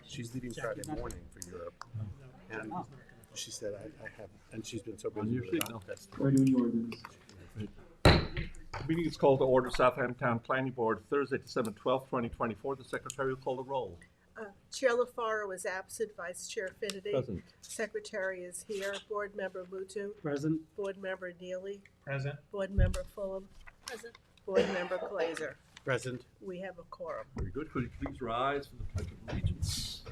She's leaving Friday morning for Europe. And she said, I have, and she's been so busy with it. Meeting is called to order, Southampton Planning Board, Thursday, December 12th, 2024. The secretary will call the roll. Chair LaFaro is absent. Vice Chair Finity. Present. Secretary is here. Board Member Mutu. Present. Board Member Neely. Present. Board Member Fulham. Present. Board Member Glazer. Present. We have a quorum. Very good. Could you please rise for the Pledge of Allegiance?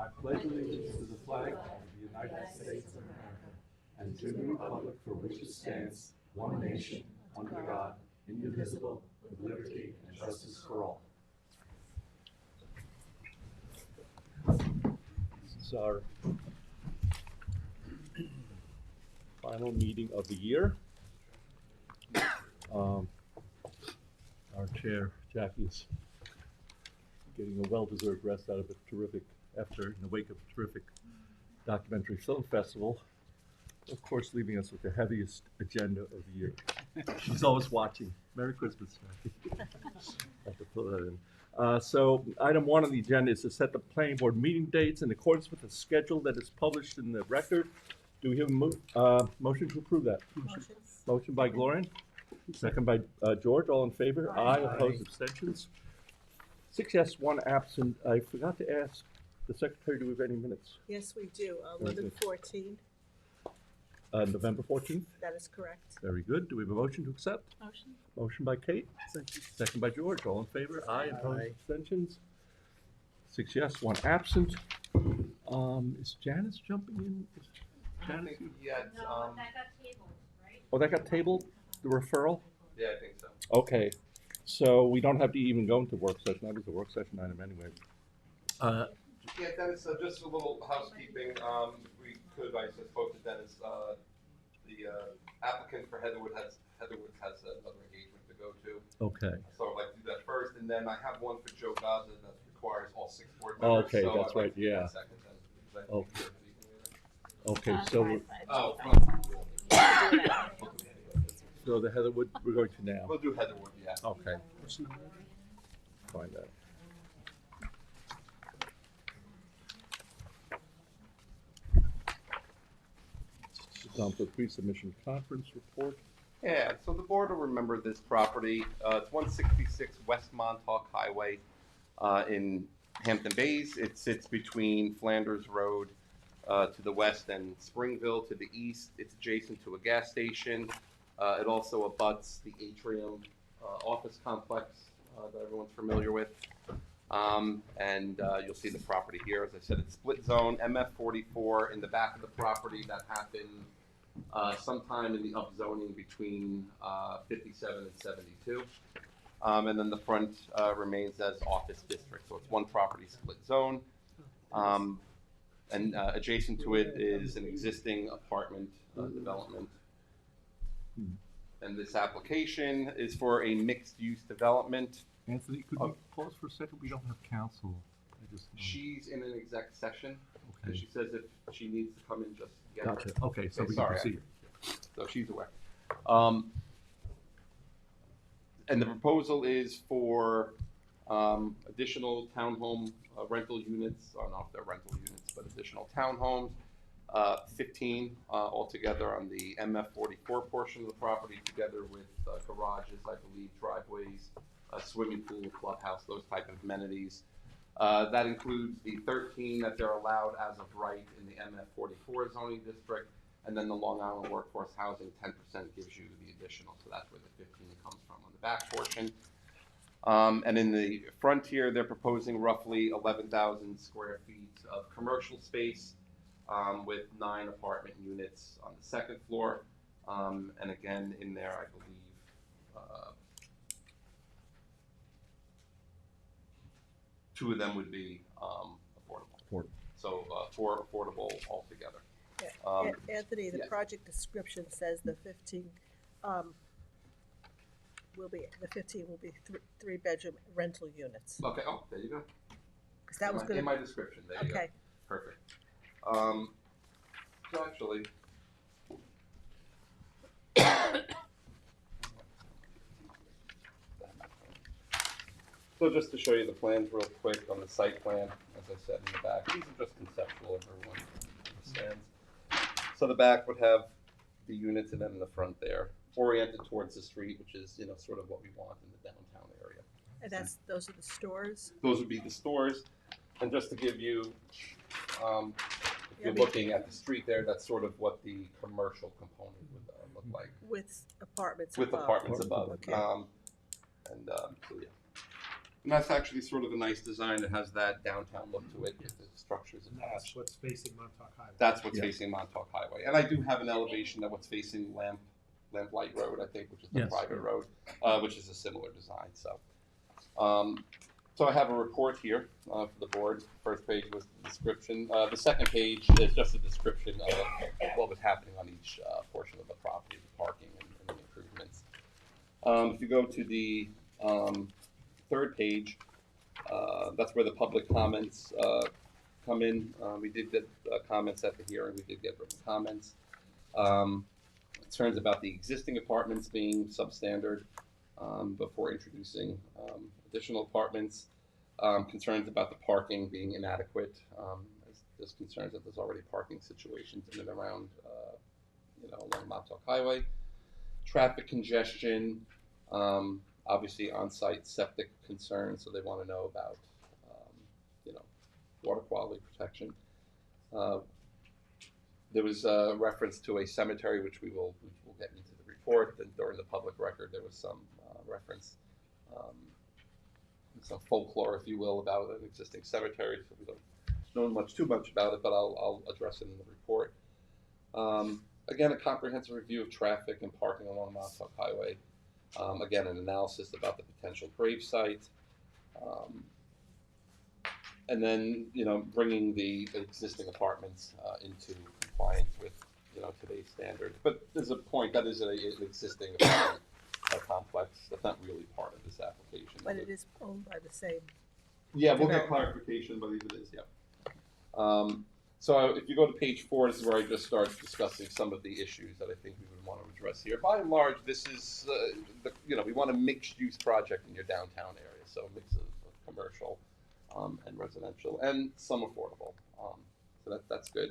I pledge allegiance to the flag of the United States of America and to the republic for which it stands, one nation, under God, indivisible, with liberty and justice for all. This is our final meeting of the year. Our chair, Jackie, is getting a well-deserved rest out of a terrific, after in the wake of a terrific documentary film festival. Of course, leaving us with the heaviest agenda of the year. She's always watching. Merry Christmas, Jackie. Have to put that in. So, item 1 on the agenda is to set the planning board meeting dates in accordance with the schedule that is published in the record. Do we have a motion to approve that? Motion by Gloria. Second by George. All in favor? Aye. Opposed? Abstentions? 6 yes, 1 absent. I forgot to ask the secretary, do we have any minutes? Yes, we do. 11/14. November 14th? That is correct. Very good. Do we have a motion to accept? Motion. Motion by Kate. Second by George. All in favor? Aye. Opposed? Aye. Abstentions? 6 yes, 1 absent. Is Janice jumping in? Janice? Yeah, No, that got tabled, right? Oh, that got tabled? The referral? yeah, I think so. Okay, so we don't have to even go into work session. That was a work session item anyway. Yeah, Dennis, just a little housekeeping. I just spoke to Dennis. The applicant for Heatherwood has another engagement to go to. Okay. So I'd like to do that first, and then I have one for Joe Gaza that requires all 6 board members. Okay, so that's I'd like right, to do yeah. that second then, because I Oh. think we're Okay, gonna so, be- Oh, so the Heatherwood, we're going to now. we'll do Heatherwood, yeah. Okay. Find that. Down for pre-submission conference report. Yeah, so the board will remember this property. It's 166 West Montauk Highway in Hampton Bays. It sits between Flanders Road to the west and Springville to the east. It's adjacent to a gas station. It also abuts the Atrium office complex that everyone's familiar with. And you'll see the property here. As I said, it's split zone, MF44 in the back of the property. That happened sometime in the upzoning between 57 and 72. And then the front remains as office district. So it's one property split zone. And adjacent to it is an existing apartment development. And this application is for a mixed-use development. Anthony, could you pause for a second? We don't have counsel. She's in an exec session. And Okay. she says if she needs to come in, just get Gotcha. her. Okay, so Okay, we sorry, can see it. So she's aware. And the proposal is for additional townhome rental units, or not if they're rental units, but additional townhomes, 15 altogether on the MF44 portion of the property, together with garages, I believe, driveways, a swimming pool, clubhouse, those type of amenities. That includes the 13 that they're allowed as of right in the MF44 zoning district, and then the Long Island Workforce Housing 10% gives you the additional, so that's where the 15 comes from on the back portion. And in the front here, they're proposing roughly 11,000 square feet of commercial space with 9 apartment units on the second floor. And again, in there, I believe, two of them would be affordable. So 4 affordable altogether. Anthony, the yes. project description says the 15 will be 3-bedroom rental units. Okay, oh, there you go. Because that was in going my description, there you go. Okay. Perfect. So actually, So just to show you the plans real quick on the site plan, as I said in the back, these are just conceptual if everyone understands. So the back would have the units and then in the front there, oriented towards the street, which is, sort of what we want in the downtown area. And those are the stores? Those would be the stores. And just to give you, if you're Yeah, looking at the street there, that's sort of what the commercial component would look like. With apartments With above? apartments above. Okay. So yeah. And that's actually sort of a nice design. It has that downtown look to it with the structures And that's attached. what's facing Montauk Highway. That's what's facing Montauk Highway. And I do have an elevation of what's facing Lamplight Road, I think, which is the Yes. private road, which is a similar design. So I have a report here for the board. First page was the description. The second page is just a description of what was happening on each portion of the property, the parking and the improvements. If you go to the third page, that's where the public comments come in. We did get comments at the hearing. We did get written comments. Concerns about the existing apartments being substandard before introducing additional apartments. Concerns about the parking being inadequate. There's concerns that there's already parking situations in and around, along Montauk Highway. Traffic congestion. Obviously on-site septic concerns, so they want to know about, water quality protection. There was a reference to a cemetery, which we'll get into the report, and during the public record there was some reference, some folklore, if you will, about an existing cemetery, so we don't know too much about it, but I'll address it in the report. Again, a comprehensive review of traffic and parking along Montauk Highway. Again, an analysis about the potential grave site, and then bringing the existing apartments into compliance with today's standards. But there's a point that is an existing apartment complex that's not really part of this application. But it is owned by the same. Yeah, we'll get development. clarification, but it is. Yeah. So if you go to page 4, this is where I just start discussing some of the issues that I think we would want to address here. By and large, this is, we want a mixed-use project in your downtown area, so a mix of commercial and residential, and some affordable. So that's good.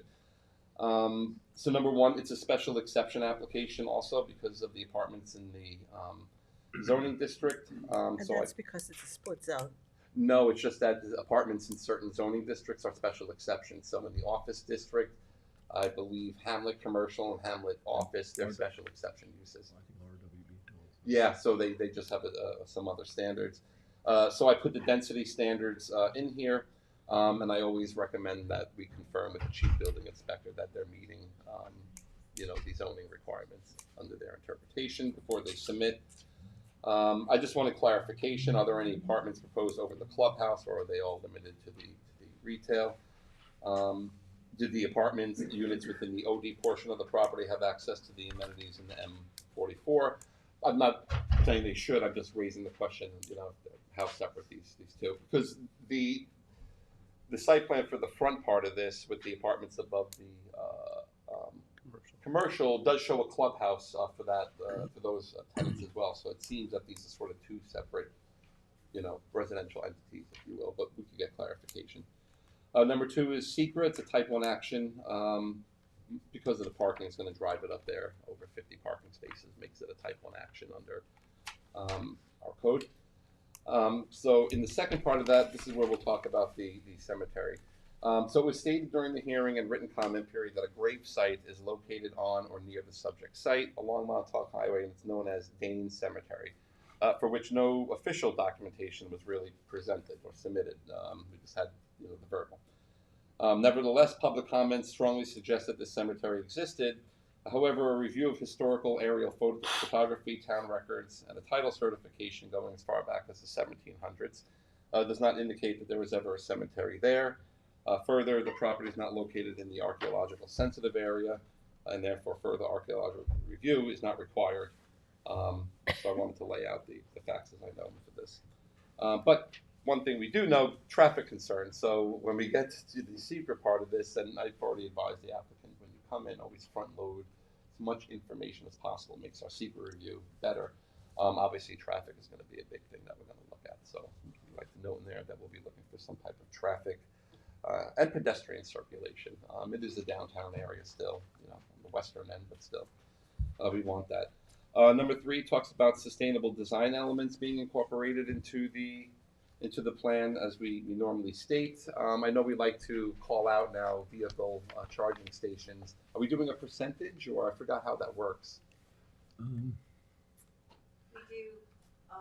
So number 1, it's a special exception application also because of the apartments in the zoning district. And So that's because it's a split zone. No, it's just that the apartments in certain zoning districts are special exceptions. So in the office district, I believe Hamlet Commercial and Hamlet Office, they're special exception uses. Yeah, so they just have some other standards. So I put the density standards in here, and I always recommend that we confirm with the chief building inspector that they're meeting, the zoning requirements under their interpretation before they submit. I just wanted clarification. Are there any apartments proposed over the clubhouse, or are they all limited to the retail? Did the apartments, units within the OD portion of the property have access to the amenities in the M44? I'm not saying they should. I'm just raising the question, how separate these two. Because the site plan for the front part of this, with the apartments above the commercial, does show a clubhouse for that for those tenants as well. So it seems that these are sort of two separate, residential entities, if you will. But we could get clarification. Number 2 is secret. It's a type 1 action. Because of the parking, it's going to drive it up there. Over 50 parking spaces makes it a type 1 action under our code. So in the second part of that, this is where we'll talk about the cemetery. So it was stated during the hearing and written comment period that a grave site is located on or near the subject site along Montauk Highway, and it's known as Dane Cemetery, for which no official documentation was really presented or submitted. We just had the verbal. Nevertheless, public comments strongly suggest that this cemetery existed. However, a review of historical aerial photography, town records, and a title certification going as far back as the 1700s does not indicate that there was ever a cemetery there. Further, the property is not located in the archaeological sensitive area, and therefore further archaeological review is not required. So I wanted to lay out the facts as I know them for this. But one thing we do know, traffic concerns. So when we get to the secret part of this, and I've already advised the applicant, when you come in, always front load as much information as possible. Makes our secret review better. Obviously, traffic is going to be a big thing that we're going to look at. So I'd like to note in there that we'll be looking for some type of traffic and pedestrian circulation. It is a downtown area still, you know, on the western end, but still, we want that. Number 3 talks about sustainable design elements being incorporated into the plan as we normally state. I know we like to call out now vehicle charging stations. Are we doing a percentage, or I forgot how that works? We do 5%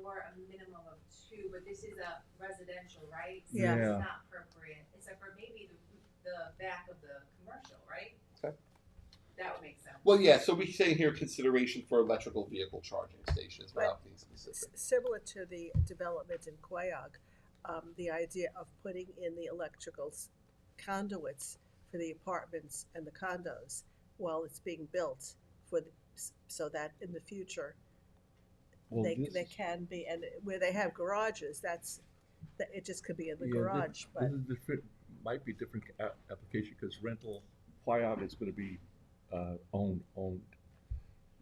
or a minimum of 2, but this is a residential, right? So Yeah. Yeah. it's not appropriate, except for maybe the back of the commercial, right? Okay. That would make sense. Well, yeah, so we say here consideration for electrical vehicle charging stations without being specific. Similar to the development in Quayog, the idea of putting in the electrical conduits for the apartments and the condos while it's being built so that in the future Well, they this- can be, and where they have garages, it just could be in the Yeah, garage, but This is different, might be different application, because rental, Quiog is gonna be, owned.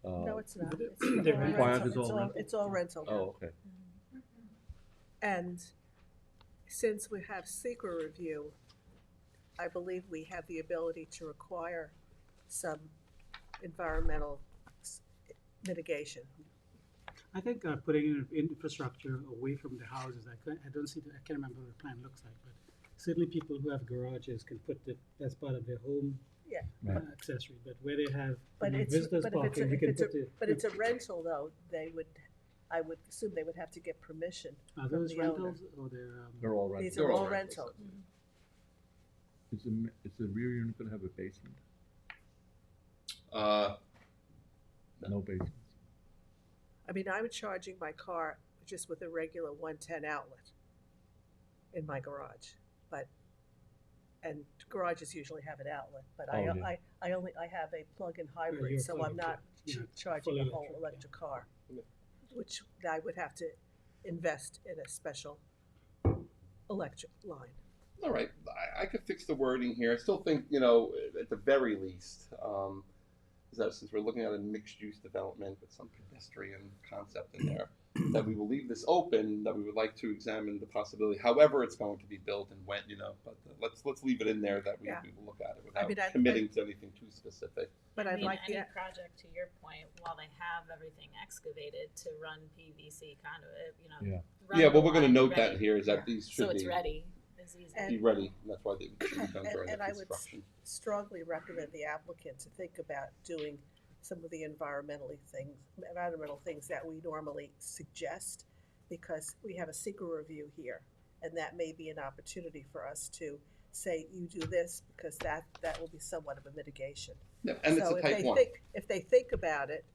no, it's not. The- It's the all rental- rental. Quiog is all rental? It's all rental. Oh, okay. And since we have secret review, I believe we have the ability to require some environmental mitigation. I think putting in infrastructure away from the houses, I don't see, I can't remember what the plan looks like, but certainly people who have garages can put it as part of their home Yeah. Right. accessory, but where they have But it's, visitors but if it's, parking, we if can it's a, put the. but it's a rental though, I would assume they would have to get permission. Are from those the owner. rentals or they're? They're all These rental. are They're all all rental. rentals. Is the rear unit gonna have a basement? No. No basement. I mean, I'm charging my car just with a regular 110 outlet in my garage, and garages usually have an outlet, but Oh, yeah. I have a plug-in hybrid, you're so I'm plug-in, not yeah, charging fully a whole electric, yeah. electric car, Yeah. which I would have to invest in a special electric line. All right, I could fix the wording here. I still think, you know, at the very least, is that since we're looking at a mixed-use development with some pedestrian concept in there, that we will leave this open, that we would like to examine the possibility, however it's going to be built and when, you know, but let's leave it in there that we, Yeah. we will look at it without mean, committing to anything too specific. But I I'd mean, like any the, project, to your point, while they have everything excavated to run PVC conduit, you know. Yeah. run Yeah, the well, we're gonna line note that ready. here, is that Yeah. these So should it's be ready, it's easy. And- be ready, and that's why they should be done during and the I would construction. strongly recommend the applicant to think about doing some of the environmental things that we normally suggest, because we have a secret review here, and that may be an opportunity for us to say, you do this, because that will be somewhat of a mitigation. Yeah, and it's So a if type they one. if they think about it,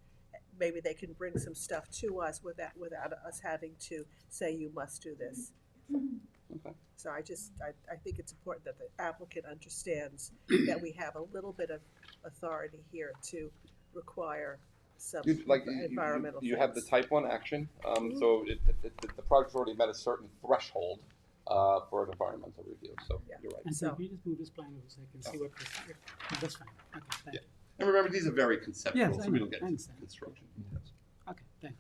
maybe they can bring some stuff to us without us having to say, you must do this. Okay. So I think it's important that the applicant understands that we have a little bit of authority here to require some environmental You have the things. type 1 action, so the project's already met a certain threshold for an environmental review, so Yeah. you're right. And So- so we just move this plan over so I can see what this, that's fine, okay, thank Yeah. you. And remember, these are very conceptual, Yes, so I we know, don't get I into understand. construction details. Okay, thank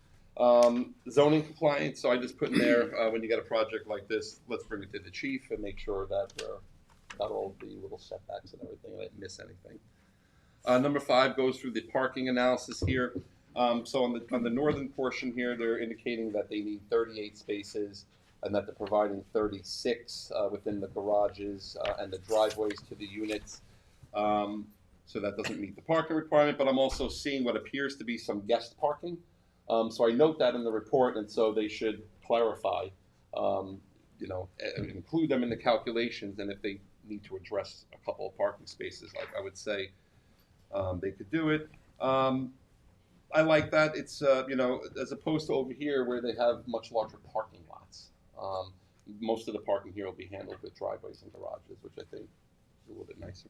you. Zoning compliance, so I just put in there, when you get a project like this, let's bring it to the chief and make sure that we're got all the little setbacks and everything, I didn't miss anything. Number 5 goes through the parking analysis here. So on the northern portion here, they're indicating that they need 38 spaces and that they're providing 36 within the garages and the driveways to the units. So that doesn't meet the parking requirement, but I'm also seeing what appears to be some guest parking. So I note that in the report, and so they should clarify, include them in the calculations, and if they need to address a couple of parking spaces, I would say they could do it. I like that. It's, as opposed to over here where they have much larger parking lots. Most of the parking here will be handled with driveways and garages, which I think is a little bit nicer.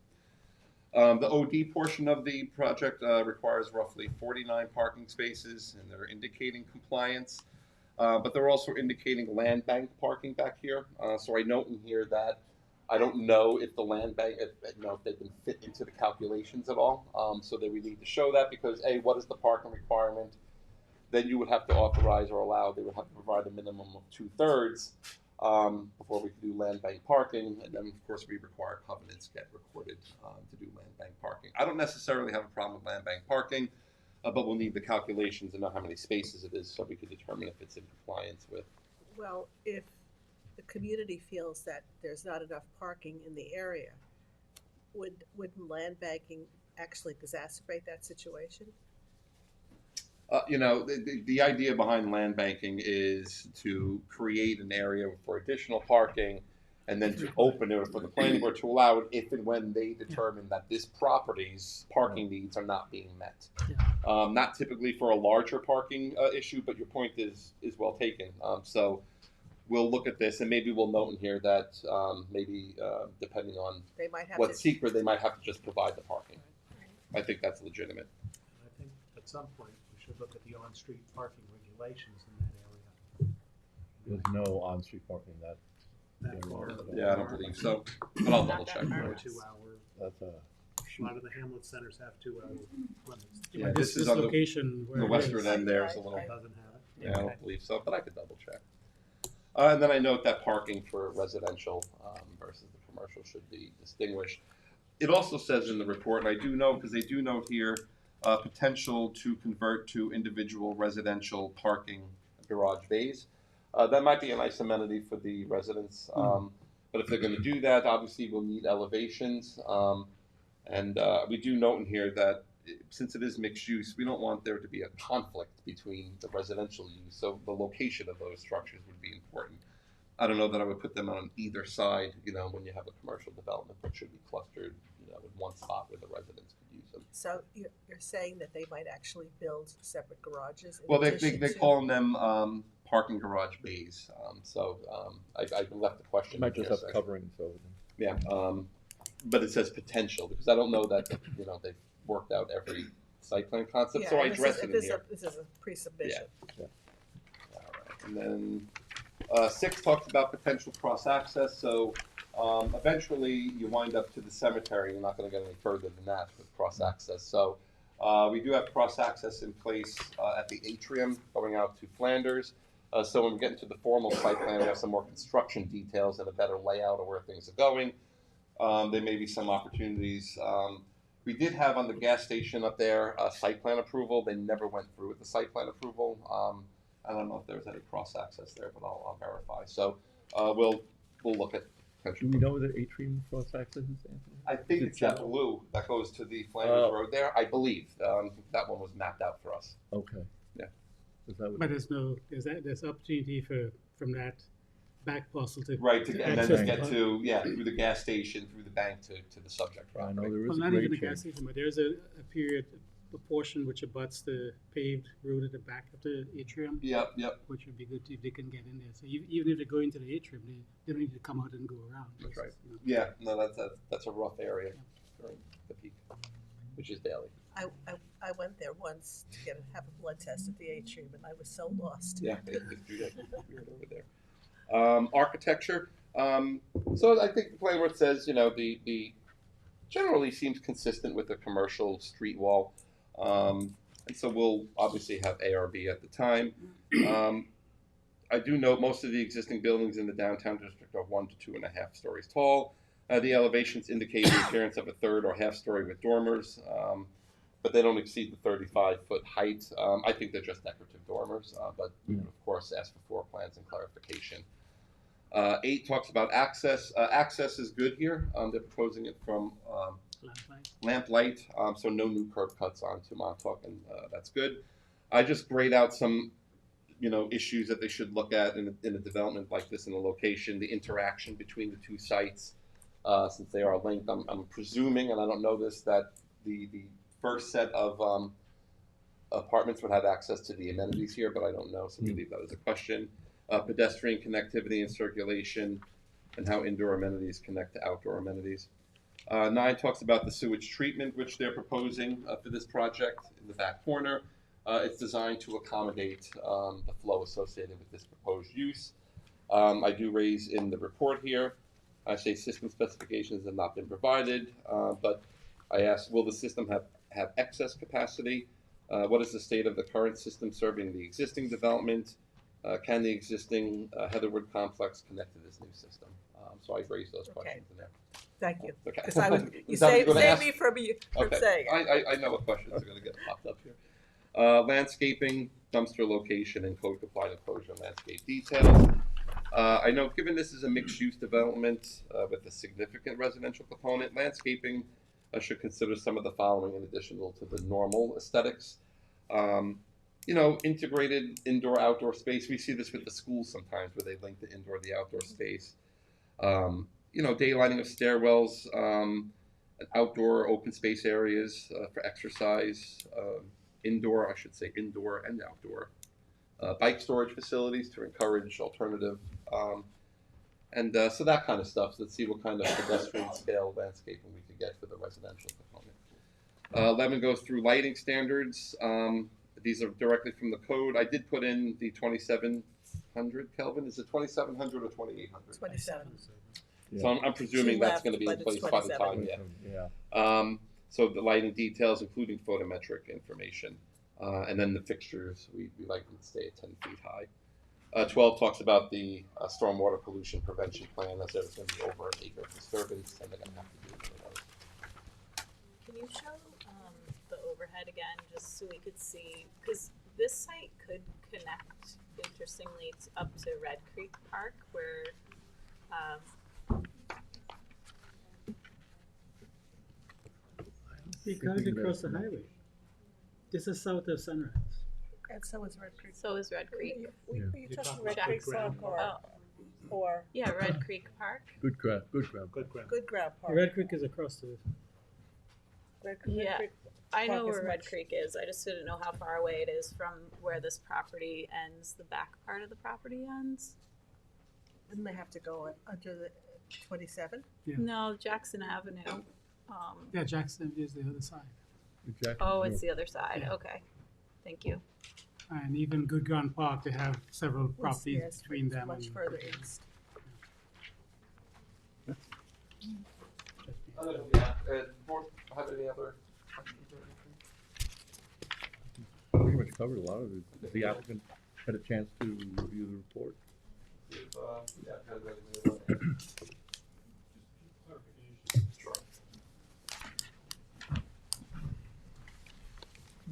The OD portion of the project requires roughly 49 parking spaces, and they're indicating compliance. But they're also indicating land bank parking back here. So I note in here that I don't know if the land bank, if they've been fit into the calculations at all. So that we need to show that because A, what is the parking requirement? then you would have to authorize or allow, they would have to provide a minimum of 2/3 before we could do land bank parking. And then, of course, we require covenants get recorded to do land bank parking. I don't necessarily have a problem with land bank parking, but we'll need the calculations and know how many spaces it is so we can determine if it's in compliance with. Well, if the community feels that there's not enough parking in the area, wouldn't land banking actually exacerbate that situation? The idea behind land banking is to create an area for additional parking and then to open it for the planning board to allow it if and when they determine that this property's parking needs are not being met. Not typically for a larger parking issue, but your point is well taken. So we'll look at this and maybe we'll note in here that depending on They might have what to, secret, they might have to just provide the parking. I think that's legitimate. I think at some point we should look at the on-street parking regulations in that area. There's no on-street parking that. That far. Yeah, I don't believe so, but I'll double Not that check. far. Or for you. 2 hour. That's a A lot of the hamlet centers have 2 hour limits. Yeah, But this is this on the- location where The it western is, end there is a It little. doesn't have it. Yeah, I don't believe so, but I could double check. And then I note that parking for residential versus the commercial should be distinguished. It also says in the report, and I do know, because they do note here, potential to convert to individual residential parking garage bays. That might be a nice amenity for the residents, but if they're gonna do that, obviously we'll need elevations. And we do note in here that since it is mixed use, we don't want there to be a conflict between the residential use, so the location of those structures would be important. I don't know that I would put them on either side, when you have a commercial development that should be clustered, in one spot where the residents could use them. so you're saying that they might actually build separate garages in Well, they addition to? call them parking garage bays, I left the You question. might just there, have so- coverings over them. Yeah, but it says potential, because I don't know that, they've worked out every site plan concept, so Yeah, I and address it in this here. This is a pre-submission. All right. And then 6 talks about potential cross-access, so eventually you wind up to the cemetery, you're not gonna get any further than that with cross-access. So we do have cross-access in place at the atrium going out to Flanders. So when we get into the formal site plan, we have some more construction details and a better layout of where things are going. There may be some opportunities. We did have on the gas station up there a site plan approval. They never went through with the site plan approval. I don't know if there's any cross access there, but I'll verify. So we'll look at potential. Do we know where the atrium cross access is, Anthony? I think Is it it's that general? blue that goes to the Flanders Oh. Road there. I believe that one was mapped out for us. Okay. Yeah. Is that what? but there's opportunity from that back parcel to. Right, and then access to the get park. through the gas station, through the bank to the subject I know property. there is Well, a not even grade the gas change. station, but there's a portion which abuts the paved road at the back of the atrium, Yep. which would be good if they can get in there. So even if they go into the atrium, they don't need to come out and go around. That's right. You know. Yeah, no, that's a rough area during the peak, which is daily. I went there once to have a blood test at the atrium, and I was so lost. Yeah, they do that over there. Architecture. So I think the plan where it says, the generally seems consistent with a commercial street wall. And so we'll obviously have ARB at the time. I do note most of the existing buildings in the downtown district are 1 to 2.5 stories tall. The elevations indicate the appearance of a third or half story with dormers, but they don't exceed the 35-foot height. I think they're just decorative dormers, but we would, of course, ask for floor plans and clarification. 8 talks about access. Access is good here. They're proposing it from Lamplight, so no new curb cuts onto Montauk, and that's good. I just grayed out some, issues that they should look at in a development like this in a location, the interaction between the two sites, since they are linked. I'm presuming, and I don't know this, that the first set of apartments would have access to the amenities here, but I don't know, so we leave that as a question. Pedestrian connectivity and circulation, and how indoor amenities connect to outdoor amenities. 9 talks about the sewage treatment, which they're proposing for this project in the back corner. It's designed to accommodate the flow associated with this proposed use. I do raise in the report here, I say system specifications have not been provided, but I asked, will the system have excess capacity? What is the state of the current system serving the existing development? Can the existing Heatherwood complex connect to this new system? So I've raised those questions in there. Thank you. Okay. Because I was, you Is that what you're gonna saved ask? me from Okay, saying it. I know what questions are gonna get popped up here. Landscaping, dumpster location, and code compliant enclosure and landscape details. I know given this is a mixed-use development with a significant residential component, landscaping should consider some of the following in addition to the normal aesthetics. Integrated indoor-outdoor space. We see this with the schools sometimes where they link the indoor the outdoor space. Daylighting of stairwells, outdoor open space areas for exercise, indoor and outdoor. Bike storage facilities to encourage alternative, so that kind of stuff. So let's see what kind of pedestrian scale landscaping we could get for the residential component. 11 goes through lighting standards. These are directly from the code. I did put in the 2700 Kelvin. Is it 2700 or 2800? 27. Yeah. So I'm presuming She that's left, going to be in but it's place by the 27. time, yeah. Yeah. So the lighting details, including photometric information, and then the fixtures, we like them to stay at 10 feet high. 12 talks about the stormwater pollution prevention plan, as there's going to be over an acre of disturbance, and they're going to have to do it for those. Can you show the overhead again, just so we could see, because this site could connect, interestingly, up to Red Creek Park, where We got it across the highway. This is south of Sunrise. And so is Red Creek. so is Red Creek. Yeah. You're You're talking talking Red about Creek Good Ground Park Park. or Yeah, Red Creek Park. Good ground. Good ground. Good Ground Park. Red Creek is across the, Red Yeah. Creek I know Park is where Red much- Creek is. I just didn't know how far away it is from where this property ends, the back part of the property ends. Wouldn't they have to go under the 27? Yeah. No, Jackson Avenue. yeah, Jackson is the other side. Exactly. Oh, it's the other side. Yeah. Okay. Thank you. And even Good Ground Park, they have several properties Yes, between it's them. much and- further east. Board, have any other questions or anything? Pretty much covered a lot of it. Has the applicant had a chance to review the report? Sure.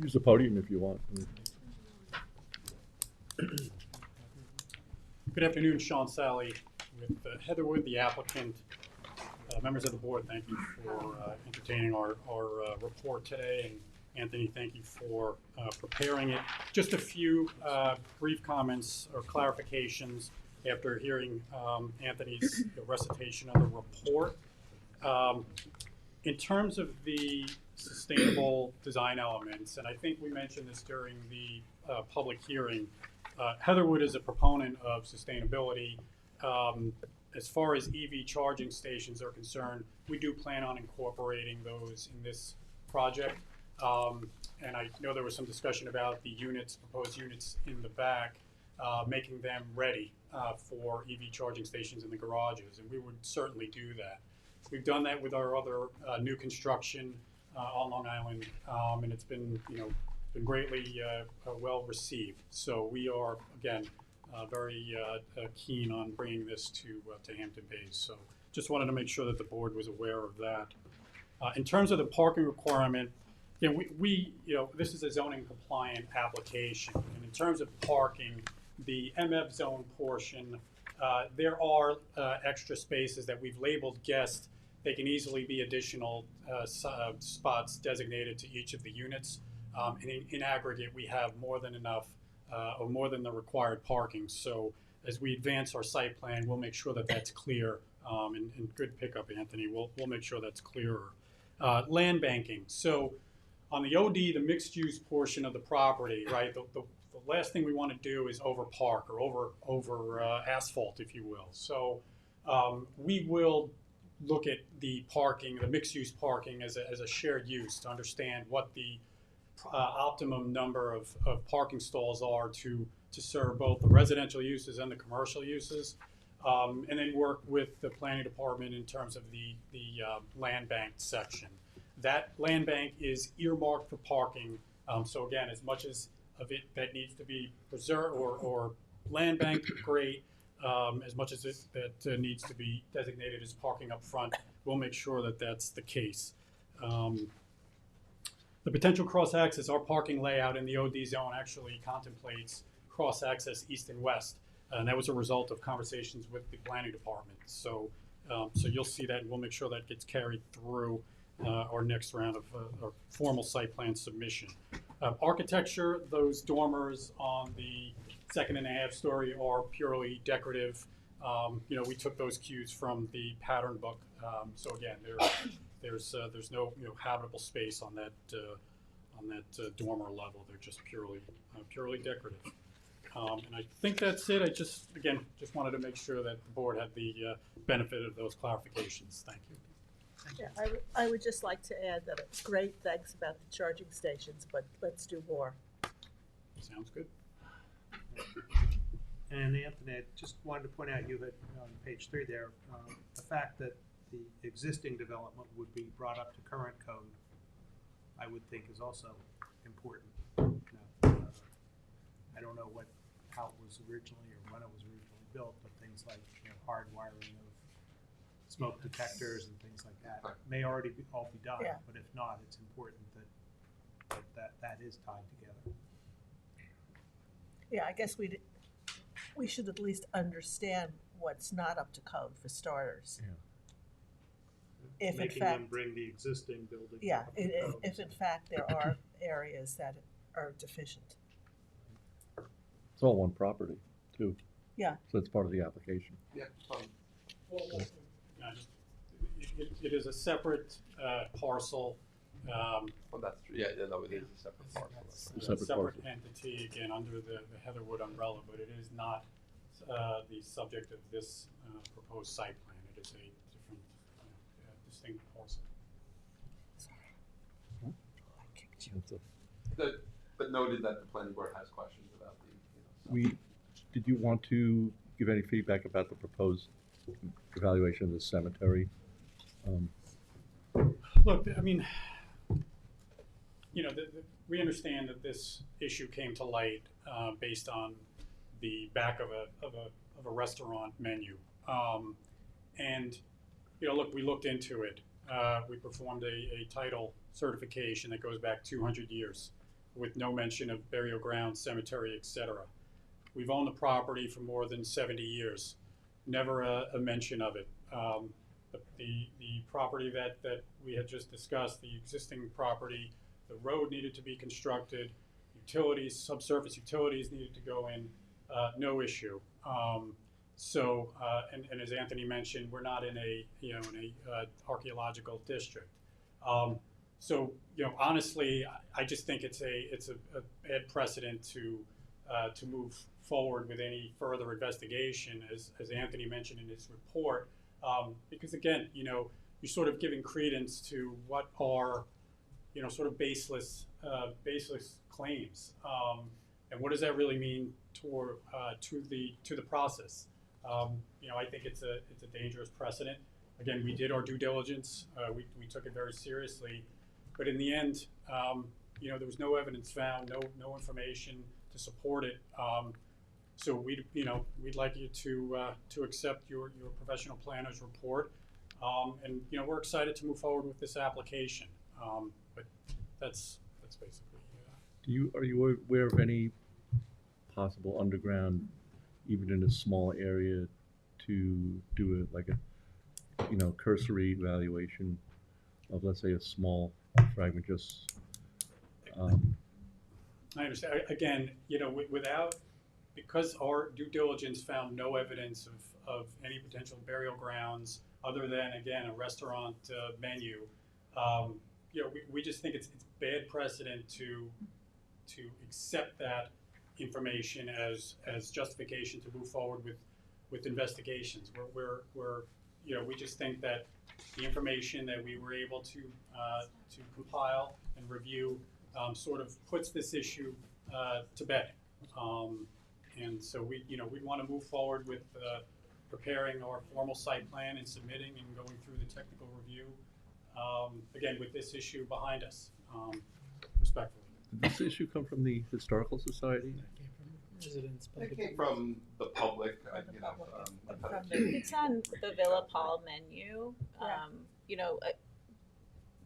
Use the podium if you want. Good afternoon, Sean Sally with Heatherwood, the applicant. Members of the board, thank you for entertaining our report today, and Anthony, thank you for preparing it. Just a few brief comments or clarifications after hearing Anthony's recitation of the report. In terms of the sustainable design elements, and I think we mentioned this during the public hearing, Heatherwood is a proponent of sustainability. As far as EV charging stations are concerned, we do plan on incorporating those in this project. And I know there was some discussion about the units, proposed units in the back, making them ready for EV charging stations in the garages, and we would certainly do that. We've done that with our other new construction on Long Island, and it's been, been greatly well received. So we are, again, very keen on bringing this to Hampton Bays. So just wanted to make sure that the board was aware of that. In terms of the parking requirement, we this is a zoning compliant application. And in terms of parking, the MF zone portion, there are extra spaces that we've labeled guest. They can easily be additional spots designated to each of the units. And in aggregate, we have more than enough or more than the required parking. So as we advance our site plan, we'll make sure that that's clear. And good pickup, Anthony. We'll make sure that's clearer. Land banking. So on the OD, the mixed use portion of the property, right? The last thing we want to do is over park or over asphalt, if you will. So we will look at the parking, the mixed use parking as a shared use to understand what the optimum number of parking stalls are to serve both the residential uses and the commercial uses, and then work with the planning department in terms of the land bank section. That land bank is earmarked for parking So again, as much as of it that needs to be preserved or land banked, great. As much as that needs to be designated as parking up front, we'll make sure that that's the case. The potential cross-access, our parking layout in the OD zone actually contemplates cross-access east and west. And that was a result of conversations with the planning department. So you'll see that, and we'll make sure that gets carried through our next round of our formal site plan submission. Architecture, those dormers on the 2.5 story are purely decorative. We took those cues from the pattern book. So again, there's no habitable space on that dormer level. They're just purely decorative. And I think that's it. I just wanted to make sure that the board had the benefit of those clarifications. Thank you. Yeah, I would just like to add that it's great, thanks about the charging stations, but let's do more. Sounds good. And Anthony, I just wanted to point out, you had on page 3 there, the fact that the existing development would be brought up to current code, I would think is also important. I don't know how it was originally or when it was originally built, but things like hard wiring of smoke detectors and things like that may already all be done. Yeah. But if not, it's important that is tied together. Yeah, I guess we should at least understand what's not up to code for starters. If in Making fact, them bring the existing building. yeah, up to code. if in fact there are areas that are deficient. It's all one property, too. Yeah. So it's part of the application. Yeah. It is a separate parcel. Well, that's true. Yeah, no, it is a separate parcel. It's A a separate separate parcel. entity, again, under the Heatherwood umbrella, but it is not the subject of this proposed site plan. It is a different, distinct parcel. But noted that the planning board has questions about the. Did you want to give any feedback about the proposed evaluation of the cemetery? Look, I mean, we understand that this issue came to light based on the back of a restaurant menu, and look, we looked into it. We performed a title certification that goes back 200 years, with no mention of burial ground, cemetery, etc. We've owned the property for more than 70 years, never a mention of it. The property that we had just discussed, the existing property, the road needed to be constructed, utilities, subsurface utilities needed to go in, no issue. And as Anthony mentioned, we're not in a archaeological district. Honestly, I just think it's a bad precedent to move forward with any further investigation, as Anthony mentioned in his report, because again, you're sort of giving credence to what are, sort of baseless claims, and what does that really mean to the process? I think it's a dangerous precedent. Again, we did our due diligence. We took it very seriously, but in the end, there was no evidence found, no information to support it. So we'd like you to accept your professional planner's report, and we're excited to move forward with this application. But that's basically. Are you aware of any possible underground, even in a small area, to do a cursory evaluation of, let's say, a small fragment, just? I understand. Again, because our due diligence found no evidence of any potential burial grounds other than, again, a restaurant menu. We just think it's bad precedent to accept that information as justification to move forward with investigations. We just think that the information that we were able to compile and review sort of puts this issue to bed. And so we want to move forward with preparing our formal site plan and submitting and going through the technical review, again, with this issue behind us, respectfully. Did this issue come from the Historical Society? Residents, It came from the public, From the you know. public, I've had from a few- the- It's on the Villa Paul menu. Yeah. You know,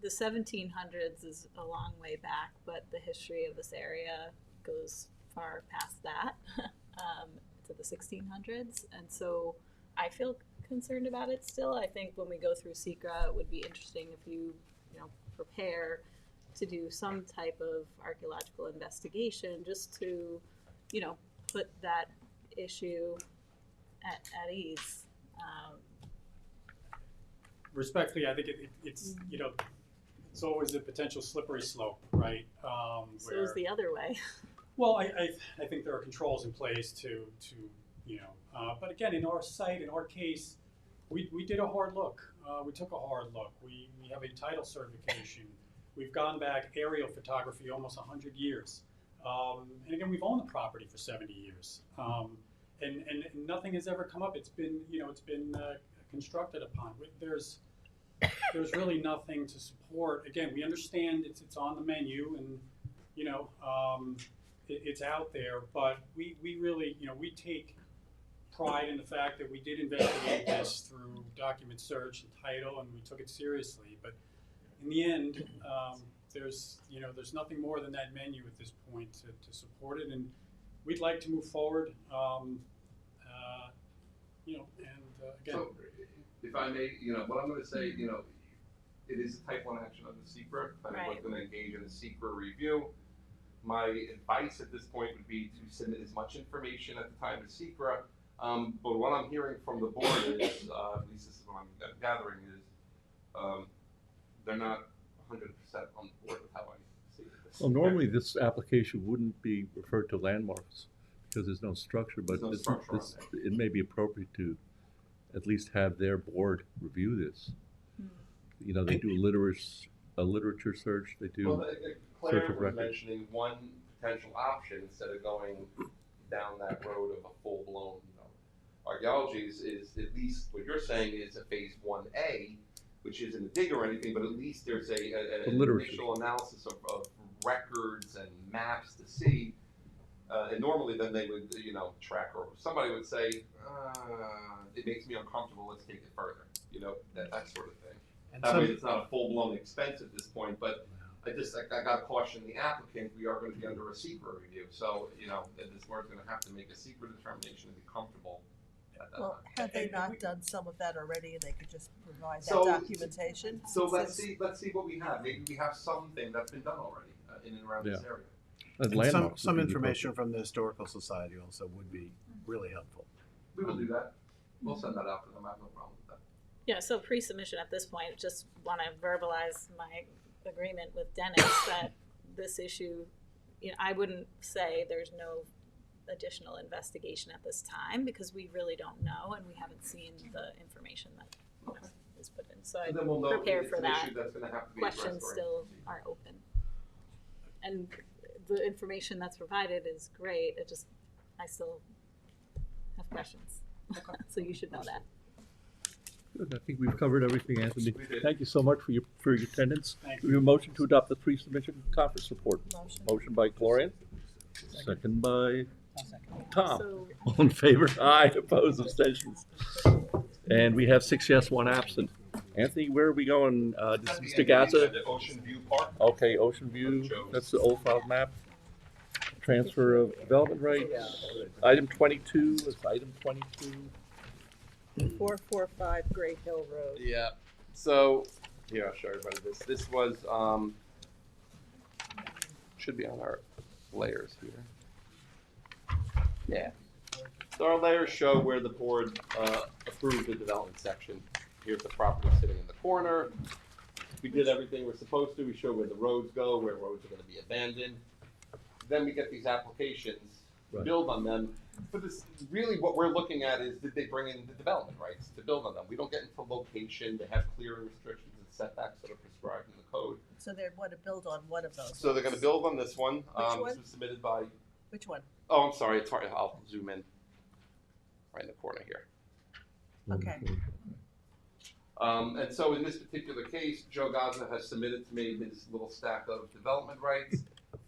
the 1700s is a long way back, but the history of this area goes far past that, to the 1600s. And so I feel concerned about it still. I think when we go through SECRA, it would be interesting if you prepare to do some type of archaeological investigation just to, put that issue at ease. Respectfully, I think it's, it's always a potential slippery slope, right? So is the other way. Well, I think there are controls in place to but again, in our site, in our case, we did a hard look. We took a hard look. We have a title certification. We've gone back aerial photography almost 100 years. And again, we've owned the property for 70 years. And nothing has ever come up. It's been, constructed upon. There's really nothing to support. Again, we understand it's on the menu and, it's out there, but we really, we take pride in the fact that we did investigate this through document search and title, and we took it seriously. But in the end, there's nothing more than that menu at this point to support it, and we'd like to move forward. Again. So, if I may, what I'm gonna say, it is a type 1 action under SECRA. If anyone's Right. gonna engage in a SECRA review, my advice at this point would be to submit as much information at the time of SECRA. But what I'm hearing from the board is, at least this is what I'm gathering, is they're not 100% on board with how I see it. Well, normally this application wouldn't be referred to landmarks because there's no structure, but There's no this, structure on it may be appropriate to at least have their board review this. They do a literature search, they do. Well, Claire search of was records. mentioning one potential option instead of going down that road of a full-blown, archaeology is at least what you're saying is a phase 1A, which isn't a dig or anything, but at least there's an literature. initial analysis of records and maps to see. And normally then they would, track, or somebody would say, it makes me uncomfortable, let's take it further, that sort of thing. And That way some, it's not a full-blown expense at this point, but I got to caution the applicant, we are going to be under a SECRA review. So, that this board's going to have to make a SECRA determination and be comfortable at that Well, time. have they not done some of that already and they could just provide that So- documentation? So let's Since- see what we have. Maybe we have something that's been done already in and around this area. And And landmarks some would be information from the Historical Society also would be really helpful. We will do that. We'll send that out to them. I have no problem with that. Yeah, so pre-submission at this point, just want to verbalize my agreement with Dennis that this issue, I wouldn't say there's no additional investigation at this time because we really don't know and we haven't seen the information that is put in. So I And then we'll know prepare it's for an that. issue that's going to have to be addressed Questions during still the are open. And the information that's provided is great, I still have questions. So you should know that. Good. I think we've covered everything, Anthony. We did. Thank you so much for your attendance. Thank We have a motion to adopt the pre-submission conference report. Motion. Motion by Gloria, second by Tom. So All in favor? Aye. Opposed? Abstentions? And we have 6 yes, 1 absent. Anthony, where are we going? This is Mr. Gaza? The Ocean View Park. Okay, Ocean View, that's the old file map. Transfer of development rights. Item 22 is item 22. 445 Great Hill Road. Yeah. So here, I'll show everybody this. This was should be on our layers here. Yeah. So our layers show where the board approved the development section. Here's the property sitting in the corner. We did everything we're supposed to. We show where the roads go, where roads are going to be abandoned. Then we get these applications, Right. build on them. For this, really what we're looking at is, did they bring in the development rights to build on them? We don't get into location. They have clearing restrictions and setbacks that are prescribed in the code. So they want to build on one of those. So they're going to build on this one. one? This was submitted by, Which one? oh, I'm sorry, it's hard. I'll zoom in right in the corner here. Okay. And so in this particular case, Joe Gaza has submitted to me his little stack of development rights.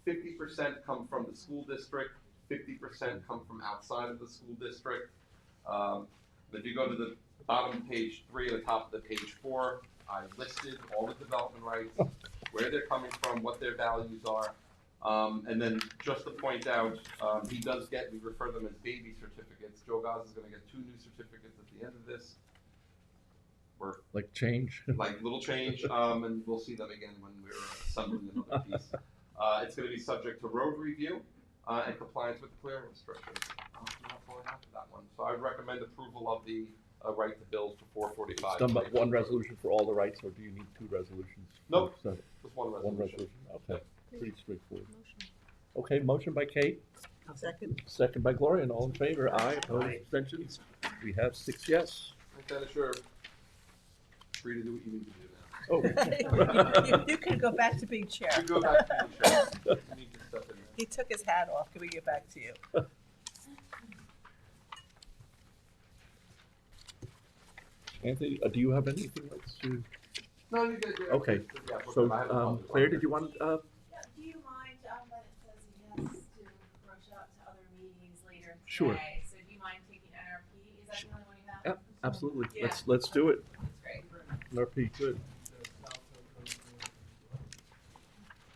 50% come from the school district, 50% come from outside of the school district. If you go to the bottom of page 3, at the top of the page 4, I listed all the development rights, where they're coming from, what their values are. And then just to point out, we refer them as baby certificates. Joe Gaz is gonna get 2 new certificates at the end of this. We're Like change? like little change, and we'll see them again when we're assembling another piece. It's gonna be subject to road review, and compliance with the clearing restrictions. That's all I have for that one. So I would recommend approval of the right to build for 445. It's done by one resolution for all the rights, or do you need 2 resolutions? Nope. So, Just one one resolution. resolution, okay, pretty straightforward. Okay, motion by Kate, Second. second by Gloria, and all in favor, aye, opposed, Aye. abstentions? We have 6 yes. And Dennis, you're free to do what you need to do now. Oh. You can go back to being chair. You go back to the chair. You need to step in there. He took his hat off. Can we get back to you? Anthony, do you have anything else to? No, you did. Okay. Yeah, So, I have a public Claire, one. did you want, Yeah, do you mind, that it says yes to rush out to other meetings later today? Sure. So do you mind taking NRP? Is that the only one you have? Yep, absolutely, Yeah. let's do it. That's great. NRP, good.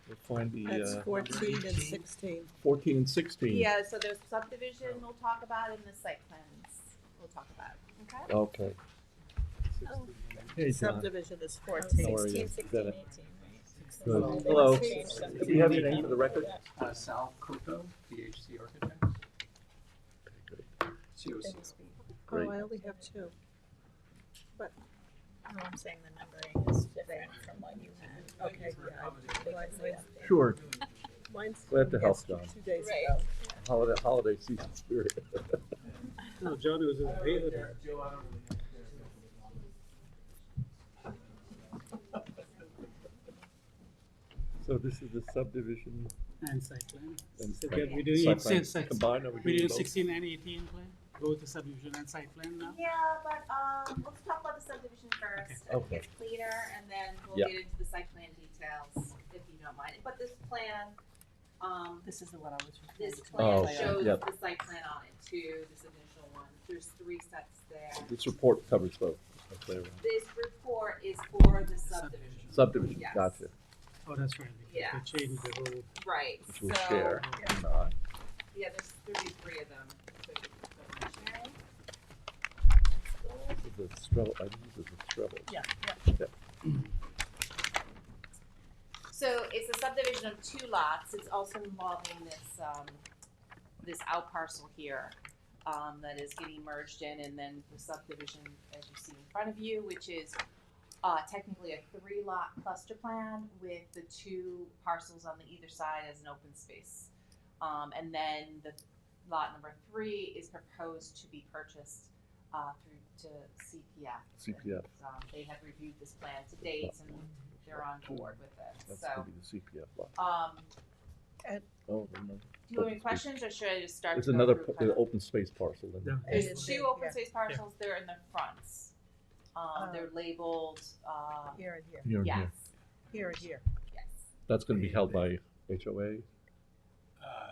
We'll find That's the, 14 and 16. 14 and 16. Yeah, so there's subdivision we'll talk about and the site plans we'll talk about, okay? Okay. Hey, John. Subdivision is How 14. are you? 16, 16, Got 18, it. right? Good. Hello. Can we have your name for the record? Sal Coco, PhD architect. Okay, great. COC. Oh, Great. I only have 2. Oh, I'm saying the numbering is different from what you had. Okay, yeah. Sure, Mine's glad to help, yes, John. 2 days Right. ago. Holiday season spirit. No, John was available. So this is the subdivision And site plan. and So site- we do site each plan site. combined, are we We doing do both? 16 and 18 plan, go to subdivision and site plan now? Yeah, but, let's talk about the subdivision first, Okay. I think it's cleaner, and then we'll Yeah. get into the site plan details, if you don't mind. But this plan, This is the one I was referring this to. plan Oh, shows yep. the site plan on it too, this initial one, there's 3 sets there. This report covers both. That's clear, right? This report is for the subdivision. Subdivision, Yes. gotcha, Oh, that's right. Yeah. They changed the whole. Right, which we'll so, share. yeah, there's 33 of them, so it's preliminary. This is the Strello, I use this as Strello. Yeah, So it's a subdivision of 2 lots, it's also involving this, this out parcel here, that is getting merged in, and then the subdivision, as you see in front of you, which is, technically a 3-lot cluster plan with the 2 parcels on the either side as an open space. And then the lot number 3 is proposed to be purchased, through to CPF. CPF. And, they have reviewed this plan to date, and they're on board with it, That's so. gonna be the CPF lot. Oh, no. Do you have any questions, or should I just start? There's to go another, through the kind of- open space parcel in there. Yeah. There's It's 2 big, open yeah. space parcels, they're in the fronts. They're labeled, here and here, Here and here. yes, here and here. yes. That's gonna be held by HOA,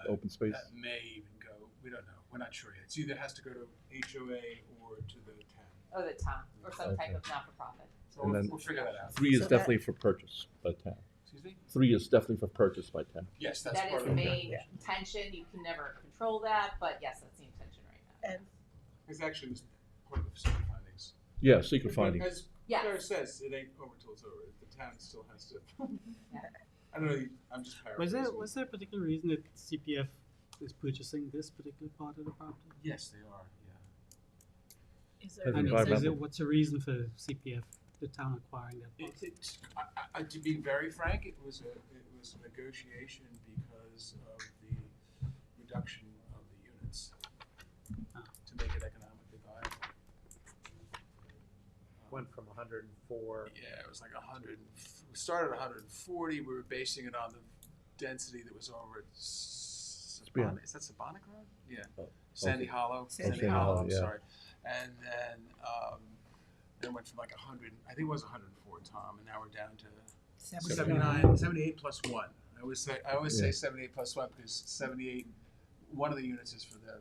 open space? That may even go, we don't know, we're not sure yet. It's either has to go to HOA or to the town. Oh, the town, or some type Okay. of not-for-profit. So And we'll, then- we'll figure that out. 3 is So that- definitely for purchase by town. Excuse me? 3 is definitely for purchase by town. Yes, that's That part is of the it. main Yeah. intention, you can never control that, but yes, that's the intention right now. And It's actually was part of the secret findings. Yeah, secret findings. As Yes. Claire says, it ain't over till it's over. The town still has to. Yeah. I don't know, I'm just paraphrasing. Was there a particular reason that CPF is purchasing this particular part of the property? Yes, they are, yeah. Is Has there And environmental- what's the reason for CPF, the town acquiring that part? To be very frank, it was a negotiation because of the reduction of the units to make it economically viable. Went from 104. Yeah, it was like 100. We started at 140. We were basing it on the density that was over at beyond. Is that Sabonic Road? Yeah. Oh, Sandy okay. Hollow. Sandy Hollow, I'm yeah. sorry. And then it went from like 100. I think it was 104, Tom, and now we're down to 79, 78 plus 1. I always say Yeah. 78 plus one because 78, one of the units is for the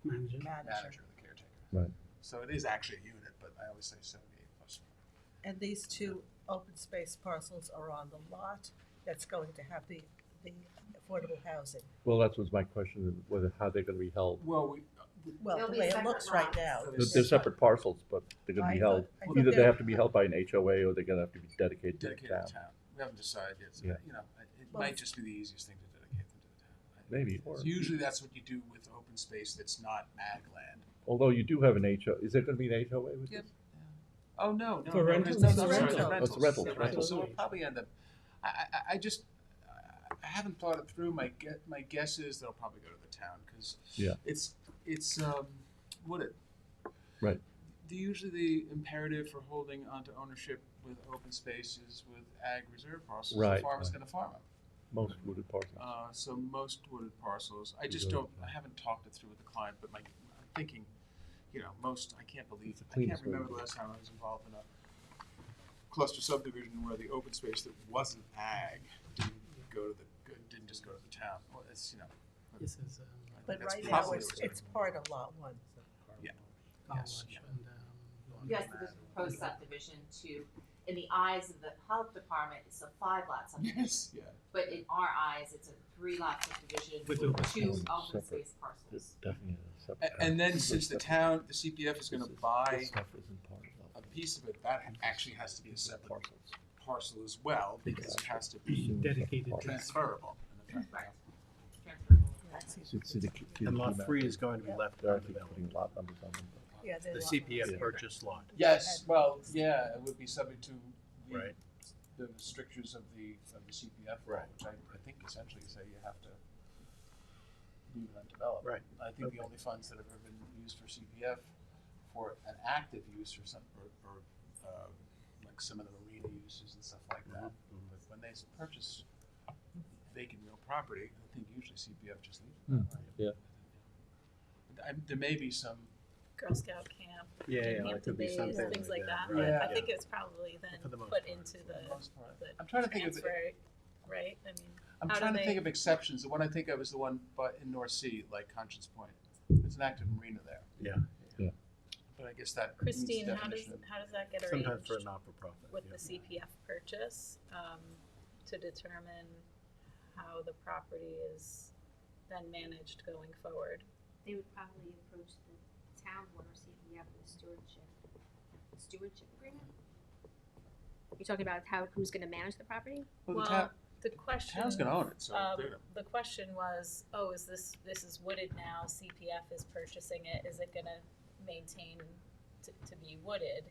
Manager. manager, the caretaker. Right. So it is actually a unit, but I always say 78 plus one. And these two open space parcels are on the lot that's going to have the affordable housing. Well, that was my question, whether, how they're gonna be held. Well, Well, They'll the be way it separate looks right lots. now. So They're separate parcels, but they're gonna be I held, thought- I thought either they they- have to be held by an HOA or they're gonna have to be dedicated to the dedicated town. to town. We haven't decided yet. So, Yeah. you know, it Well, might just be the easiest thing to dedicate them to the town. Maybe, or- Usually that's what you do with open space that's not ag land. Although you do have an is there gonna be an HOA with Yep. this? Oh, no, no. For no, rentals? no, It's no, a sorry, rental. the Oh, it's a rental, Yeah, it's a rental. So we'll probably end up, I just, I haven't thought it through. My guess is they'll probably go to the town because Yeah. it's wooded. Right. Usually the imperative for holding onto ownership with open spaces with ag reserve parcels, the Right, farmer's right. going to farm them. Most wooded parcels. So most wooded parcels, I just Go to don't, the I haven't talked it through with the client, but I'm thinking, you know, I can't believe, It's the I can't cleanest way to remember the do it. last time I was involved in a cluster subdivision where the open space that wasn't ag didn't just go to the town. Well, it's, you know. This is, I think But that's right now, probably it's, what's it's part of lot one. Yeah. car Yes, wash yeah. and, Yes, this proposed subdivision to, in the eyes of the health department, it's a 5-lot subdivision. Yes, yeah. But in our eyes, it's a 3-lot subdivision With with open 2 space. open Separate. space parcels. It's definitely a separate. And then since the town, the CPF is gonna buy This stuff isn't part a of piece of it, that actually has to be a the separate parcels. parcel as well, because it has to be Dedicated to- transferable. Right. Transferable. And lot 3 is going to be left They're actually undeveloped. putting lot numbers on them. Yeah, The they're CPF Yeah. purchase lot, Yes, well, yeah, it would be subject to right? the strictures of the CPF law, Right. which I think essentially say you have to leave it undeveloped. Right. I think Okay. the only funds that have ever been used for CPF for an active use or like some of the marina uses and stuff like that. Mhm. But when they purchase vacant real property, I think usually CPF just leaves it. Hmm, that way. yeah. There may be some. Girl Scout camp, Yeah, yeah, Hampton it could be Bays, something things like like that, that, right, but I yeah. think it's probably then For the most put part. into For the most part. the I'm trying to think of transfer, right? I mean, I'm How do trying to they- think of exceptions. The one I think of is the one but in North Sea, like Conscience Point. It's an active marina there. Yeah, But I guess that meets Christine, the how does, definition of- how does that get sometimes arranged for a not-for-profit. with yeah. the CPF purchase, to determine how the property is then managed going forward? They would probably approach the town board or CPF with stewardship agreement? You're talking about who's gonna manage the property? Well, the town, The question. town's gonna own it, so they're gonna. The question was, oh, this is wooded now, CPF is purchasing it, is it gonna maintain to be wooded?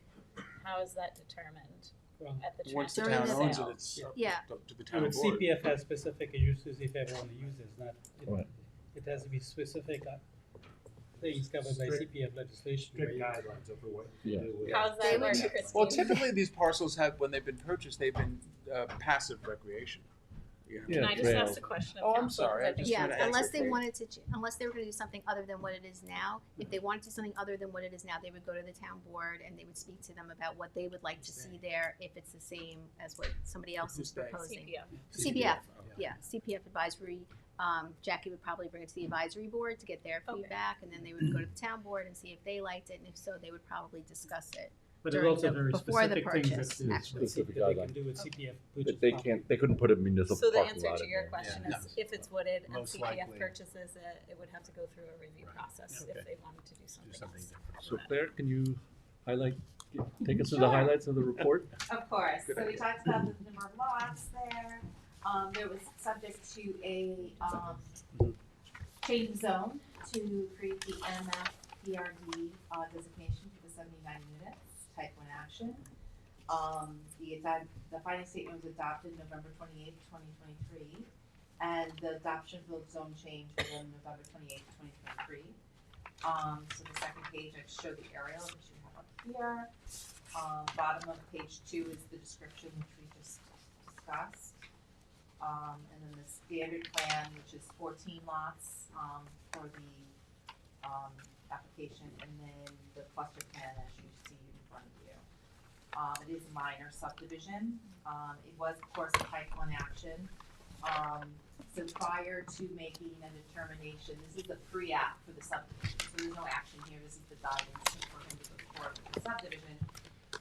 How is that determined Well, at the Once the transfer town During the owns it, sale? it's Yeah. up to the I town mean, board. CPF has specific uses if everyone uses, not, Right. it has to be specific things covered by CPF legislation. where you- guidelines over what Yeah. How's They that would- work, Christine? Well, typically these parcels have, when they've been purchased, they've been passive recreation. You know? Can I just trails. ask a question of Oh, I'm council? sorry, I Because just Yeah, wanna answer unless they for you. wanted to, unless they were gonna do something other than what it is now. If they wanted to do something other than what it is now, they would go to the town board and they would speak to them about what they would like to see there, if it's the same as what somebody else Who's is they? proposing. CPF. CPF, Oh, yeah, CPF advisory, Jackie would probably bring it to the advisory board to get their Okay. feedback, and then they would go to the town board and see if they liked it, and if so, they would probably discuss it. But there's during also the- very before the specific things purchase, that actually. Specific that they guidelines. can do with CPF. But purchase they property. can't, they couldn't put a municipal So the parking answer lot to in your there. question Yeah. is, if it's wooded and Most CPF likely. purchases it, it would have to go through a review Right. process Okay. if they wanted to do Do something something else. different. So Claire, can you take us through the Sure. highlights of the report? Of course, Good so we idea. talked about the number of lots there. There was subject to a, change of zone to create the MF PRD designation for the 79 units, type 1 action. The final statement was adopted November 28th, 2023, and the adoption of the zone change was on November 28th, 2023. So the second page, I showed the aerial, which you have up here. Bottom of page 2 is the description which we just discussed. And then the standard plan, which is 14 lots, for the, application, and then the cluster plan as you see in front of you. It is a minor subdivision. It was, of course, a type 1 action. So prior to making a determination, this is the pre-app for the subdivision, so there's no action here, this is the guidance for him to go forward with the subdivision.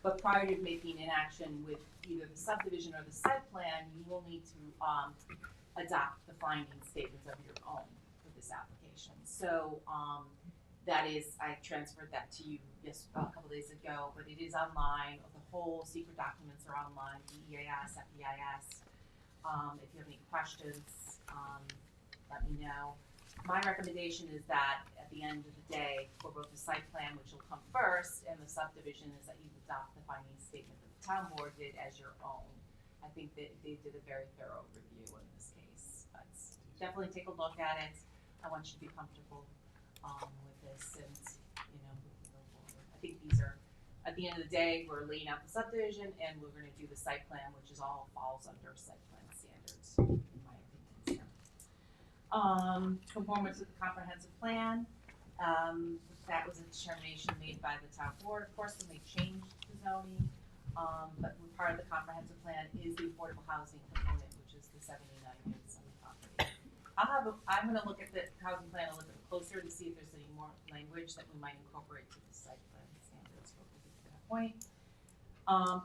But prior to making an action with either the subdivision or the site plan, you will need to, adopt the finding statements of your own for this application. So, that is, I transferred that to you just a couple days ago, but it is online, the whole secret documents are online, DEIS, FEIS. If you have any questions, let me know. My recommendation is that at the end of the day, for both the site plan, which will come first, and the subdivision, is that you adopt the finding statement that the town board did as your own. I think that they did a very thorough review in this case, but definitely take a look at it. I want you to be comfortable, with this, and, you know, we can go forward. I think these are, at the end of the day, we're laying out the subdivision, and we're gonna do the site plan, which is all falls under site plan standards, in my opinion, here. Conformance with the comprehensive plan, that was a determination made by the town board, of course, when they changed the zoning. But part of the comprehensive plan is the affordable housing component, which is the 79 units on the property. I'm gonna look at the housing plan a little bit closer to see if there's any more language that we might incorporate to the site plan standards, but we'll get to that point.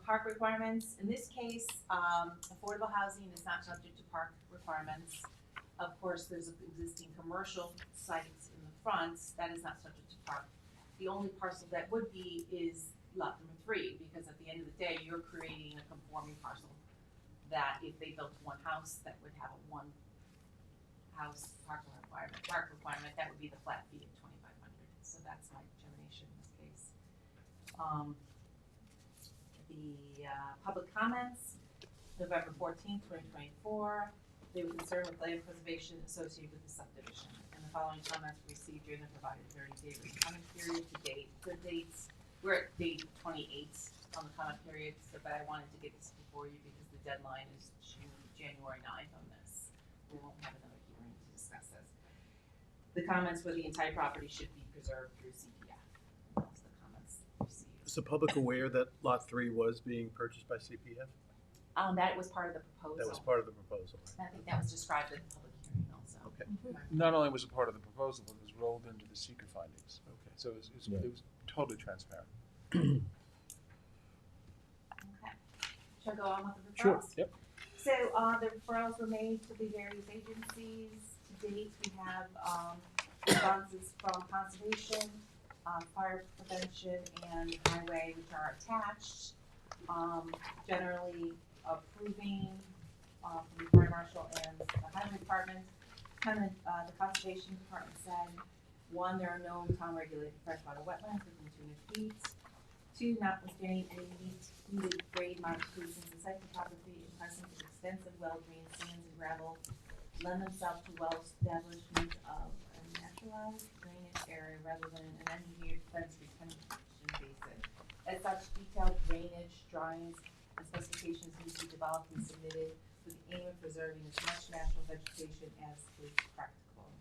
Park requirements, in this case, affordable housing is not subject to park requirements. Of course, there's existing commercial sites in the front, that is not subject to park. The only parcel that would be is lot number 3, because at the end of the day, you're creating a conforming parcel that if they built one house, that would have a one house park requirement, that would be the flat fee of $2,500. So that's my determination in this case. The public comments, November 14th, 2024. They were concerned with land preservation associated with the subdivision, and the following comments were received during the provided 30-day comment period to date. Good dates. We're at date 28 on the comment period, so, but I wanted to get this before you because the deadline is January 9th on this. We won't have another hearing to discuss this. The comments were the entire property should be preserved through CPF. Those are the comments received. Is the public aware that Lot 3 was being purchased by CPF? That was part of the proposal. That was part of the proposal. I think that was described at the public hearing also. Okay. Not only was it part of the proposal, but it was rolled into the seeker findings. Okay. So it was totally transparent. Okay. Shall I go on with the referrals? Sure, yep. So, the referrals were made to the various agencies. To date, we have, responses from conservation, fire prevention, and highway, which are attached. Generally approving, from the fire marshal and the highway department. The conservation department said, 1, there are no town-regulated freshwater wetlands within 200 feet. 2, notwithstanding any needed grade modifications in site topography in presence of extensive well-drained sands and gravel lend themselves to well-establishment of a naturalized drainage area rather than an engineered fence retention basin. As such, detailed drainage drawings and specifications need to be developed and submitted with the aim of preserving as much natural vegetation as is practicable.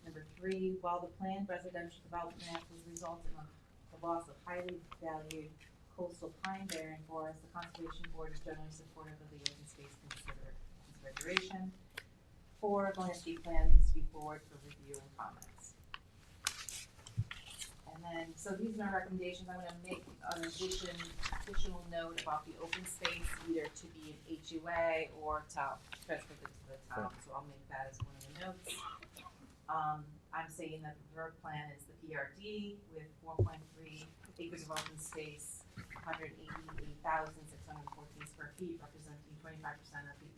Number 3, while the planned residential development act will result in the loss of highly valued coastal pine-bearing forests, the Conservation Board is generally supportive of the open space consideration. 4, the landscape plan needs to be forward for review and comments. And then, so these are my recommendations. I'm gonna make an additional note about the open space, either to be an HUA or to transfer it to the town, so I'll make that as one of the notes. I'm saying that the preferred plan is the PRD with 4.3 acres of open space, 188,614 square feet, representing 25% of the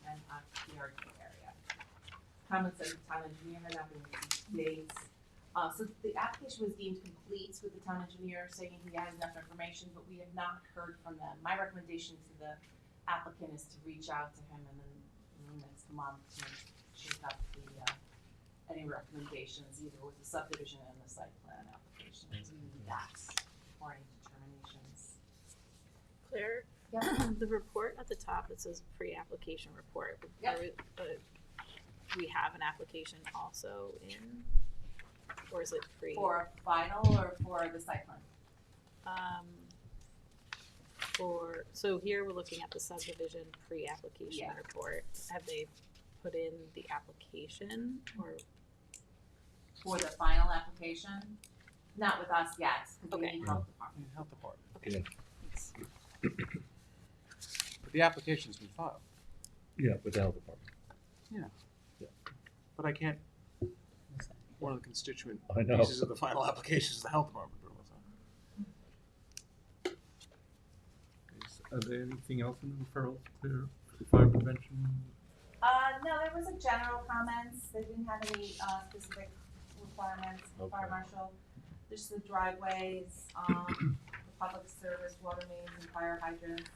PRD area. Comments of the town engineer had not been received to date. So the application was deemed complete with the town engineer saying he has enough information, but we have not heard from them. My recommendation to the applicant is to reach out to him and then in the next month to check out the any recommendations either with the subdivision and the site plan application. We need that for any determinations. Claire, Yep. the report at the top, it says pre-application report. Yep. We have an application also in, or is it pre? For final or for the site plan? So here we're looking at the subdivision pre-application Yeah. report. Have they put in the application, or? For the final application, not with us yet, because we Okay. need health department. Health department. Yeah. Thanks. But the application's been filed. Yeah, with the health department. But I can't, one of the constituent I know. pieces of the final application is the health department approval. Are there anything else in the referral to fire prevention? No, there was a general comments, they didn't have any, specific requirements, fire Okay. marshal. Just the driveways, the public service, water mains and fire hydrants,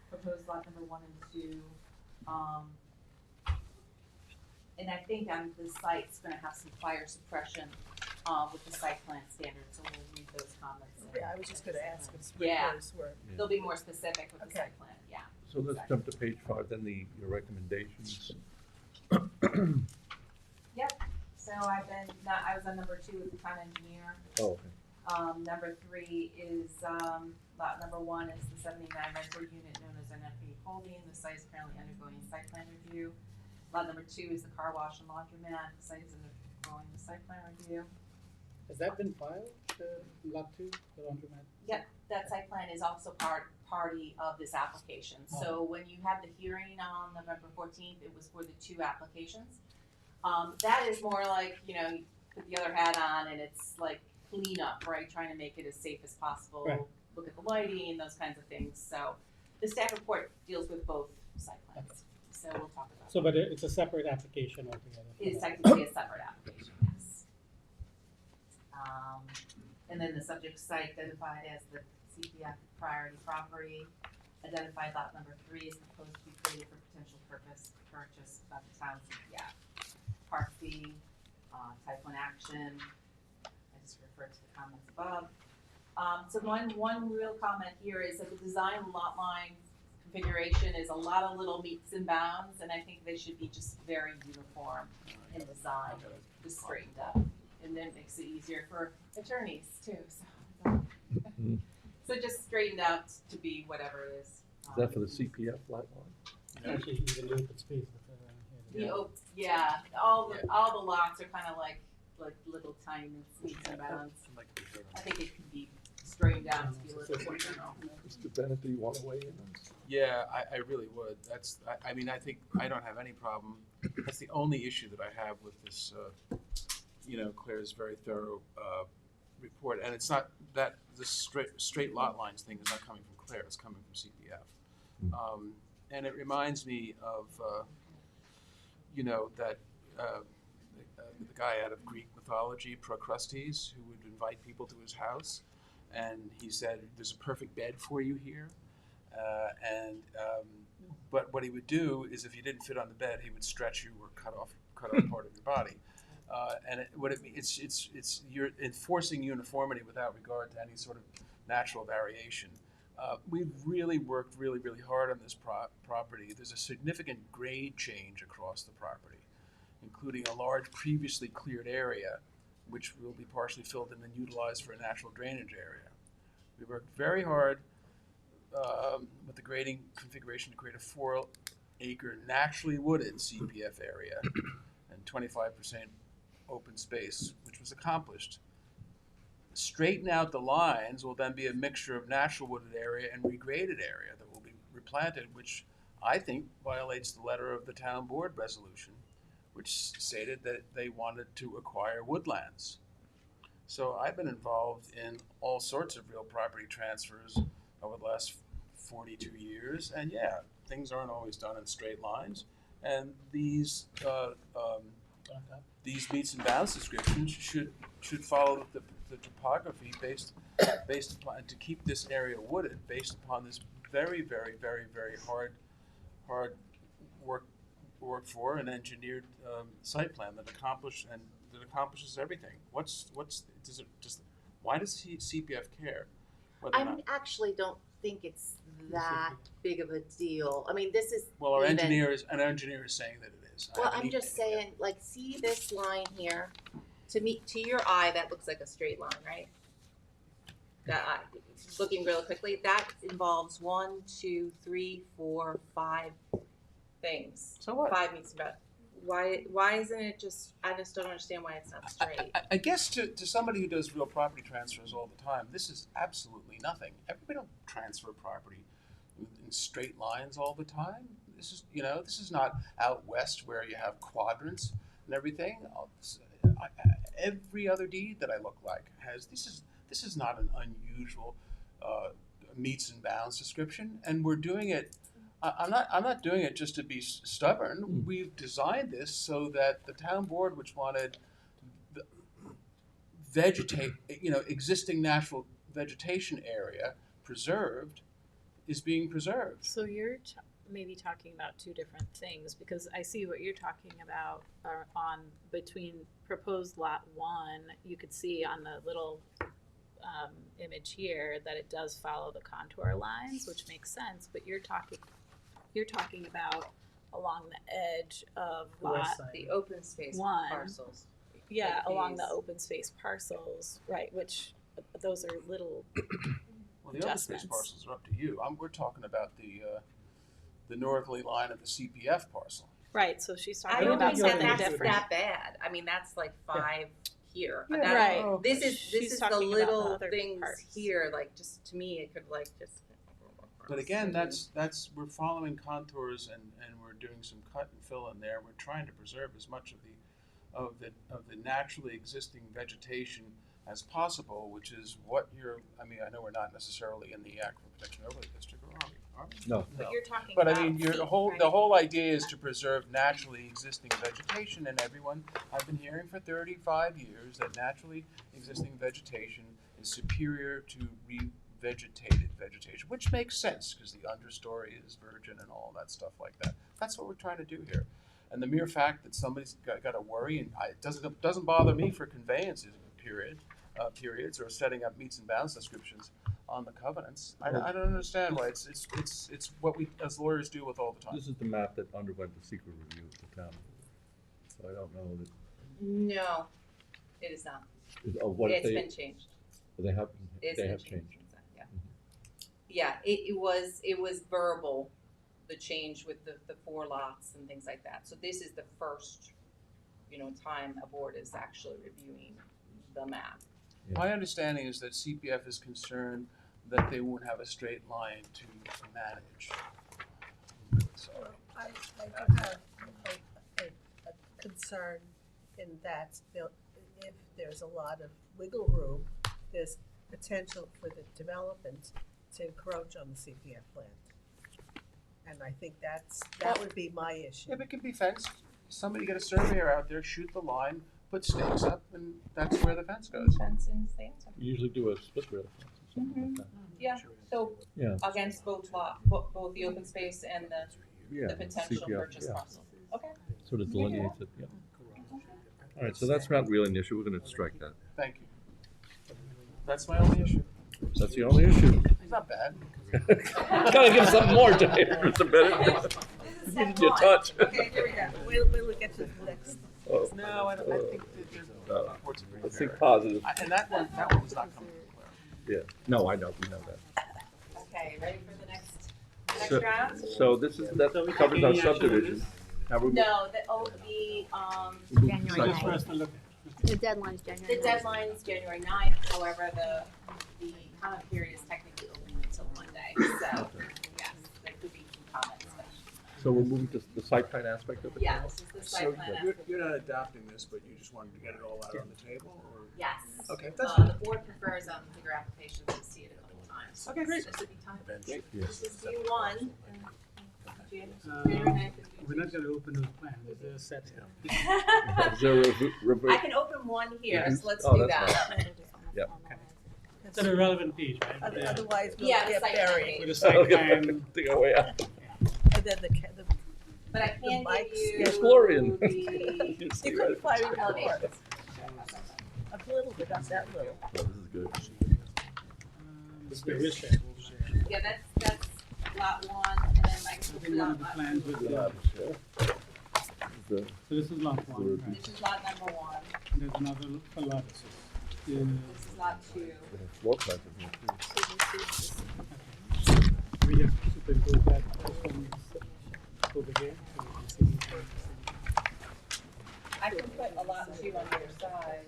proposed lot number 1 and 2. And I think the site's gonna have some fire suppression, with the site plan standards, so we'll read those comments. Yeah, I was just gonna ask if Yeah. sprinklers were, They'll be more specific with the Okay. site plan, yeah. So let's jump to page 5, then your recommendations. So I was on number 2 with the town engineer. Oh, okay. Number 3 is, lot number 1 is the 79 rental unit known as NFP Holding. The site is currently undergoing site plan review. Lot number 2 is the car wash and laundromat. The site is undergoing the site plan review. Has that been filed, lot 2, the laundromat? Yep, that site plan is also party of this application. So when you had the hearing on November 14th, it was for the 2 applications. That is more like, you put the other hat on and it's like cleanup, right? Trying to make it as safe as possible. Right. Look at the lighting, those kinds of things. So the staff report deals with both site plans. So we'll talk about So, that. but it's a separate application altogether. It is technically a separate application, yes. And then the subject site identified as the CPF priority property. Identified lot number 3 is proposed to be created for potential purchase by the town CPF. Park fee, type 1 action. I just referred to the comments above. So one real comment here is that the design lot line configuration is a lot of little meets and bounds, and I think they should be just very uniform in design, just straightened up. And then it makes it easier for attorneys too, so just straightened out to be whatever it is. Is that for the CPF lot line? Actually, even the open space. Yeah, all the lots are kind of like little tiny meets and bounds. I think it can be straightened out to be a little more general. Mr. Bennett, do you want to weigh in on this? Yeah, I really would. I mean, I think I don't have any problem. That's the only issue that I have with this, Claire's very thorough report. And it's not that the straight lot lines thing is not coming from Claire, it's coming from CPF. And it reminds me of, that the guy out of Greek mythology, Procrustes, who would invite people to his house. And he said, there's a perfect bed for you here. But what he would do is if you didn't fit on the bed, he would stretch you or cut off part of your body. It's you're enforcing uniformity without regard to any sort of natural variation. We've really worked really hard on this property. There's a significant grade change across the property, including a large previously cleared area, which will be partially filled in and utilized for a natural drainage area. We worked very hard with the grading configuration to create a 4-acre naturally wooded CPF area and 25% open space, which was accomplished. Straighten out the lines will then be a mixture of natural wooded area and regraded area that will be replanted, which I think violates the letter of the town board resolution, which stated that they wanted to acquire woodlands. So I've been involved in all sorts of real property transfers over the last 42 years, and yeah, things aren't always done in straight lines, and these meets and bounds descriptions should follow the topography based upon, to keep this area wooded based upon this very hard work for an engineered site plan that accomplishes everything. Why does CPF care? I actually don't think it's that big of a deal. I mean, this is Well, an engineer is saying that it is. Well, I'm just saying, like, see this line here? To your eye, that looks like a straight line, right? Looking real quickly, that involves 1, 2, 3, 4, 5 things. So what? 5 meets about. why isn't it just, I just don't understand why it's not straight. I guess to somebody who does real property transfers all the time, this is absolutely nothing. Everybody don't transfer property in straight lines all the time. This is, this is not out west where you have quadrants and everything. Every other deed that I look like has, this is not an unusual meets and bounds description, and we're doing it. I'm not doing it just to be stubborn. We've designed this so that the town board, which wanted existing natural vegetation area preserved, is being preserved. So you're maybe talking about two different things, because I see what you're talking about on between proposed lot 1. You could see on the little image here that it does follow the contour lines, which makes sense. But you're talking about along the edge of The west lot, side. The open space 1. parcels. yeah, like along the these. open space parcels, right? Which those are little. Well, the open space Adjustments. parcels are up to you. We're talking about the northerly line of the CPF parcel. Right, so she's I talking don't about think that something that's different. that bad. I mean, that's like 5 here. Yeah, That- Right. This She's is the talking about little the other things parts. here, like, just, to me, it could like just. But again, that's we're following contours and we're doing some cut and fill in there. We're trying to preserve as much of the naturally existing vegetation as possible, which is what I know we're not necessarily in the Aquifer Protection Overlay District, or are we? No. But you're talking But about I mean, feet, the right? whole idea is to preserve naturally existing vegetation, and everyone, I've been hearing for 35 years that naturally existing vegetation is superior to revegetated vegetation, which makes sense because the understory is virgin and all that stuff like that. That's what we're trying to do here. And the mere fact that somebody's got to worry, and it doesn't bother me for conveyances periods or setting up meets and bounds descriptions on the covenants. I don't understand why it's what we as lawyers deal with all the time. This is the map that underwent the secret review of the town. So I don't know that. No, it is not. What if It's they? been changed. They have. It's They been have changed. changed. Yeah. Yeah, it was verbal, the change with the 4 lots and things like that. So this is the first, time a board is actually reviewing the map. Yeah. My understanding is that CPF is concerned that they won't have a straight line to manage. So, I do have a concern in that if there's a lot of wiggle room, there's potential for the development to encroach on the CPF land. And I think that would be my issue. yeah, but it can be fenced. Somebody get a surveyor out there, shoot the line, put stakes up, and that's where the fence goes. Fence and stands. You usually do a split rail fence or something like that. Yeah, so Yeah. against both both the open space and Yeah. the potential CPF, purchase yeah. parcel. Okay. Sort of delineates it. Yeah. All right. So that's not really an issue. We're going to strike that. Thank you. That's my only issue. That's the only issue. It's not bad. Gotta give something more to it. It's a better. Needed your touch. Okay, here we go. We'll get to the next. Oh. No, I think that there's reports of Let's think positive. And that one was not coming from Claire. Yeah. No, I know. We know that. Okay, ready for the next So, round? so this is that covers our subdivision. Now we're No, January Just for us to look The deadline's January. the deadline's January 9th, however, the comment period is technically open until Monday, so, yes, there could be some comments, but, So we're moving to the site plan aspect of it? yeah, this is the So site plan. you're not adopting this, but you just wanted to get it all out on the table, or? Yes. Okay, that's The board prefers, bigger applications to see it a couple times. Okay, great. This would be time. Yes. This is view 1. Uh, January 9th is view We're not gonna open those plans, is there a set? Is there a I can open one here, so let's Oh, do that's that. Yeah. It's an irrelevant piece, right? Otherwise, we'll Yeah, the get site plan buried. page. With the site plan, Take away out. And then the But I can mics give you It's Florian. the you couldn't find it before. elevations. A little bit, not that little. Oh, this is good. there is that. Yeah, that's lot 1, and then I I can think one of the lot plans was, The- so this is lot one, right? This is lot number 1. There's another lot. This is lot 2. they have floor plans in here too. We just superimpose that one over here. So we can see. I can put a lot two on either side.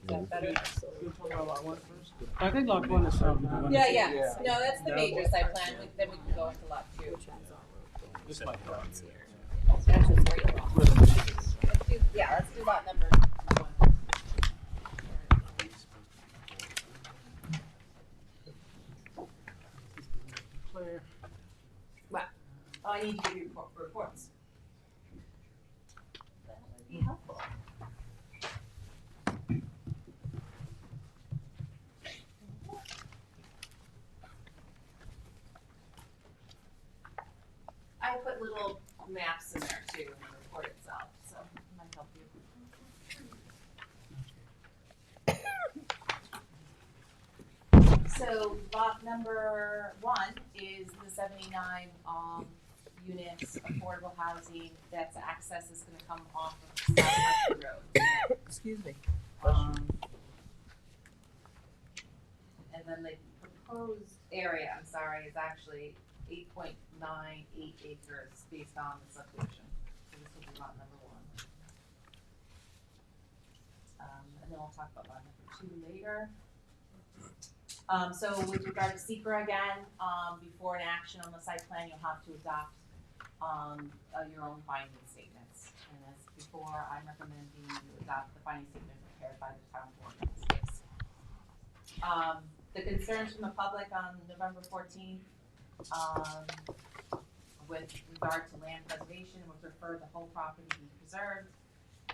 Is that better? I think lot one is. Yeah, yeah. No, that's the major site plan. Then we can go into lot two. This might help. Actually, it's great. Let's do lot number one. Claire. Wow. Oh, I need to give you reports. That would be helpful. I put little maps in there too in the report itself, so it might help you. So lot number one is the 79 units affordable housing. That's access is going to come off of Southampton Road. Excuse me. And then the proposed area, I'm sorry, is actually 8.98 acres based on the subdivision. So this will be lot number one. And then we'll talk about lot number two later. So with regard to SECR again, before an action on the site plan, you'll have to adopt your own finding statements. And as before, I'm recommending you adopt the finding statement prepared by the town board in this case. The concerns from the public on November 14th with regard to land preservation would prefer the whole property be preserved.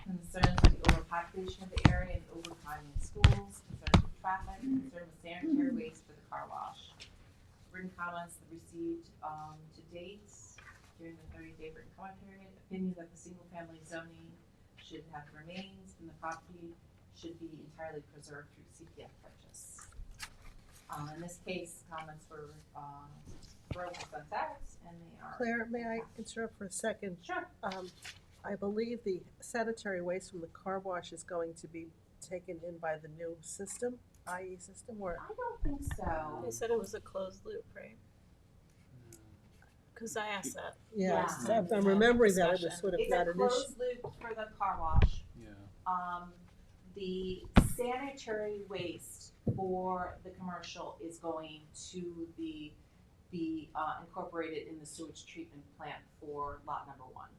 Concerns with the overpopulation of the area and overcrowding in schools, concerns with traffic, concern with sanitary waste for the car wash. Written comments received to date during the 30-day written comment period. Opinion that the single-family zoning should have remains and the property should be entirely preserved through CPF purchase. In this case, comments were sent out, and they are. Claire, may I interrupt for a second? Sure. I believe the sanitary waste from the car wash is going to be taken in by the new system, IE system, or? I don't think so. They said it was a closed loop, right? Because I asked that. Yeah, Yeah. I'm remembering that, it was sort of It's not a an issue. closed loop for the car wash. Yeah. The sanitary waste for the commercial is going to be incorporated in the sewage treatment plant for lot number one.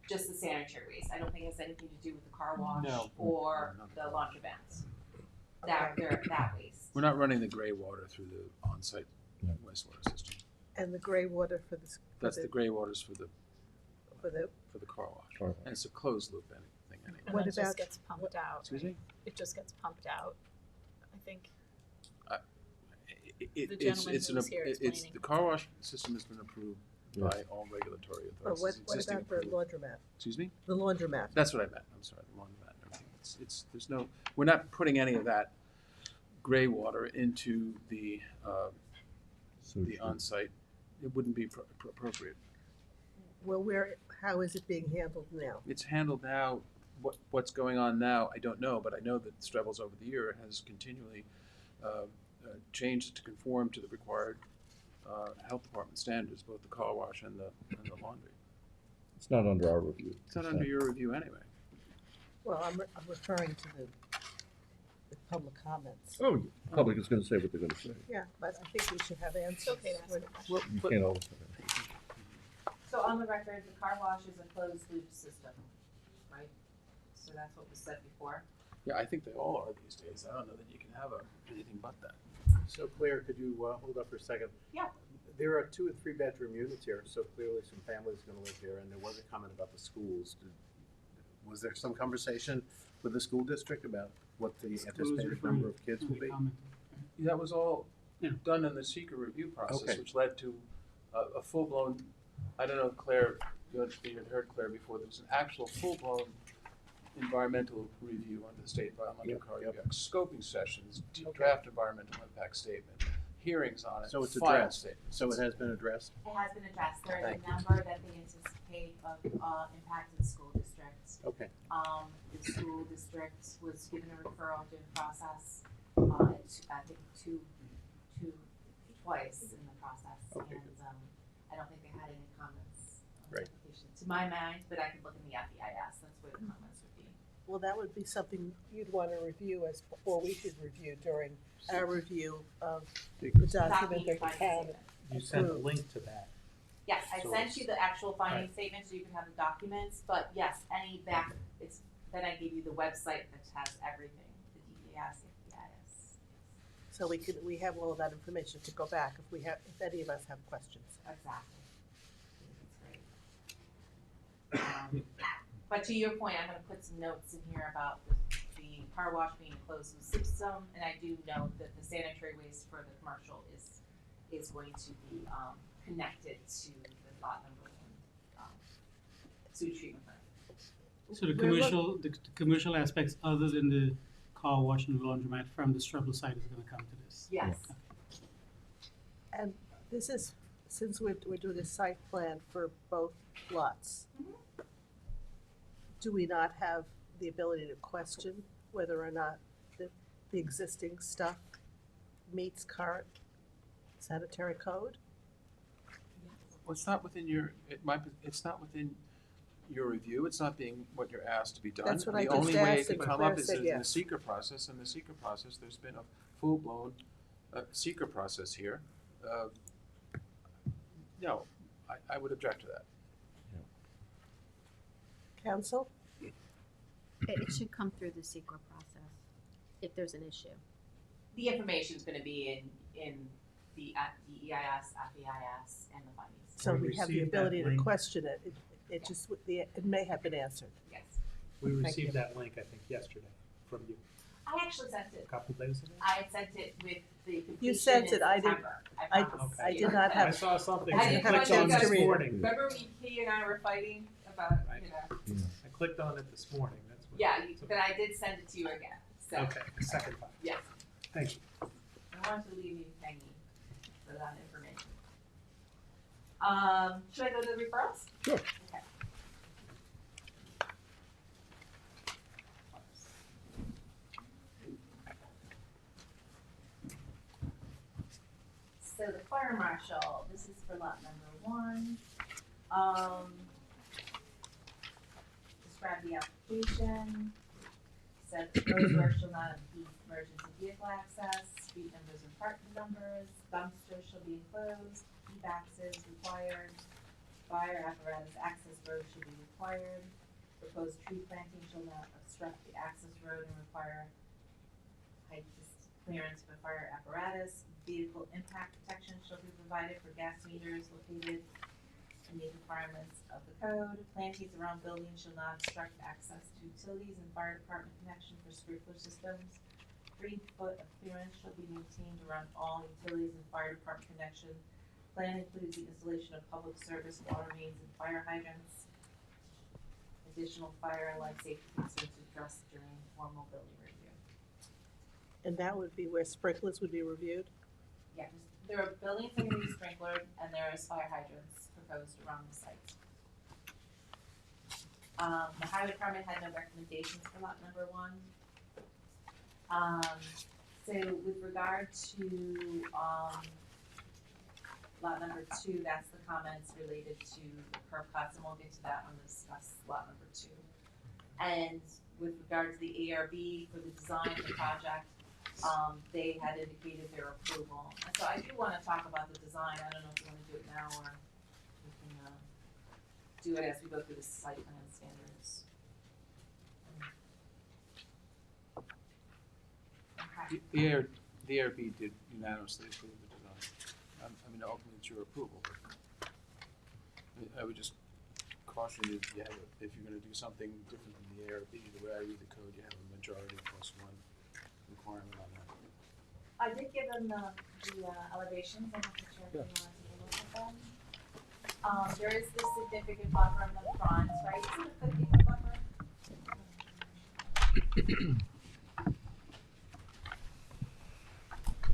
Just the sanitary waste. I don't think it has anything to do with the car wash No. or No, not the at all. laundromats. That waste. We're not running the gray water through the on-site Yeah. wastewater system. And the gray water for this, That's the gray waters for the for the, car wash. Car wash. And it's a closed loop thing anyway. And What it about- just gets pumped out. Excuse me? It just gets pumped out, I think. It- The it's, gentleman it's who an, was here it's, explaining. the car wash system has been approved Yes. by all regulatory or authorities. what, It's what existing about the approved. laundromat? Excuse me? The laundromat. That's what I meant, I'm sorry, the laundromat and everything. There's no, we're not putting any of that gray water into the on-site. It wouldn't be appropriate. Well, how is it being handled now? It's handled now, what's going on now, I don't know, but I know that Strebels over the year has continually changed to conform to the required health department standards, both the car wash and the laundry. It's not under our review. It's not under your review anyway. Well, I'm referring to the public comments. Oh, the public is gonna say what they're gonna say. Yeah, but I think we should have answers. It's okay to ask a question. We'll You put- can't always. So on the record, the car wash is a closed loop system, right? So that's what was said before. Yeah, I think they all are these days. I don't know that you can have anything but that. So Claire, could you hold up for a second? Yeah. There are 2 and 3 bedroom units here, so clearly some families gonna live here, and there was a comment about the schools. Was there some conversation with the school district about what the anticipated number of kids will be? That was all Yeah. done in the seeker review process, Okay. which led to a full-blown, I don't know, Claire, you had heard Claire before, there was an actual full-blown environmental review under the state environmental Yep, code. yep. You got scoping sessions, Okay. draft environmental impact statement, hearings on it, So it's final addressed. statements. So it has been addressed? It has been addressed. There is Thank a number that they anticipate of impact to the school districts. Okay. The school district was given a referral during the process, I think twice in the process. Okay, And I don't think they had any comments on the Right. application. To my mind, but I can look in the FEIS, that's where the comments would be. Well, that would be something you'd want to review or we should review during our review of the document that the Finding town. statement. You sent a Approved. link to that. Yes, I So sent you the actual finding right. statement so you can have the documents, but yes, any back, it's, then I gave you the website that has everything, the DES, FEIS. So we have all of that information to go back if any of us have questions. Exactly. That's great. But to your point, I'm gonna put some notes in here about the car wash being a closed loop system, and I do know that the sanitary waste for the commercial is going to be, connected to the lot number one, sewage treatment plant. So the commercial aspects other than the car wash and laundromat from the Strubble site is gonna come to this? Yes. And this is, since we're doing a site plan for both lots, Mhm. do we not have the ability to question whether or not the existing stuff meets current sanitary code? Well, it's not within your, it's not within your review, it's not being what you're asked to be done. That's what I The just only way it asked, could and come Claire up is said in the yes. secret process, and the secret process, there's been a full-blown secret process here. No, I would object to that. Council? It should come through the secret process if there's an issue. The information's gonna be in the DEIS, FEIS, and the findings. So We we have the received that ability to link. question it. It just, it may have been answered. Yes. We Thank received you. that link, I think, yesterday from you, I actually sent a it, couple days ago. I had sent it with the completion sent in it, I didn't- September. I- promised I you. did not have- I saw something, I I didn't have a clicked on chance to this read it. morning. Remember he and I were fighting about, you know, I clicked on it this morning, that's what. yeah, but I did send it to you again, so, Okay, the second time, yes. thank you. I wanted to leave you hanging for that information. Should I go to the referrals? Sure. Okay. So the fire marshal, this is for lot number one. Describe the application. Said the road work shall not impede emergency vehicle access, street numbers and parking numbers, dumpsters shall be enclosed, e-baxes required, fire apparatus access road should be required, proposed tree planting shall not obstruct the access road and require height clearance for fire apparatus, vehicle impact protection shall be provided for gas meters located to meet requirements of the code. Plantings around buildings shall not obstruct access to utilities and fire department connection for sprinkler systems. 3 foot of clearance shall be maintained around all utilities and fire department connection. Plan includes the installation of public service water mains and fire hydrants. Additional fire and life safety concerns addressed during formal building review. And that would be where sprinklers would be reviewed? Yeah, there are buildings that are gonna be sprinklered and there is fire hydrants proposed around the site. The highway department had no recommendations for lot number one. So with regard to, lot number two, that's the comments related to the curb cuts, and we'll get to that when we discuss lot number two. And with regard to the ARB for the design of the project, they had indicated their approval. And so I do wanna talk about the design, I don't know if you wanna do it now or we can, do it as we go through the site plan standards. Okay. The ARB did unanimously approve the design. I mean, ultimately it's your approval. I would just caution you, if you're gonna do something different than the ARB, the way I read the code, you have a majority plus one requirement on that. I did give them the elevations, I'm not sure if you want to take a look at them. There is this significant buffer in the front, right, is it a 50-foot buffer?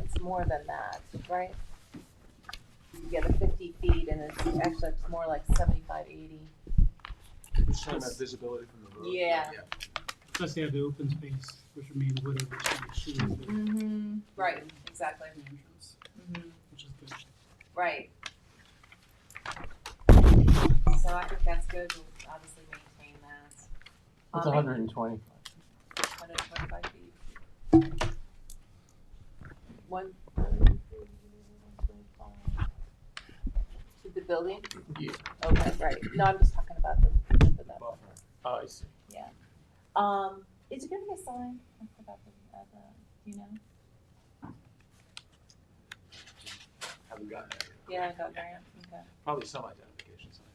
It's more than that, right? You get a 50 feet and it's actually, it's more like 75, 80. We're just talking about visibility from the road. Yeah. Plus they have the open space, which remain wooded, which is the Mm-hmm. Right, exactly. entrance, Mm-hmm. which is good. Right. So so I think that's good, we'll obviously maintain that. It's 120. 125 feet. One, 125. To the building? Yeah. Okay, right, no, I'm just talking about the buffer. Oh, I see. Yeah. Is it gonna be a sign? I forgot do you know? Haven't gotten there yet. Yeah, I got there, okay. Probably some identification sign.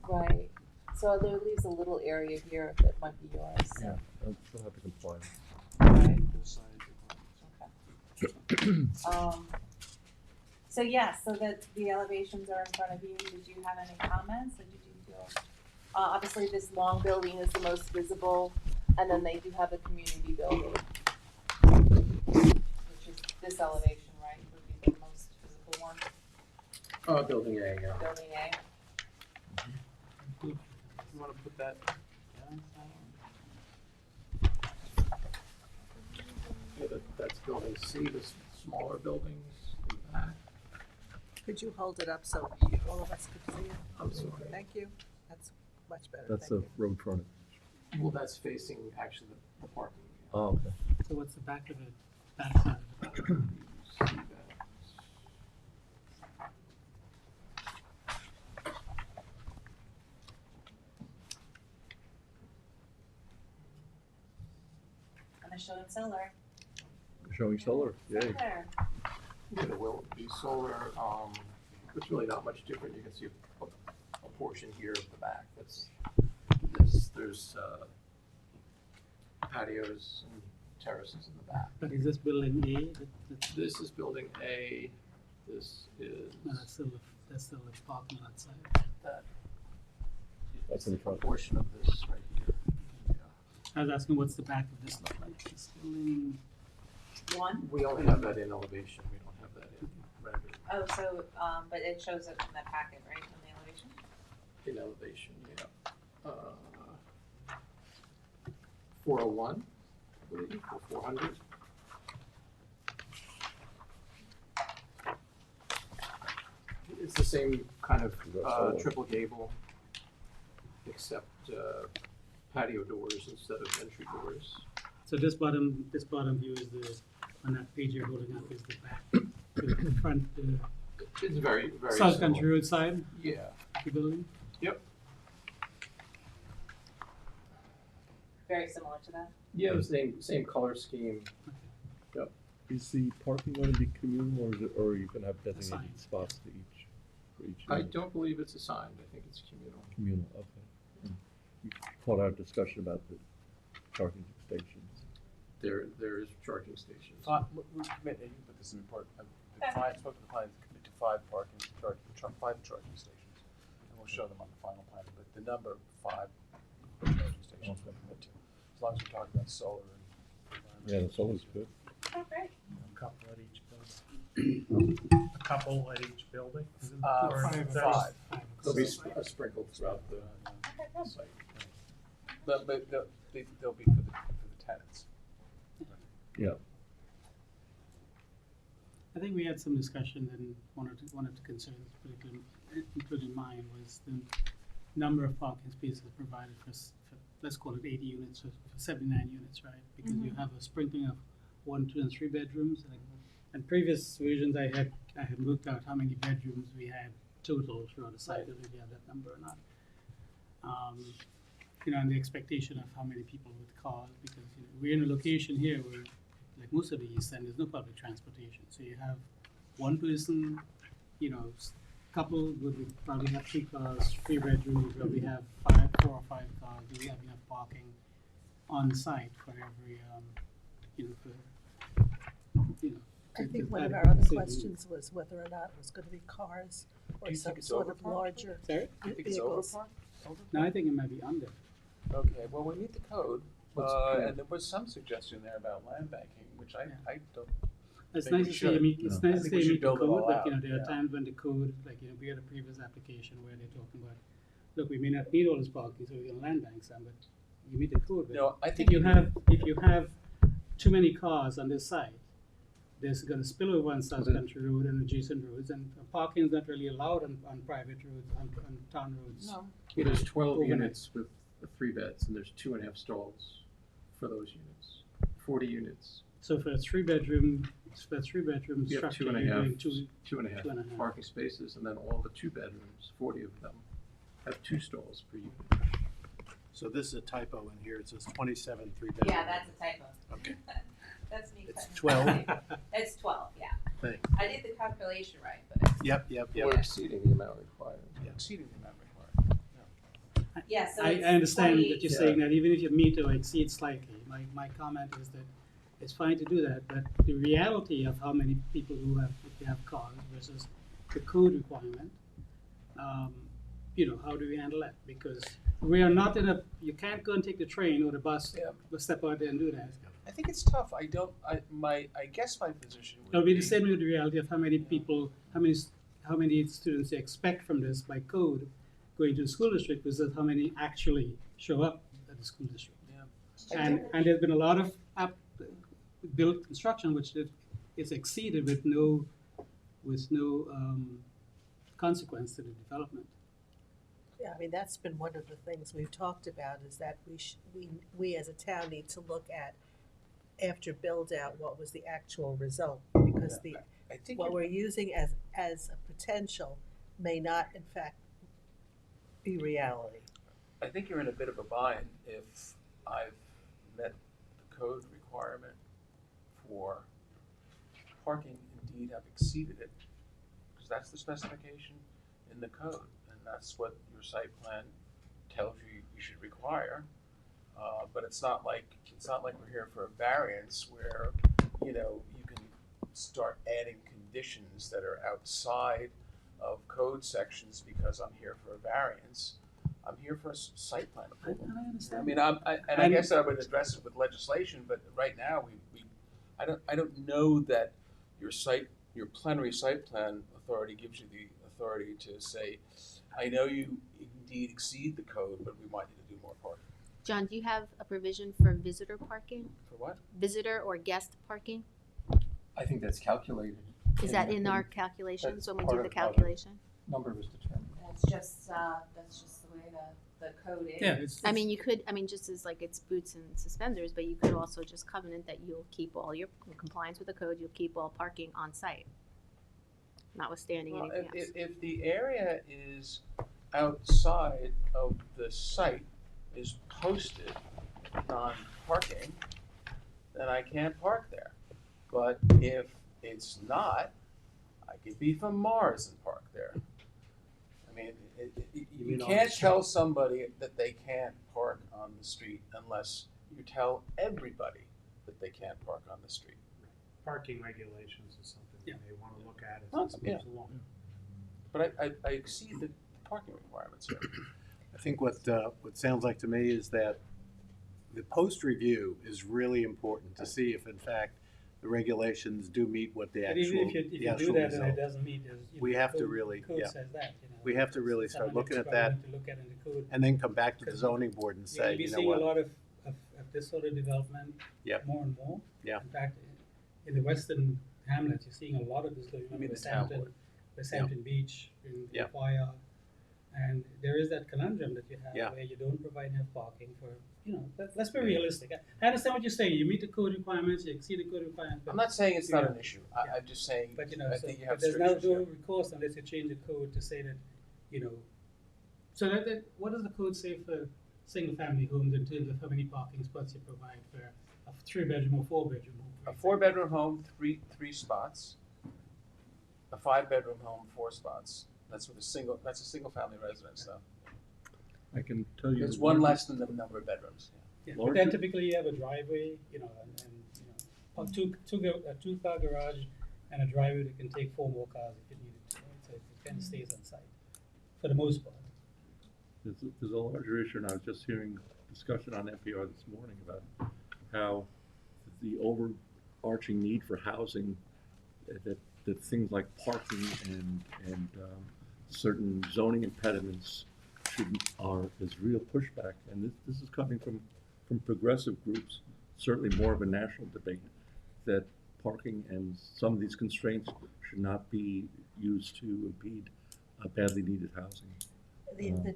Right, so there leaves a little area here that might be yours. Yeah, they'll have to comply. Right, Those signage requirements. okay. So yeah, so that the elevations are in front of you, did you have any comments, or did you feel? Obviously, this long building is the most visible, and then they do have a community building, which is this elevation, right, would be the most visible one, Building A, yeah. building A. You wanna put that down? Yeah, that's building C, the smaller buildings in the back. Could you hold it up so all of us could see it? I'm sorry. Thank you. That's much better. That's Thank the road frontage. Well, that's facing actually the parking. Oh, okay. So what's the back of it, back side of it? See that. And they're showing solar. Showing solar, yay. Solar. Yeah, there will be solar, it's really not much different, you can see a portion here of the back, there's patios and terraces in the back. But is this building A? This is building A, this is, No, that's still the parking lot side. that. That's in A front. portion of this right here, yeah. I was asking what's the back of this look like? This building, One? We only have that in elevation, we don't have that in rendering. Oh, so, but it shows it in that packet, right, in the elevation? In elevation, yeah. 401, I believe, or 400. It's the same kind of triple gable, except patio doors instead of entry doors. so this bottom view is the, on that page you're holding up is the back, the front, It's very, very South similar. Country Road side, Yeah, the building? yep. Very similar to that? Yeah, the same color scheme. Is the parking going to be communal, or are you going to have Assigned. designated spots to each, for each I unit? don't believe it's assigned, I think it's communal. Communal, okay. You called out discussion about the charging stations. There is charging stations. We commit, you put this in report, the client, spoke to the client, commit to 5 5 charging stations. And we'll show them on the final plan, but the number of 5 charging stations we commit to, as long as we're talking about solar and. Yeah, that's always good. Oh, great. A couple at each building. A couple at each building? Isn't it? Or Five. is that- 5. They'll be sprinkled throughout the Okay, good. site. But they'll be for the tenants. Yeah. I think we had some discussion, and one of the concerns, particularly including mine, was the number of parking spaces provided for let's call it 80 units, or 79 units, right? Because you have a sprinkling of 1, 2, and 3 bedrooms. And previous versions, I had looked out how many bedrooms we had total throughout the site. I don't know if you have that number or not. And the expectation of how many people with cars, because we're in a location here where, like most of the East End, there's no public transportation. So you have one person, couple would probably have 3 cars, 3 bedrooms, you probably have 4 or 5 cars. You have enough parking on site for every, I think one of to- our other to- questions was whether or not it was gonna be cars Do or you some think it's sort of overparked? larger Sorry? I think it's vehicles. No, I think it might be under. Okay, well, we meet the code, yeah. and there was some suggestion there about land banking, which I don't. It's think nice we to say, should. it's No. nice I to think say we should meet the build it code, all but out, there are yeah. times when the code, we had a previous application where they're talking about, look, we may not need all this parking, so we can land bank some, but you meet the code. But No, I if think you have too many cars on this site, there's gonna spill over on South Country Road and adjacent roads, and parking is not really allowed on private roads, on town roads. No. Well, there's 12 Overnight. units with 3 beds, and there's 2.5 stalls for those units. 40 units. So for a three-bedroom You have structure, 2.5 you're doing two, 2.5 2.5. parking spaces, and then all the 2 bedrooms, 40 of them, have 2 stalls per unit. So this is a typo in here, it says 27 three-bedroom. Yeah, that's a typo. Okay. That's me. It's cutting. 12. It's 12, yeah. Thank I did the calculation right, but it's, Yep, yep, yep. We're exceeding the amount required. Exceeding the amount required. yeah, so I it's understand 28. that you're saying that even if you meet or exceed slightly, my comment is that it's fine to do that, but the reality of how many people if they have cars versus the code requirement, how do we handle that? Because we are not you can't go and take the train or the bus, Yeah. go step out there and do that. I think it's tough. I guess my position would It'll be the same with the reality of how many people, how many students they expect from this by code going to the school district versus how many actually show up at the school district. Yeah. And there's been a lot of built construction which is exceeded with no consequence to the development. Yeah, I mean, that's been one of the things we've talked about, is that we as a town need to look at, after build out, what was the actual result, because I think what you're- we're using as a potential may not in fact be reality. I think you're in a bit of a bind if I've met the code requirement for parking, indeed have exceeded it, because that's the specification in the code, and that's what your site plan tells you you should require. But it's not like we're here for a variance where, you can start adding conditions that are outside of code sections because I'm here for a variance. I'm here for a site plan approval. I understand. I mean, I guess I would address it with legislation, but right now I don't know that your plenary site plan authority gives you the authority to say, I know you indeed exceed the code, but we want you to do more parking. John, do you have a provision for visitor parking? For what? Visitor or guest parking? I think that's calculated. Is that in our calculations That's when we part do the of the project. calculation? Number was determined. That's just the way the code is. Yeah, it's, I mean, you could, just as like it's boots and suspenders, but you could also just covenant that you'll keep all your in compliance with the code, you'll keep all parking on site, notwithstanding Well, anything else. if the area is outside of the site is posted non-parking, then I can't park there. But if it's not, I could be from Mars and park there. I mean, you mean on can't the tell somebody that they can't park on the street unless you tell everybody that they can't park on the street. Parking regulations is something we Yeah. may want to look at Oh, as it yeah. moves along. But I exceed the parking requirements here. I think what sounds like to me is that the post-review is really important to see if in fact the regulations do meet what the but actual, even if you the do actual that and it result. doesn't meet, We have to really- code yeah. says that, We have to really It's start something looking that's at that relevant to look at in the code. and then come back to the zoning board and say, You'll be you know seeing a what? lot of this sort of development Yep. more and more. Yeah. In fact, in the western hamlets, you're seeing a lot of this going on. I mean, the West town Hampton, board. West Hampton Beach, in Yeah. Quaya. And there is that conundrum that you have Yeah. where you don't provide enough parking for, let's be realistic. I understand what you're saying. You meet the code requirements, you exceed the code requirements. I'm not saying it's not Yeah. an issue. Yeah. I'm just saying, But I so, think you but have there's no strictures. recourse unless you change the code to say that, so what does the code say for single-family homes in terms of how many parking spots you provide for a 3-bedroom or 4-bedroom home? A 4-bedroom home, three spots. A 5-bedroom home, 4 spots. That's a single family residence though. I can tell you. It's one less than the number of bedrooms. Yeah, Larger- but then typically you have a driveway, and a 2-car garage and a driveway that can take 4 more cars if you need it to, right? So it kind of stays on site, for the most part. There's a larger issue, and I was just hearing discussion on NPR this morning about how the overarching need for housing, that things like parking and certain zoning impediments is real pushback, and this is coming from progressive groups, certainly more of a national debate, that parking, and some of these constraints should not be used to impede badly needed housing. The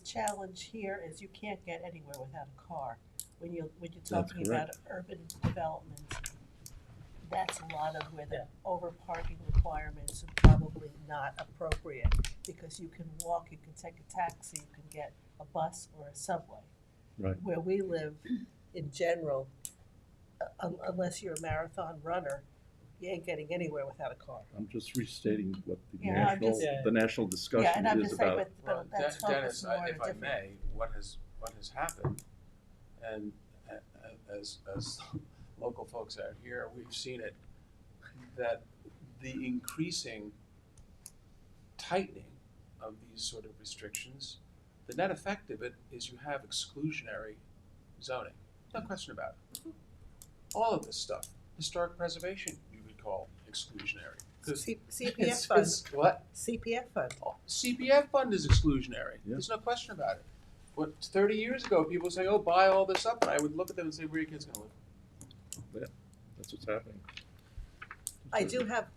challenge here is you can't get anywhere without a car. When you're That's talking about correct. urban developments, that's a lot of where the over parking requirements are probably not appropriate, because you can walk, you can take a taxi, you can get a bus or a subway. Right. Where we live, in general, unless you're a marathon runner, you ain't getting anywhere without a car. I'm just restating what the Yeah, I'm just- the national Yeah, discussion and I'm is just saying, about. but that's Dennis, focused more on a if I different. may, what has happened, and as local folks out here, we've seen it, that the increasing tightening of these sort of restrictions, the net effect of it is you have exclusionary zoning. No question about it. All of this stuff, historic preservation, you could call exclusionary. 'Cause CPF fund. What? CPF fund. CPF fund is exclusionary. Yeah. There's no question about it. What 30 years ago, people say, "Oh, buy all this up," and I would look at them and say, "Where are your kids going to live?" That's what's happening. I do have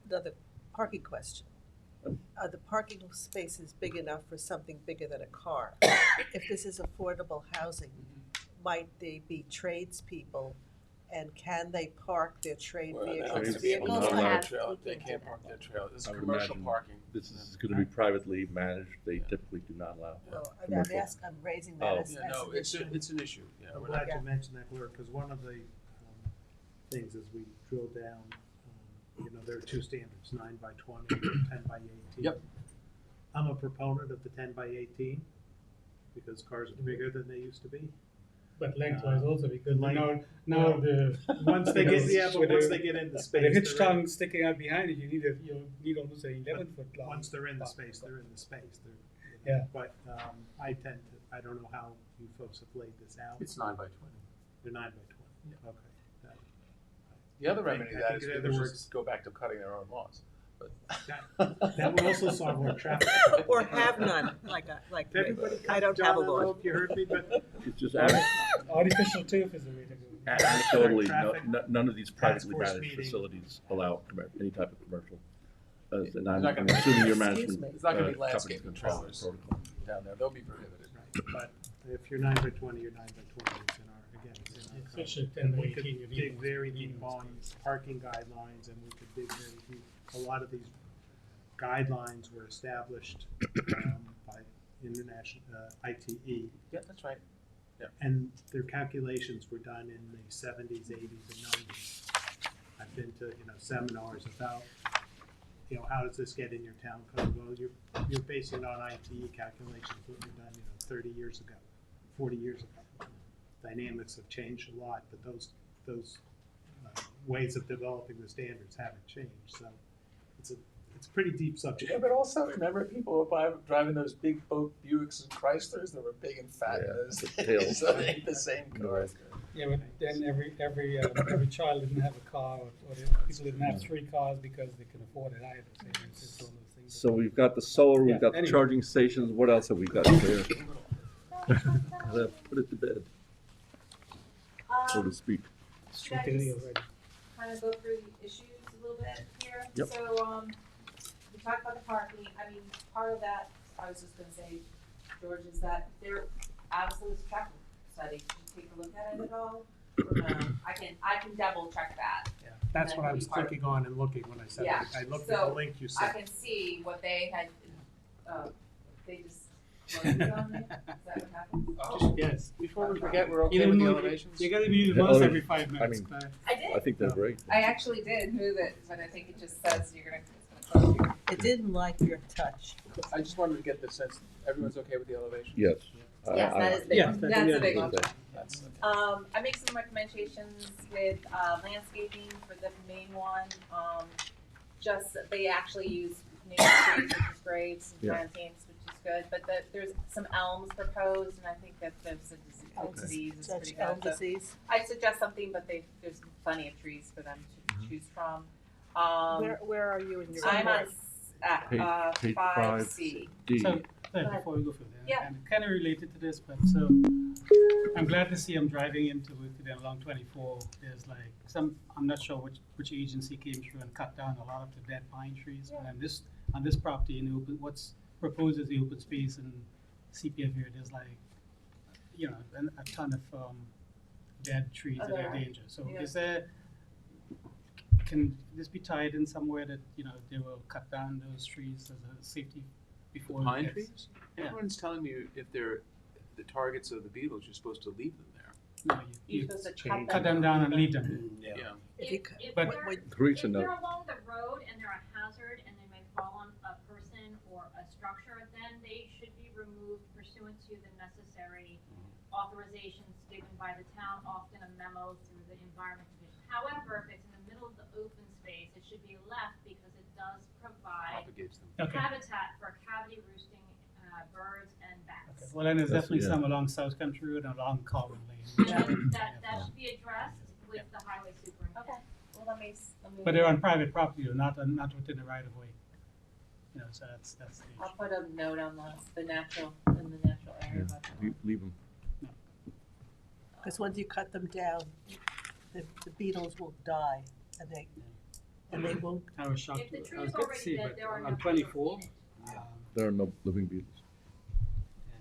another parking question. Are the parking spaces big enough for something bigger than a car? If this is affordable housing, might they be tradespeople, and can they park their trade Well, vehicles? Trades they will Vehicles not that allow- have, trailer. we They can't can't do park their trailer. This is I would commercial imagine parking. This is going to be privately managed. They typically do not allow. well, commercial. I'm raising that Oh. as Yeah, no, an it's issue. it's an issue. Yeah, I'm we're glad not, you mentioned that, Laura, because one of the things as we drill down, there are two standards, 9x20 and 10x18. Yep. I'm a proponent of the 10x18 because cars are bigger than they used to be. But lengthwise also, because Length- now the. Once they get, but with once the- they get into The space, hitch they're in- tongue sticking out behind it, you need almost an 11-foot long. once they're in the space, they're in the space. Yeah. But I don't know how you folks have laid this out. it's 9x20. They're 9x20. Okay. The other I think- remedy I to that think is in people other should words- go back to cutting their own lawns. But That would also solve more traffic. Or have none, like me. Everybody, I don't John, have a I don't know lawn. if you heard me, but It's just Artificial turf is the way to go. anecdotally, Traffic none of these task privately force managed meeting. facilities allow any type of commercial. And There's I'm not gonna be- assuming your Excuse management. me. There's not gonna be company's landscape gonna follow controllers. protocol. down there, they'll be prohibited. but if you're 9x20, you're 9x20. It's in our, again, it's in our code. Especially if And 10 by we could 18, you need dig more very screening deep and on space. parking guidelines, and we could dig very deep. A lot of these guidelines were established by international ITE, Yeah, that's right. and their calculations were done in the 70s, 80s, and 90s. I've been to seminars about how does this get in your town code? Well, you're basing it on ITE calculations, what were done 30 years ago, 40 years ago. Dynamics have changed a lot, but those ways of developing the standards haven't changed. So it's a pretty deep subject. Yeah, but also remember people were driving those big boat Buicks and Chryslers that were big and fat. Yeah, Those the tails. so they ain't the same car. Yeah, but then every child didn't have a car, or people didn't have 3 cars because they can afford it either. So it's just one of those things. So we've got the solar, we've Yeah, got the anyway. charging stations. What else have we got there? Put it to bed, so to speak. Should I Utility just already. kind of go through the issues a little bit here? Yep. So, we talked about the parking, I mean, part of that, I was just gonna say, George, is that there obviously was a traffic study, did you take a look at it at all? Or no? I can double check that. Yeah, that's what I was clicking on and looking when I said Yeah, I looked at so the link you I sent. can see what they had, they just, loaded it on me, is that what happened? Oh, Yes. before we forget, we're okay You with the don't- elevations? You gotta be The once elevation- every 5 minutes. mean- but- I did. I think they're great. I actually did move it, but I think it just says it's gonna cost you. It didn't like your touch. I just wanted to get the sense, everyone's okay with the elevations? Yes. Yes, that is big. Yeah, That's that- a big yeah. one. That's, I make some recommendations with landscaping for the main one. Just they actually use native trees, which is great, some Yeah. plantains, which is good. But there's some elms proposed, and I think that there's a disease is pretty Elm good. So disease. I suggest something, but there's plenty of trees for them to choose from. Where are you in your? I'm on Page 5C. D. So, before we go further, Yeah. and kind of related to this, but so I'm glad to see I'm driving into it today along 24. There's like I'm not sure which agency came through and cut down a lot of the dead pine trees. Yeah. And on this property in the what's proposed as the open space and CPF here, there's like, a ton of dead trees that are Okay. danger. So Yeah. can this be tied in somewhere that, they will cut down those trees as a safety before it Pine gets- trees? Yeah. Everyone's telling me if they're the targets of the beetles, you're supposed to leave them there. No, You're you supposed to Change cut them down and leave them. Yeah. If you If, c- if But- they're, when- Teresa if they're knows. along the road and they're a hazard and they may fall on a person or a structure, then they should be removed pursuant to the necessary authorizations given by the town, often a memo through the environment division. However, if it's in the middle of the open space, it should be left because it does provide Propagates them. Okay. habitat for cavity roosting birds and Okay. bats. Well, then there's That's- definitely yeah. some along South Country Road and along Colvin Lane. And then that should be addressed with the highway superintendent. Okay, well, let me. But they're on private property, though, not within the right of way. So that's the I'll issue. put a note on the natural, in the natural area, Yeah, but. leave them. Because once you cut them down, the beetles will die, and they won't. I was shocked. If the I tree was is good to already see, dead, but there are no on beetles 24, in it. There are no living beetles.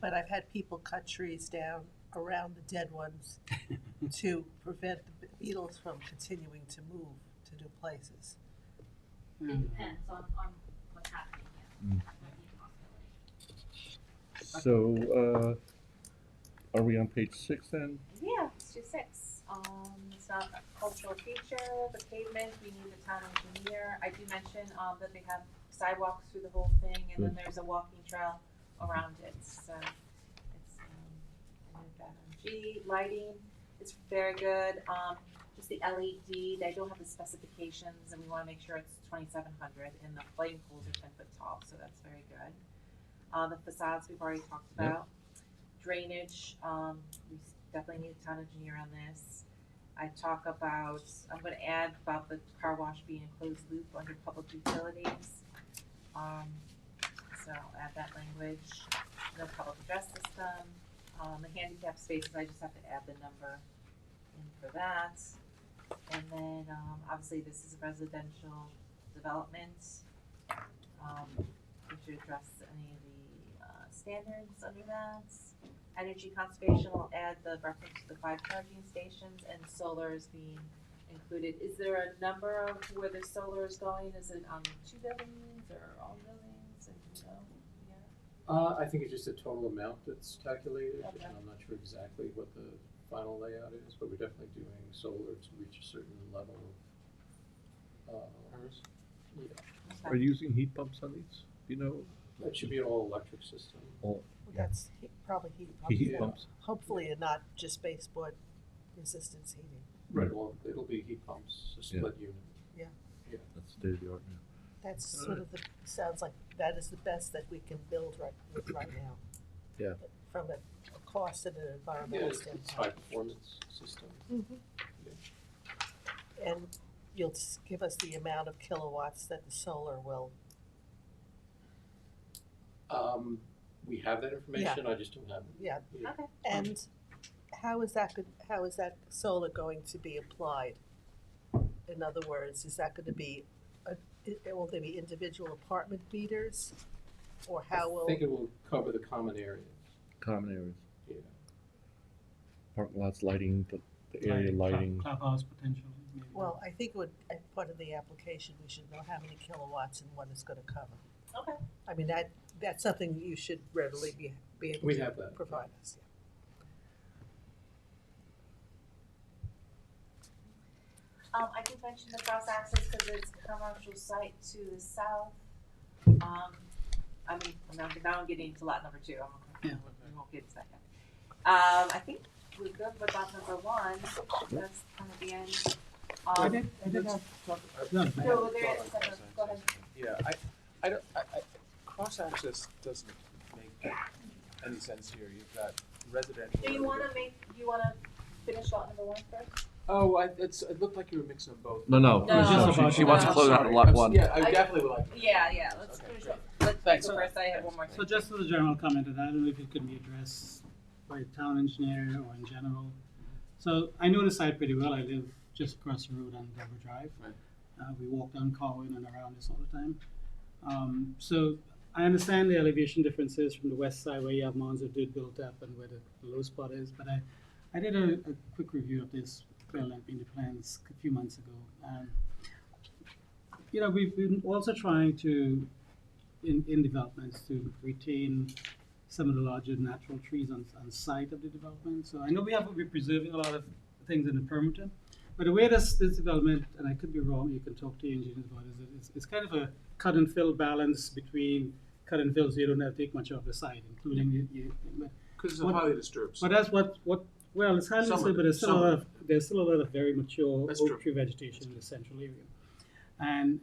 But I've had people cut trees down around the dead ones to prevent the beetles from continuing to move to new places. It depends on what's happening, yeah. Mm. That might be a possibility. So, are we on page 6 then? Yeah, let's do 6. It's not a cultural feature, the pavement, we need a town engineer. I do mention, that they have sidewalks through the whole thing, and then there's a walking trail around it, so it's, I moved that on. G, lighting, it's very good, just the LED, they don't have the specifications, and we wanna make sure it's 2700, and the lighting poles are 10 foot tall, so that's very good. The facades, we've already talked Yep. about. Drainage, we definitely need a town engineer on this. I talk about, I'm gonna add about the car wash being a closed loop under public utilities. So I'll add that language, the public address system, the handicap spaces, I just have to add the number in for that. And then, obviously this is a residential development. We should address any of the, standards under that. Energy conservation, will add the reference to the 5 charging stations, and solar is being included. Is there a number of where the solar is going? Is it on 2 buildings or all buildings, and I think it's just a total amount that's calculated, Okay. and I'm not sure exactly what the final layout is, but we're definitely doing solar to reach a certain level of, yeah. Are you using heat pumps on these? Do you know? That should be an all-electric system. All That's probably heat pumps. heat Yeah. pumps? Hopefully, and not just baseboard resistance heating. Right, well, it'll be heat pumps, a split unit. That's state of the art now. That's sort of sounds like that is the best that we can build right now. Yeah. From a cost and an Yeah, environmental it's standpoint. high-performance system. And you'll give us the amount of kilowatts that the solar will. We have that information, I just don't have it. Yeah. Yeah. Okay. And how is that solar going to be applied? In other words, is that going to be, will there be individual apartment meters? Or how will? I think it will cover the common areas, Common areas, yeah. parking lots, lighting, the area lighting. Clubhouse potentially, maybe. Well, I think as part of the application, we should know how many kilowatts and what it's gonna cover. Okay. I mean, that's something you should readily be able We to have that. provide us. I did mention the cross access because it's a commercial site to the south. Now I'm getting into lot number 2. We won't get to that yet. I think we're good with lot number 1. That's kind of the end. I did have. No, No, there is a second. Go ahead. Yeah, I don't, cross-access doesn't make any sense here. You've got residential. Do you wanna finish lot number 1 first? Oh, it looked like you were mixing them both. No, No. she wants to close out lot 1. Yeah, I I- definitely would like. Yeah, let's Okay. finish it. Let's Thanks. go first, I have one more So thing. just as a general comment, and I don't know if it could be addressed by the town engineer or in general. So I know the site pretty well. I live just across the road on Deborah Drive. Right. We walk down Colwyn and around this all the time. So I understand the elevation differences from the west side where you have mounds of dirt built up and where the low spot is, but I did a quick review of this developing the plans a few months ago. You know, we've been also trying to, in developments, to retain some of the larger natural trees on site of the development. So I know we're preserving a lot of things in the perimeter, but the way this development, and I could be wrong, you can talk to engineers about it, is it's kind of a cut and fill balance between cut and fill, so you don't have to take much off the site, including Because it's highly disturbed. but that's what well, it's highly Some of disturbed, but it, some of there's still a lot of very mature That's oak true. tree vegetation in the central area, and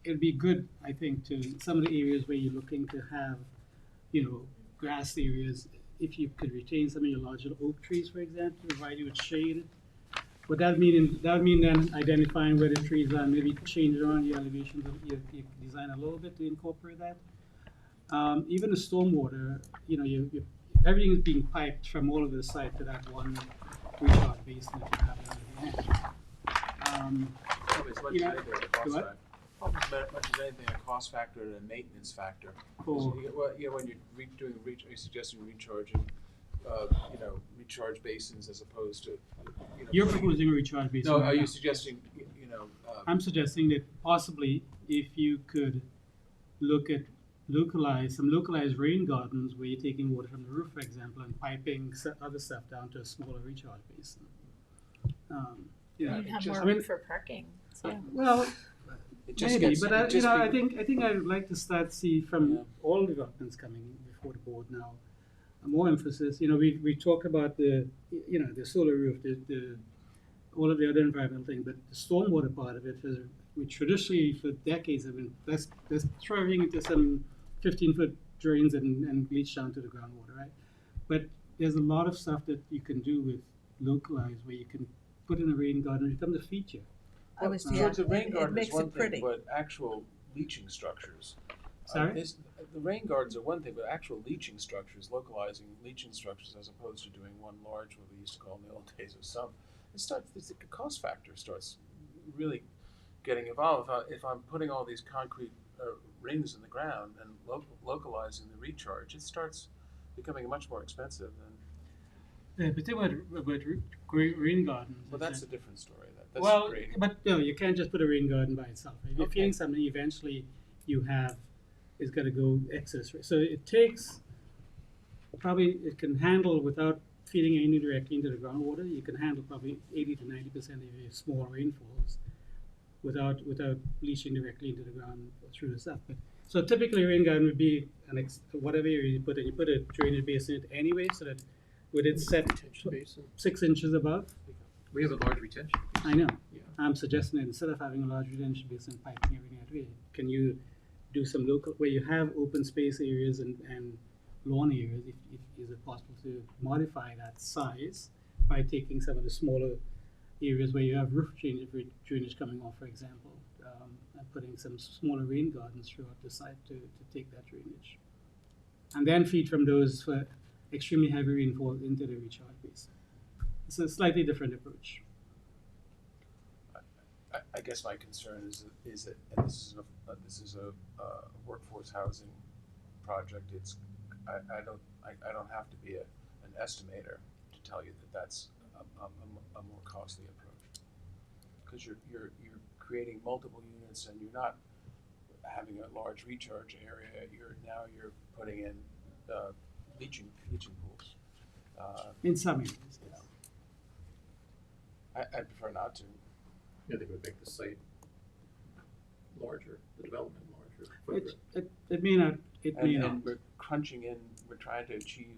it'd be good, I think, to some of the areas where you're looking to have, you know, grass areas, if you could retain some of your larger oak trees, for example, provide you with shade. Would that mean then identifying where the trees are, maybe change around your elevations, your design a little bit to incorporate that? Even the stormwater, you know, everything is being piped from all over the site to that one recharge basin that you have at the end. Probably as much You as know, anything, a cost what? factor. Probably as much as anything, a cost factor and a maintenance factor. 'Cause Cool. when you're doing you're suggesting recharging, you know, recharge basins as opposed to, you know. You're putting- proposing a recharge basin. No, right are you now. suggesting, you know? I'm suggesting that possibly if you could look at some localized rain gardens where you're taking water from the roof, for example, and piping other stuff down to a smaller recharge basin. Yeah, You'd have just- more room for parking, so. well, It just maybe, gets- but it just I be- think I would like to start to see from Yeah. all developments coming before the board now, more emphasis. You know, we talk about the solar roof, the all of the other environmental things, but the stormwater part of it is we traditionally for decades have been let's throw everything into some 15-foot drains and leach down to the groundwater, right? But there's a lot of stuff that you can do with localized where you can put in a rain garden and it becomes a feature. I was, So yeah, the rain it garden makes is one it pretty. thing, but actual leaching structures. Sorry? The rain gardens are one thing, but actual leaching structures, localizing leaching structures as opposed to doing one large, what we used to call in the old days of some, the cost factor starts really getting involved. If I'm putting all these concrete rings in the ground and localizing the recharge, it starts becoming much more expensive. And The thing about rain gardens. well, is that's that- a different story. That's well, great. but no, you can't just put a rain garden by itself. If you're Okay. feeding something, eventually you have it's got to go excess. So it takes probably it can handle without feeding any directly into the groundwater. You can handle probably 80 to 90% of your small rainfalls without leaching directly into the ground through the stuff. But so typically, a rain garden would be whatever area you put in. You put a drainage basin in it anyway, so that with it set Retention basin. 6 inches above. We have a large retention basin. I know. Yeah. I'm suggesting that instead of having a large retention basin piping everything that way, can you do some local where you have open space areas and lawn areas? Is it possible to modify that size by taking some of the smaller areas where you have roof drainage coming off, for example, and putting some smaller rain gardens throughout the site to take that drainage, and then feed from those for extremely heavy rainfall into the recharge basin. It's a slightly different approach. I guess my concern is that and this is a workforce housing project. I don't have to be an estimator to tell you that that's a more costly approach, because you're creating multiple units and you're not having a large recharge area. You're putting in leaching pools. In some areas, yes. I prefer not to. Yeah, they would make the site larger, the development larger. It may not. It may not. And we're crunching in. We're trying to achieve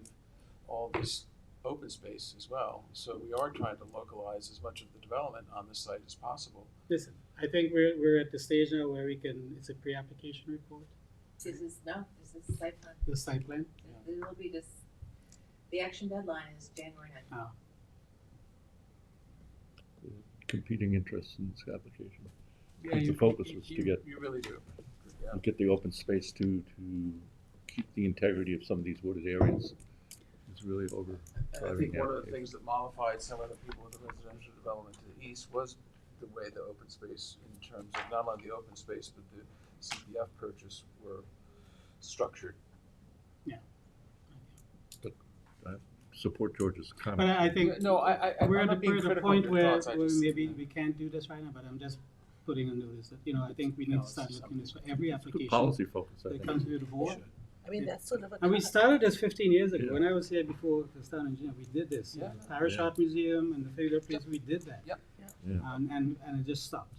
all this open space as well. So we are trying to localize as much of the development on the site as possible. Listen, I think we're at the stage now where we can. It's a pre-application report. This is site plan. The site plan. It'll be this, the action deadline is January 9th. Competing interests in this application. Yeah, The focus was to get You really do. Yeah. get the open space to keep the integrity of some of these wooded areas. is really over. And I think one of the things that mollified some of the people with the residential development to the east was the way the open space, in terms of not only the open space, but the CPF purchase were structured. Support George's comment. But I think No, we're I'm at not being the critical of point your where, thoughts, I where just- maybe we can't do this right now, but I'm just putting a notice that, I think we need to start looking at this for every Good application policy focus, I that think. comes through the board. I mean, that's sort of a. And we started this 15 years ago. Yeah. When I was here before the town engineer, we did this. Yeah. Parish Yeah. Art Museum and the Favorite Place, we did that. Yep. Yeah. And it just stopped.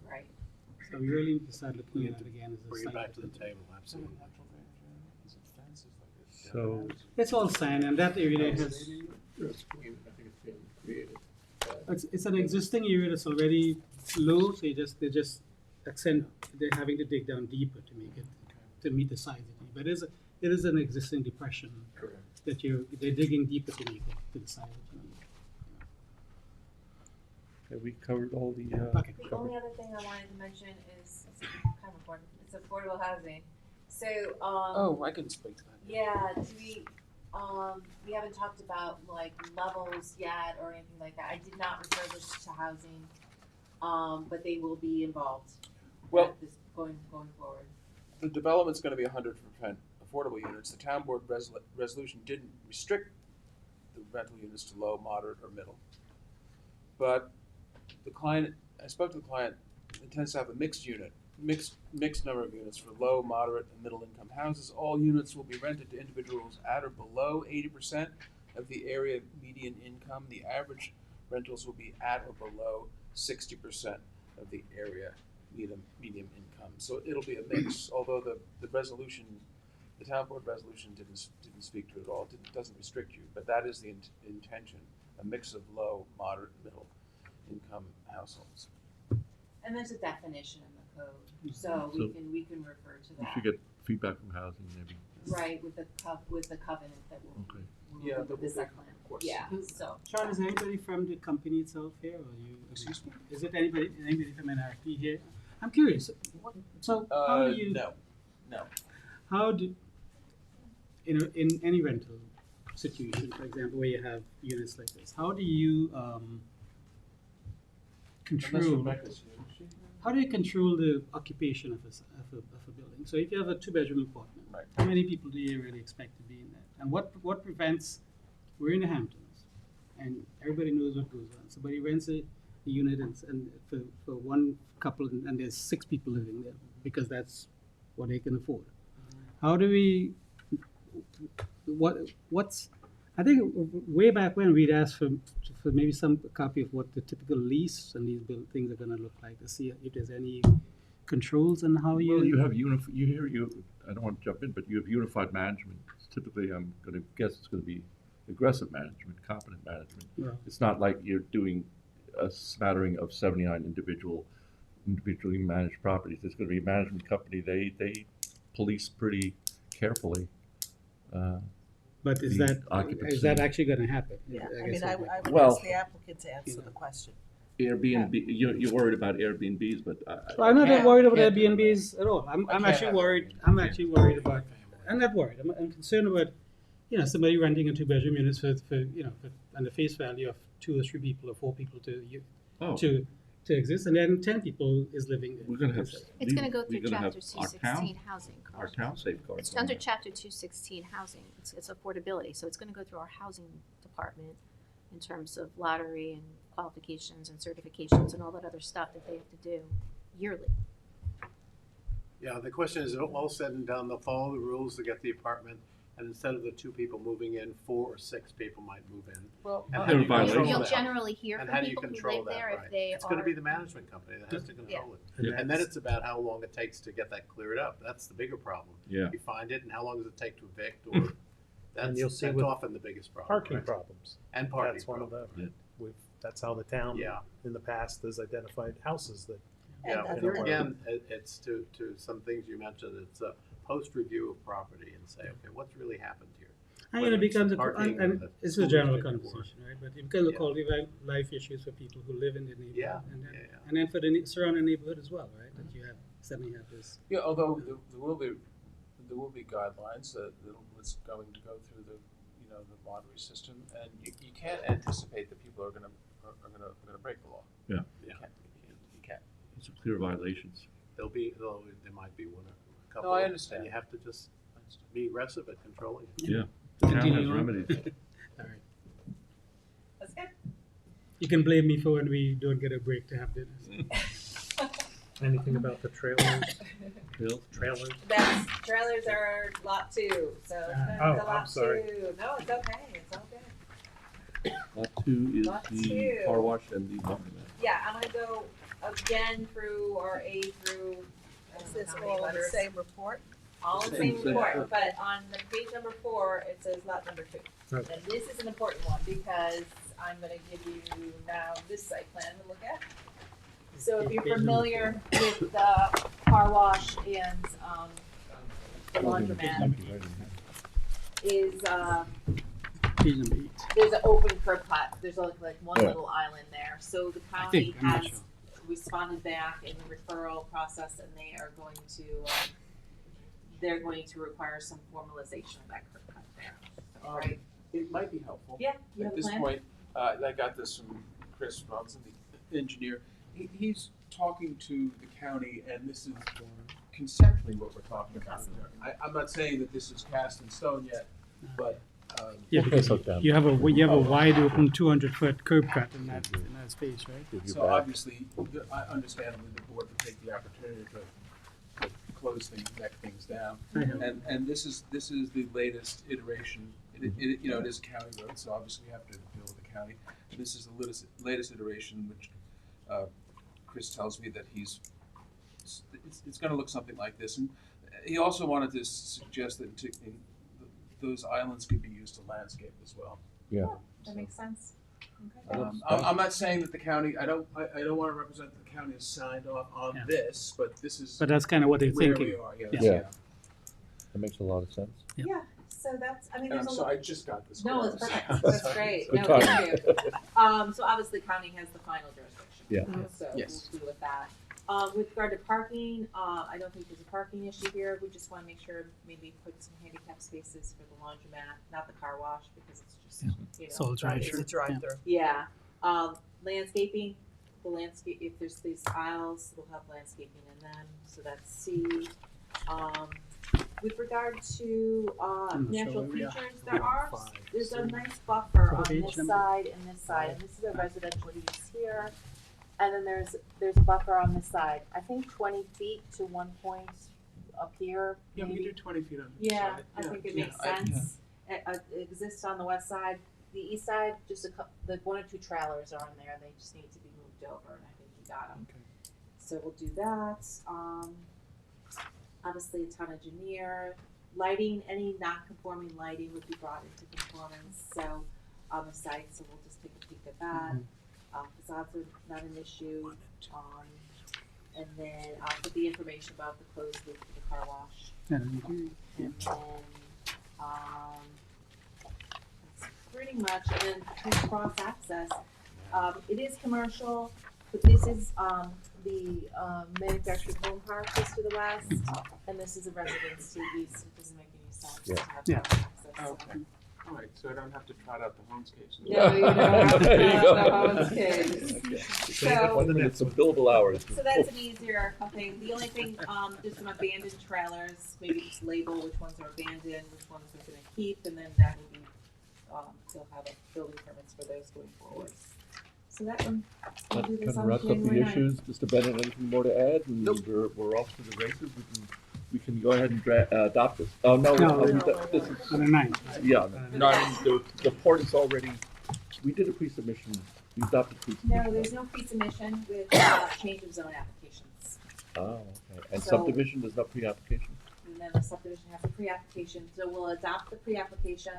Right. So we really need to start looking at it again as a Bring it site. back to the table, absolutely. So, It's all sand, and that area has, I think it's being created. it's an existing area that's already low, so they just they're having to dig down deeper to make it, to meet the size of it. But it is an existing depression Correct. that they're digging deeper to make it to the size that you need. have we covered all the, Okay. The only other thing I wanted to mention is, it's kind of important, it's affordable housing. So, Oh, I can speak to that. yeah, we haven't talked about like levels yet or anything like that. I did not refer this to housing, but they will be involved. Well- at this going forward. The development's gonna be 100% affordable units. The town board resolution didn't restrict the rental units to low, moderate, or middle. But the client, I spoke to the client, intends to have a mixed number of units for low, moderate, and middle income houses. All units will be rented to individuals at or below 80% of the area median income. The average rentals will be at or below 60% of the area medium income. So it'll be a mix, although the resolution, the town board resolution didn't speak to it at all. It doesn't restrict you, but that is the intention, a mix of low, moderate, middle income households. And there's a definition in the code, so So- we can refer to we that. should get feedback from housing, maybe. Right, with the covenant that will, Okay. Yeah, with that the will site be, plan. of course. Yeah, so. Sean, is anybody from the company itself here, or you? Excuse me? Is it anybody from NRP here? I'm curious. So how do you? No. How do, in any rental situation, for example, where you have units like this, how do you control? How do you control the occupation of a building? So if you have a 2-bedroom apartment, Right. how many people do you really expect to be in that? And what prevents? We're in the Hamptons, and everybody knows what goes on. Somebody rents a unit and for one couple, and there's 6 people living there because that's what they can afford. How do we? What's? I think way back when we'd asked for maybe some copy of what the typical lease and these things are going to look like to see if there's any controls on how you. Well, you have I don't want to jump in, but you have unified management. Typically, I'm gonna guess it's gonna be aggressive management, competent management. Yeah. It's not like you're doing a smattering of 79 individually managed properties. There's gonna be a management company, they police pretty carefully. But is the that occupancy. actually going to happen? Yeah, I guess mean, I would Well- ask the applicant to answer the question. Airbnb, you're worried about Airbnbs, but Well, I'm not that worried about can't do Airbnbs at all. I'm can't actually have worried. Airbnb. I'm actually worried about. I'm not worried. I'm concerned about, somebody renting a 2-bedroom unit for and the face value of 2 or 3 people or 4 people oh, to exist, and then 10 people is living. we're gonna have. It's gonna go we're through gonna chapter have our 216 housing. Our town safeguards. It's on under that. chapter 216 housing. It's affordability, so it's gonna go through our housing department in terms of lottery and qualifications and certifications and all that other stuff that they have to do yearly. Yeah, the question is, all said and done, they'll follow the rules to get the apartment, and instead of the 2 people moving in, 4 or 6 people might move in. Well, And how They're do in you control violation. You'll that? generally hear And from how do you people who control live that, there right? if they It's gonna are. be the management company that has to control it. Yeah. And then it's about how long it takes to get that cleared up. That's the bigger problem. Yeah. You find it, and how long does it take to evict, or, And you'll see that's with often the biggest problem. Parking right? problems. And parking That's one of problems. them. That's how the town, Yeah. in the past, has identified houses that. Yeah, And here other- again, it's to some things you mentioned, it's a post-review of property and say, okay, what's really happened here? And Whether it it's becomes parking or and the it's school a general district or- conversation, right? But it becomes a Yeah. quality of life issues for people who live in the neighborhood, Yeah, and then, yeah. and then for the surrounding neighborhood as well, right? That you suddenly have this. yeah, although there will be guidelines that what's going to go through the know, the lottery system, and you can't anticipate that people are gonna break the law. Yeah. You can't. It's a clear violations. There might be one or a couple. No, I understand. And you have to just be aggressive at controlling it. Yeah. The town has Continue on. remedies. All right. That's good. You can blame me for when we don't get a break to have dinner. Anything about the trailers? Bill? Trailers? That's, trailers are lot 2, so it's gonna oh, be I'm lot sorry. 2. No, it's okay, it's all good. Lot 2 is Lot the two. car wash and the laundromat. Yeah, I'm gonna go again through our A through, Is this all in the same report? all in the Same same thing. report, but on the page number 4, it says lot number 2. Okay. And this is an important one because I'm gonna give you now this site plan to look at. So if you're familiar with the car wash and, the laundromat is, Page number 8. there's an open curb cut, there's like one Yeah. little island there, so the I county think, I'm not has sure. responded back in the referral process, and they are going to, they're going to require some formalization of that curb cut there, right? It might be helpful. Yeah, you have At a this plan? point, I got this from Chris Robinson, the engineer. He's talking to the county, and this is conceptually what we're talking about here. I'm not saying that this is cast in stone yet, but, Yeah, because Slow down. you have a wide open 200-foot curb cut in that space, right? Give you so back. obviously, understandably, the board would take the opportunity to close things, neck things down. And this is the latest iteration. It you know, it is a county road, so obviously we have to deal with the county. This is the latest iteration, which Chris tells me that it's gonna look something like this. And he also wanted to suggest that those islands could be used to landscape as well. Yeah. That makes sense. Okay. I'm not saying that the county, I don't wanna represent that the county has signed off on Yeah. this, but this is But that's kind of what they're where thinking. we are, yes, Yeah. Yeah. yeah. That makes a lot of sense. Yeah. Yeah, so that's, I mean, And I'm there's a sorry, lot. I just got this. No, it's correct. perfect, that's great, Good no, timing. thank you. So obviously, county has the final jurisdiction. Yeah. So Yes. we'll deal with that. With regard to parking, I don't think there's a parking issue here, we just wanna make sure maybe put some handicap spaces for the laundromat, not the car wash, because it's just, you know. Sole drive-through. It's a drive-through. Yeah, landscaping, the landscape, if there's these aisles, we'll have landscaping in them, so that's C. With regard to, not natural sure where we are. features, there's a nice buffer on Page this number? side and this side, and this is a residential use here. And then there's a buffer on this side, I think 20 feet to one point up here, Yeah, we maybe. do 20 feet on each Yeah, side. I think it Yeah, makes sense. It exists on the west side. The east side, just the 1 or 2 trailers are on there. They just need to be moved over, and I think you got them. Okay. So we'll do that. Obviously, a town engineer. Lighting, any non-conforming lighting would be brought into conformance. So on the site, so we'll just take a peek at that. Facades are not an issue. And then I'll put the information about the closed loop for the car wash. And then, that's pretty much, and then cross access. It is commercial, but this is, the, manufactured home park just to the west, and this is a residence to the east. It doesn't make any sense to have Yeah. cross access. Okay. All right, so I don't have to trot out the Holmes case. No, you don't have to There you have go. the Holmes case. Okay. So- 1 minute, some billable hours. So that's an easier thing. The only thing, just some abandoned trailers, maybe just label which ones are abandoned, which ones we're gonna keep, and then that will be, they'll have a building permits for those going forward. So that one, we'll That do this kind of on wraps up the January 9th. issues. Mr. Bennett, anything more to add? We're off to the races. We can go ahead and adopt this. Oh, no, this is, On the 9th. yeah, no, I mean, the report is already, we did a pre-submission, we adopted pre-submission. No, there's no pre-submission with, change of zone applications. Oh, okay. And So- subdivision, there's no pre-application? And then the subdivision has a pre-application, so we'll adopt the pre-application.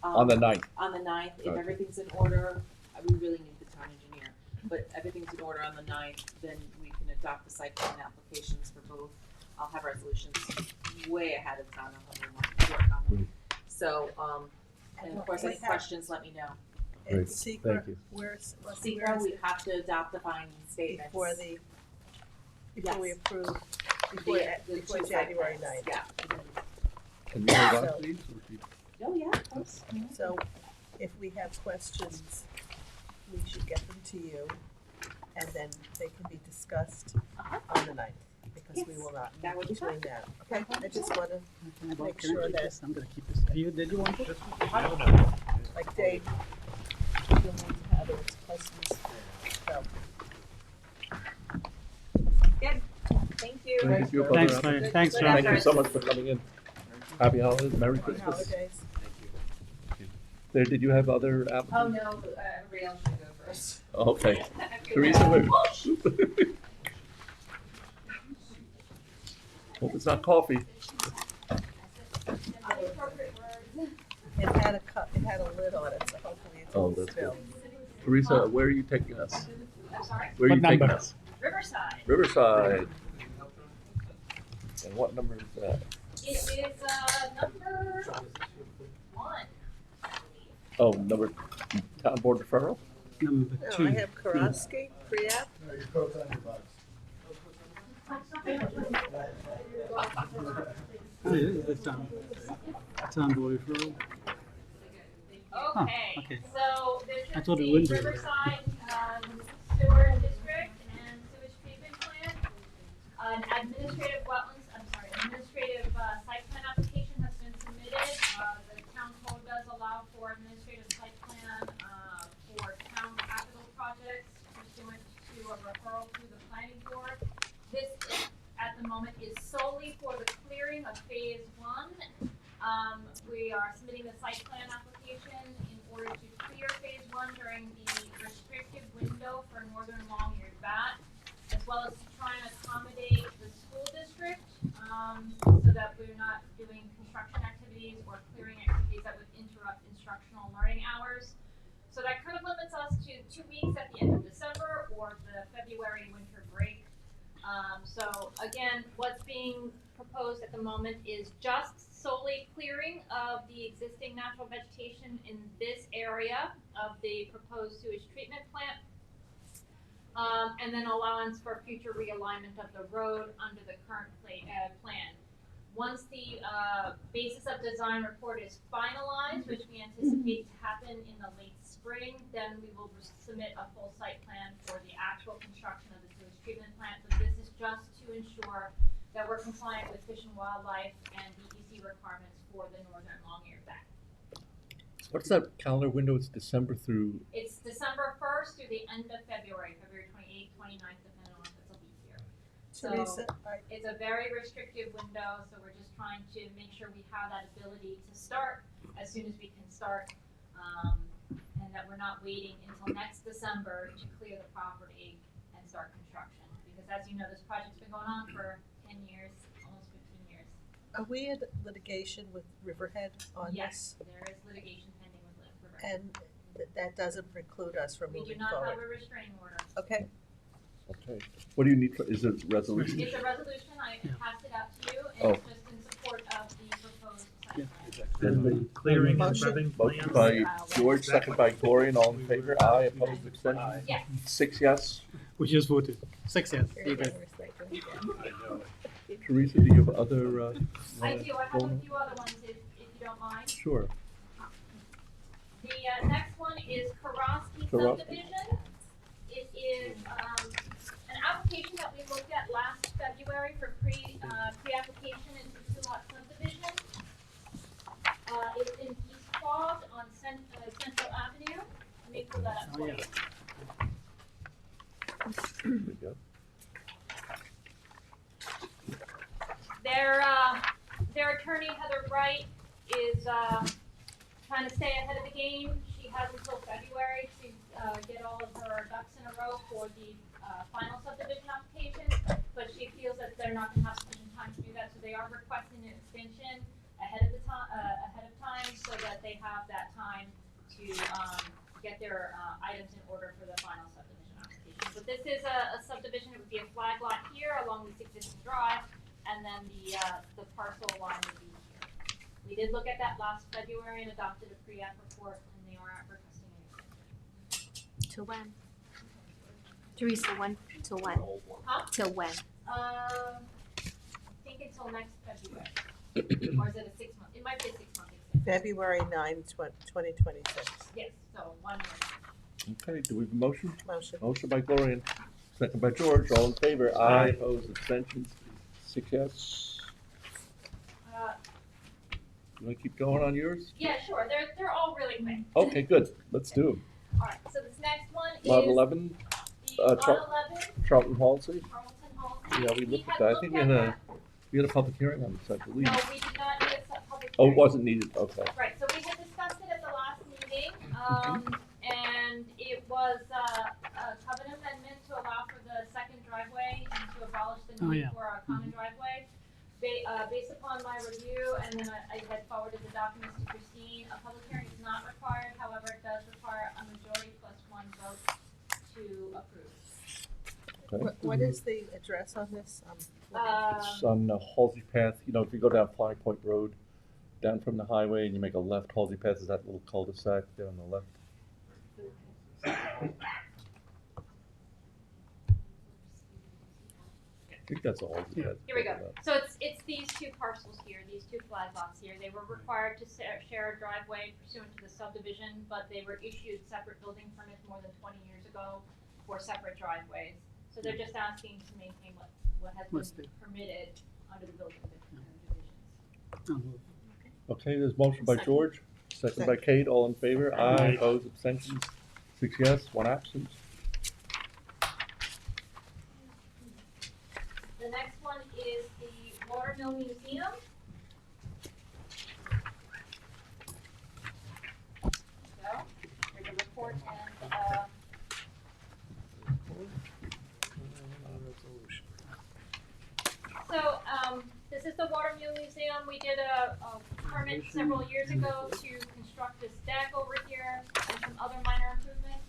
On the 9th. On the 9th, if Okay. everything's in order, we really need the town engineer, but everything's in order on the 9th, then we can adopt the site plan applications for both. I'll have resolutions way ahead of time, I'll have to work on them. So, and of course, any questions, let me know. Great. And secret, Thank you. where's Secra, we have to adopt the finding statements. before we Yes. approve, The before two site January plans, 9th. Yeah. Can you hold on, So- please? Or do you- Oh, yeah, of course. So if we have questions, we should get them to you, and then they can be discussed on the 9th, because we Yes, will not that would meet be fine. between that. Okay, I just wanna make Can I sure keep that, this? I'm gonna keep this. Did you want it? like Dave, you'll need to have those questions, so. Good, thank you. Thank you. Thanks, Brother. Brian. Thanks, Good John. Thank you so much for coming in. Happy holidays, Merry Christmas. Holidays. There, did you have other applicants? Oh, no, everybody else should go first. Okay. I feel Teresa, bad. where? Oh, shoot. Hope it's not coffee. It had a cup, it had a lid on it, so hopefully it Oh, didn't that's spill. good. Teresa, where are you taking us? I'm sorry, Where are you What taking number? us? Riverside. Riverside. And what number is that? It is, number 1, I believe. Oh, number, town board referral? Number No, 2. I have Karofsky, pre-app. Oh, yeah, it's on board referral. Okay, okay. so this I is thought it the would be. Riverside Sewer District and Sewage Treatment Plant. An administrative site plan application has been submitted. The town code does allow for administrative site plan for town capital projects pursuant to a referral to the planning board. This, at the moment, is solely for the clearing of phase 1. We are submitting the site plan application in order to clear phase 1 during the restricted window for northern long-eared bat, as well as to try and accommodate the school district, so that we're not doing construction activities or clearing activities that would interrupt instructional learning hours. So that kind of limits us to 2 weeks at the end of December or the February winter break. So again, what's being proposed at the moment is just solely clearing of the existing natural vegetation in this area of the proposed sewage treatment plant. And then allowance for future realignment of the road under the current plan. Once the basis of design report is finalized, which we anticipate to happen in the late spring, then we will submit a full site plan for the actual construction of the sewage treatment plant. But this is just to ensure that we're compliant with Fish and Wildlife and DEC requirements for the northern long-eared bat. What's that calendar window? It's December through, It's December 1st through the end of February 28th, 29th, depending on if it's a leap year. So Teresa, it's a very restrictive window, so we're just trying to make sure we have that ability to start as soon as we can start, and that we're not waiting until next December to clear the property and start construction. Because as you know, this project's been going on for 10 years, almost 15 years. are we in litigation with Riverhead on Yes, this? there is litigation pending with Riverhead. And that doesn't preclude us from We do moving not have forward? a restraining order. Okay, okay. What do you need for, is it resolution? It's a resolution, I passed it out to you, Oh. and it's just in support of the proposed site Yeah. plan. And the clearing and Motion. grubbing Motion plans, by George, second by Gloria, and all in favor? Aye, opposed, abstentions? Yes. 6 yes. we just voted. 6 yes. Here You we go. good. Teresa, do you have other, I do, I have a few other ones if you don't mind. Sure. The next one is Karofsky Karofsky. subdivision. It is an application that we looked at last February for pre-application into 2-lot subdivision. It's in East Quogue on Central Avenue. Let me pull that up Oh, for yeah. you. There we go. Their attorney, Heather Wright, is trying to stay ahead of the game. She has until February to get all of her ducks in a row for the final subdivision application, but she feels that they're not going to have sufficient time to do that, so they are requesting an extension ahead of time, so that they have that time to get their items in order for the final subdivision application. But this is a subdivision. It would be a flag lot here along this existing drive, and then the parcel line would be here. We did look at that last February and adopted a pre-app report, and they are requesting an extension. To when? Teresa, when? Till when? Huh? Till when? I think until next February. Or is it a 6-month? It might be a 6-month extension. February 2026. Yes, so 1 year. Okay, do we have a motion? Motion. Motion by Gloria, second by George, all in favor? Aye. Opposed, abstentions, 6 yes. You wanna keep going on yours? Yeah, sure, they're all really quick. Okay, good, let's do them. Alright, so this next one is Lot 11, the lot Char- 11, Charlton Halsey. Carlton Halsey. Yeah, we looked at had that, I looked think at we had a public hearing on this, I believe. No, we did not need a public Oh, hearing. it wasn't needed, okay. Right, so we had discussed it at the last meeting, and it was a covenant amendment to allow for the second driveway and to abolish the Oh, need yeah. for a common driveway. Based upon my review, and then I had forwarded the documents to Christine, a public hearing is not required, however, it does require a majority plus 1 vote to approve. Okay. What is the address on this? It's on Halsey Path, you know, if you go down Flying Point Road, down from the highway and you make a left, Halsey Path is that little cul-de-sac there on the left. I think that's all. Yeah. Here we go. So it's these two parcels here, these two flag lots here. They were required to share a driveway pursuant to the subdivision, but they were issued separate building permits more than 20 years ago for separate driveways. So they're just asking to maintain what has What's been permitted under the building divisions. Oh, Okay, there's motion by Second. George, second by Kate, all in favor? Aye. Aye. Opposed, abstentions, 6 yes, 1 absent. The next one is the Watermill Museum. So, here's a report and, So, this is the Watermill Museum. We did a permit several years ago to construct this deck over here and some other minor improvements.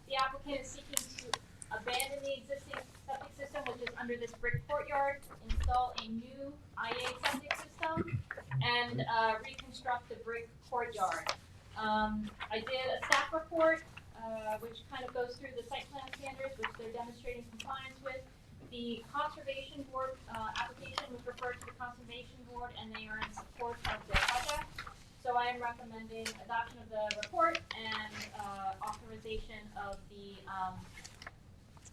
The applicant is seeking to abandon the existing septic system, which is under this brick courtyard, install a new IA septic system, and reconstruct the brick courtyard. I did a staff report, which kind of goes through the site plan standards, which they're demonstrating compliance with. The Conservation Board application was referred to the Conservation Board, and they are in support of the project. So I am recommending adoption of the report and authorization of the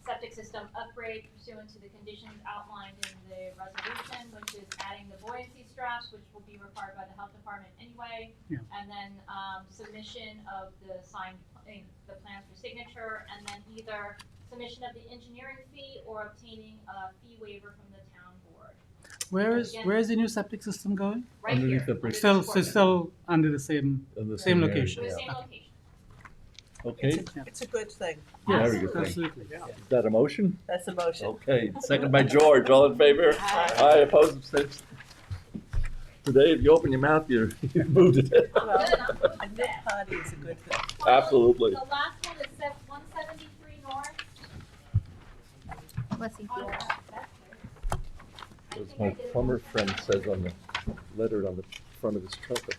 septic system upgrade pursuant to the conditions outlined in the resolution, which is adding the buoyancy straps, which will be required by the health department anyway. Yeah. And then submission of the signed, the plans for signature, and then either submission of the engineering fee or obtaining a fee waiver from the town board. Where is the new septic system going? Right Underneath here. the brick. Still, so still under the same, In the Same area, location. The yeah. same location. Okay, It's a good thing. yeah, yes, very good thing. absolutely. Is that a motion? That's a motion. Okay, second by George, all in favor? Aye. Aye, opposed, abstentions. Today, if you open your mouth, you've moved it. Well, Good, I'm moving a good fast. party is a good thing. Absolutely. The last one is 173 North. Let's see. on- that's good. I As think my I did plumber one. friend says on the lettered on the front of his truck, a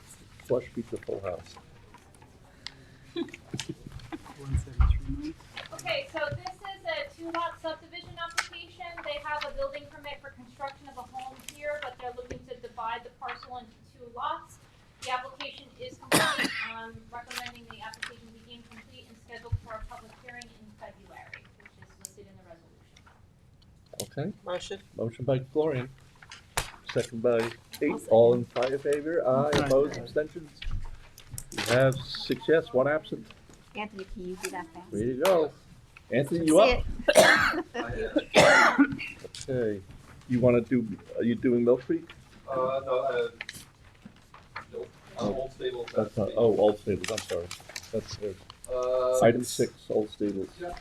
flush beats a full house. 173 Okay, so this is a 2-lot subdivision application. They have a building permit for construction of a home here, but they're looking to divide the parcel into 2 lots. The application is complete. I'm recommending the application be deemed complete and scheduled for a public hearing in February, which is listed in the resolution. Okay, Motion. motion by Gloria, second by Kate, all in favor? Aye, Aye. opposed, abstentions? We have 6 yes, 1 absent. Anthony, can you do that fast? Way to go. Anthony, you See up? it? Okay, you wanna do, are you doing Mill Creek? No, Old Stables. That's not, oh, Old Stables, I'm sorry. That's, item 6, Old Stables. Yeah,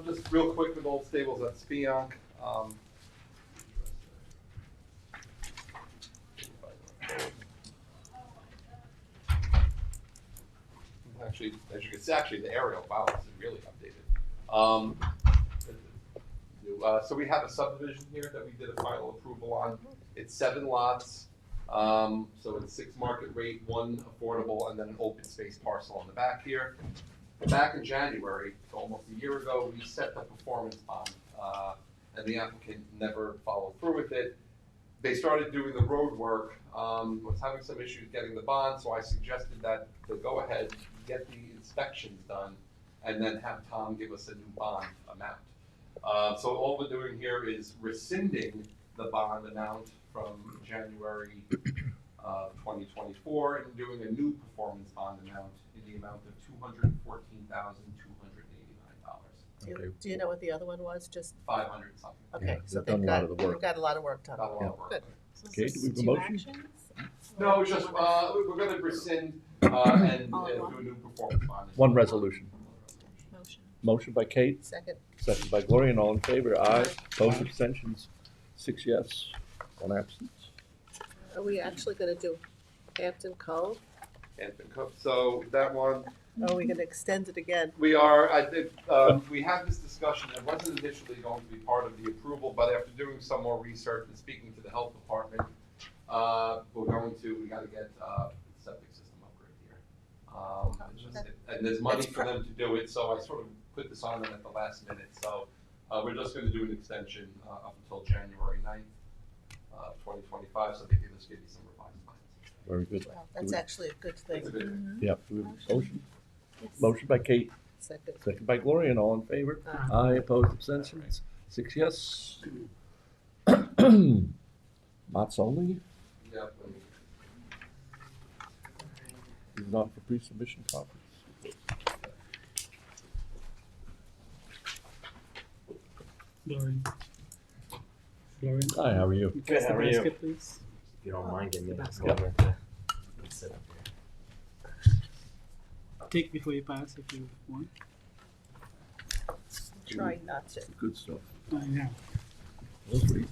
just real quick with Old Stables at Spionk. Actually, as you can see, actually the aerial, wow, this is really updated. So we have a subdivision here that we did a final approval on. It's 7 lots. So it's 6 market rate, 1 affordable, and then an open space parcel on the back here. Back in January, so almost a year ago, we set the performance bond, and the applicant never followed through with it. they started doing the road work, was having some issues getting the bond, so I suggested that they go ahead, get the inspections done, and then have Tom give us a new bond amount. So all we're doing here is rescinding the bond amount from January 2024 and doing a new performance bond amount in the amount of $214,289. Do you know what the other one was? Just, 500 something. okay, Yeah, so they've done a lot of the work. they've got a lot of work done. Got a lot of work. Good. So Okay, is do we this have a two motion? actions? No, it's just, we're gonna rescind, and All at do once? a new performance bond. One resolution. Motion. Motion by Kate, Second, second by Gloria, and all in favor, aye. Aye. Opposed, abstentions, 6 yes, 1 absent. are we actually gonna do Hampton Cove? Hampton Cove. So that one, Or are we gonna extend it again? we are, I think, we had this discussion, it wasn't initially going to be part of the approval, but after doing some more research and speaking to the health department, we gotta get, septic system upgrade here. It's just- And there's money for them to do it, so I sort of put this on them at the last minute, so, we're just gonna do an extension, up until January 9th, 2025, so they can just give you some revised plans. Very good. Wow, that's actually a good thing. It's a good thing. Yeah, do we have a motion? Yes. Motion by Kate, Second, second by Gloria, and all in favor? Aye. Aye, opposed, abstentions, 6 yes. Lots only, Yeah, is not for pre-submission conference. Gloria. Gloria. Hi, how are you? you pass the how are you? basket, please? If you don't mind, give me a That's moment good. to sit up here. Take before you pass if you want. try not to. Good stuff. Yeah. Those reasons?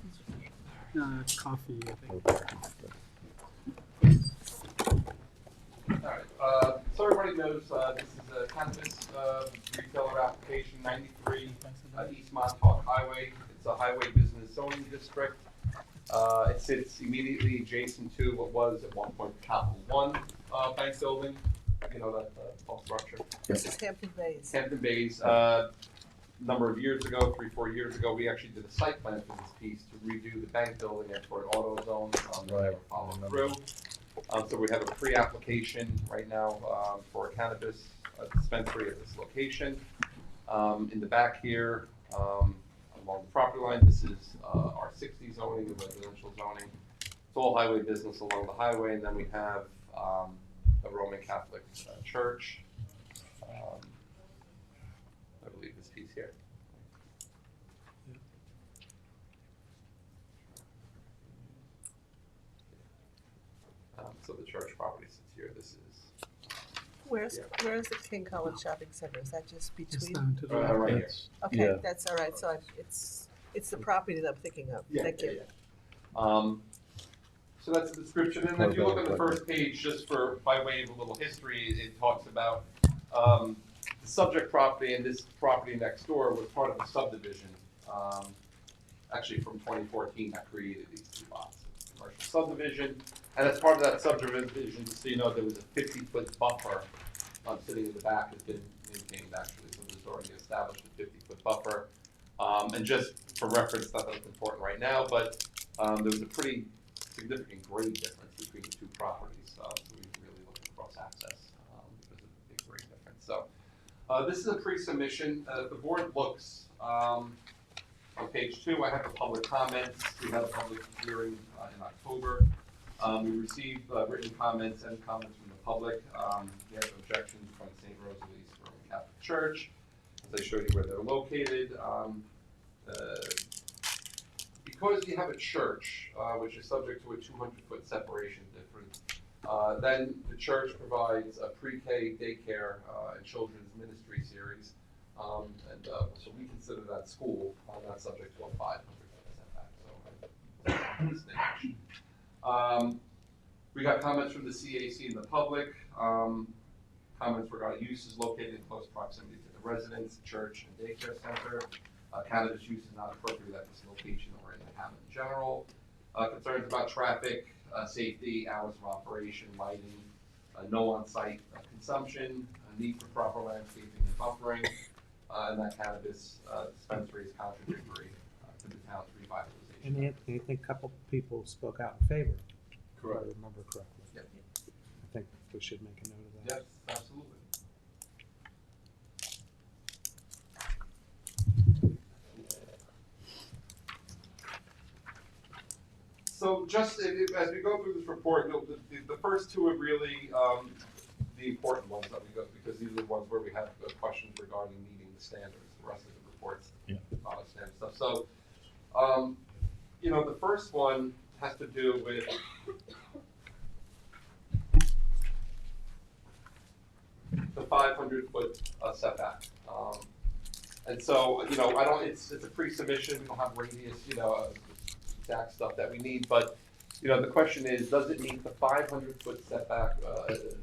Coffee, I think. Alright, so everybody knows, this is a cannabis, retailer application, 93 East Montauk Highway. It's a highway business zoning district. It sits immediately adjacent to what was at one point Capital One, bank building, you know, that, tall structure. This is Hampton Bays. Hampton Bays, number of years ago, 3-4 years ago, we actually did a site plan for this piece to redo the bank building and for an auto zone, Right. follow through. So we have a pre-application right now, for a cannabis dispensary at this location. In the back here, along the property line, this is, R60 zoning, the residential zoning. It's all highway business along the highway, and then we have, a Roman Catholic church. I believe this piece here. So the church property sits here, this is, Where's the King College Shopping Center? Is that just Just between? down to the right left. here. That's- Okay, yeah. that's all right, so it's the property that I'm thinking of. Thank you. So that's the description, and if you look at the first page, just for, by way of a little history, it talks about, the subject property and this property next door was part of a subdivision, actually from 2014 that created these two lots. Commercial subdivision, and as part of that subdivision, just so you know, there was a 50-foot buffer, sitting in the back, has been maintained actually, so there's already established a 50-foot buffer. And just for reference, not that it's important right now, but, there was a pretty significant grade difference between the two properties, so we really looked at cross access, because of the big grade difference. So, this is a pre-submission, the board looks, on page 2, I have the public comments, we had a public hearing, in October. We received, written comments and comments from the public, we have objections from St. Rosalie's Roman Catholic Church, as I showed you where they're located. Because you have a church, which is subject to a 200-foot separation difference, then the church provides a pre-K daycare and children's ministry series, so we consider that school, not subject to a 500-foot setback. So we got comments from the CAC and the public. Comments regarding uses located in close proximity to the residence, church, and daycare center. Cannabis use is not appropriate at this location or in the town in general. Concerns about traffic, safety, hours of operation, lighting, no on-site consumption, need for proper landscaping and buffering, and that cannabis dispensary is contradictory to the town's revitalization And Anthony, I think a couple people spoke out in favor, if I remember correctly. Yep. I think we should make a note of that. Yes, absolutely. So just as we go through this report, the first two are really the important ones that we go, because these are the ones where we have questions regarding meeting the standards. The rest of the reports, standard stuff. So, the first one has to do with the 500-foot setback. And so, I don't. It's a pre-submission. We don't have radius, exact stuff that we need. But, the question is, does it meet the 500-foot setback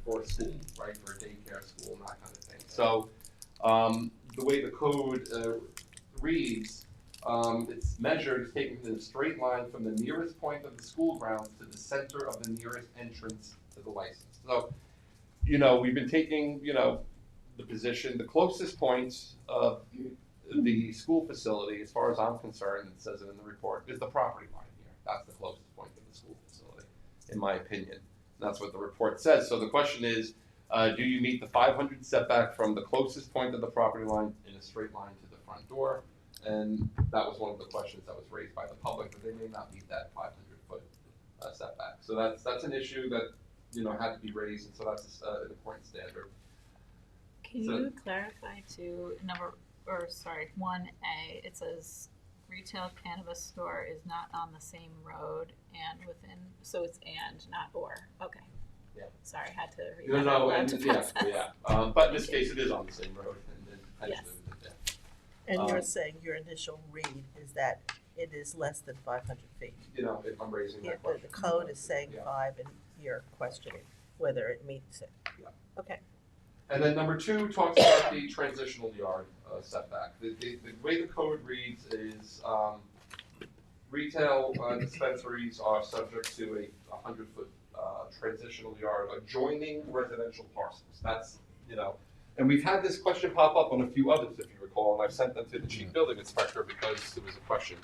for a school, right? For a daycare school and that kind of thing. So, the way the code reads, it's measured, it's taken in a straight line from the nearest point of the school grounds to the center of the nearest entrance to the license. So, we've been taking, the position, the closest points of the school facility, as far as I'm concerned, it says it in the report, is the property line here. That's the closest point to the school facility, in my opinion. And that's what the report says. So the question is, do you meet the 500 setback from the closest point of the property line in a straight line to the front door? And that was one of the questions that was raised by the public, that they may not meet that 500-foot setback. So that's an issue that had to be raised, and so that's an important standard. Can you clarify to 1A, it says retail cannabis store is not on the same road and within, so it's and, not or. Okay. Yeah. Sorry, I had to read that out loud. But in this case, it is on the same road. And Yes. And you're saying your initial read is that it is less than 500 feet. If I'm raising that question. The code is saying Yeah. 5, and you're questioning whether it meets it. Yeah. Okay. And then number 2 talks about the transitional yard setback. The way the code reads is retail dispensaries are subject to a 100-foot transitional yard adjoining residential parcels. That's, and we've had this question pop up on a few others, if you recall, and I've sent them to the chief building inspector because it was a question.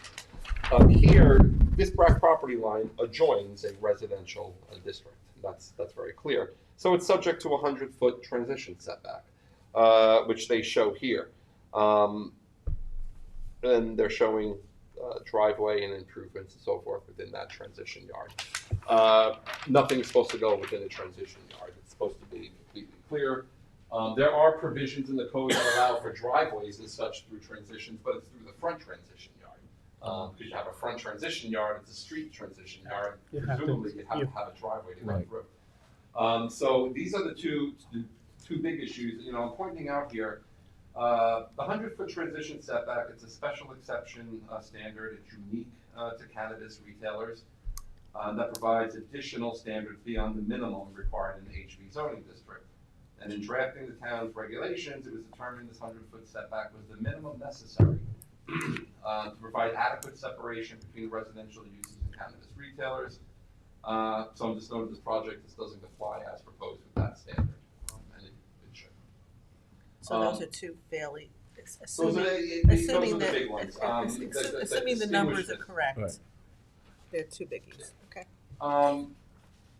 Here, this black property line adjoins a residential district. That's very clear. So it's subject to a 100-foot transition setback, which they show here. And they're showing driveway and improvements and so forth within that transition yard. Nothing's supposed to go within a transition yard. It's supposed to be completely clear. There are provisions in the code that allow for driveways and such through transitions, but it's through the front transition yard. Because you have a front transition yard, it's a street transition yard. Presumably, you have to have a driveway to go through. So these are the two big issues. I'm pointing out here. The 100-foot transition setback, it's a special exception standard. It's unique to cannabis retailers that provides additional standards beyond the minimum required in the HB zoning district. And in drafting the town's regulations, it was determined this 100-foot setback was the minimum necessary to provide adequate separation between residential uses and cannabis retailers. So I'm just noting this project, this doesn't apply as proposed with that standard. And it should. So those are two fairly, Those are the big ones. assuming the numbers are it. correct. Right. They're two biggies, okay.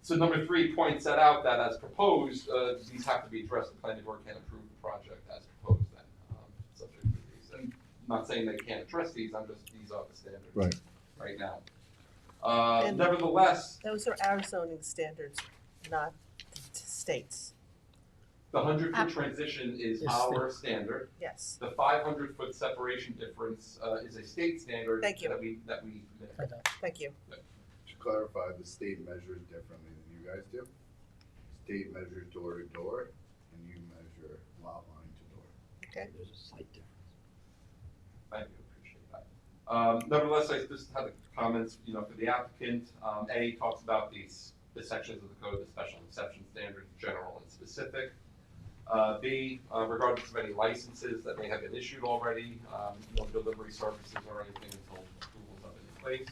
So number 3 points that out, that as proposed, these have to be addressed. The planning board can't approve the project as proposed then, subject to these. And I'm not saying they can't address these, these are the standards right now. And Nevertheless, those are our zoning standards, not the states. the 100-foot transition is our standard. Yes. The 500-foot separation difference is a state standard. Thank you. that we Thank you. To clarify, the state measures differently than you guys do. State measures door to door, and you measure lot line to door. Okay. There's a slight difference. Thank you, appreciate that. Nevertheless, I just had the comments, for the applicant. A talks about the sections of the code, the special exception standards, general and specific. B, regardless of any licenses that may have been issued already, no delivery services or anything until approvals have been in place.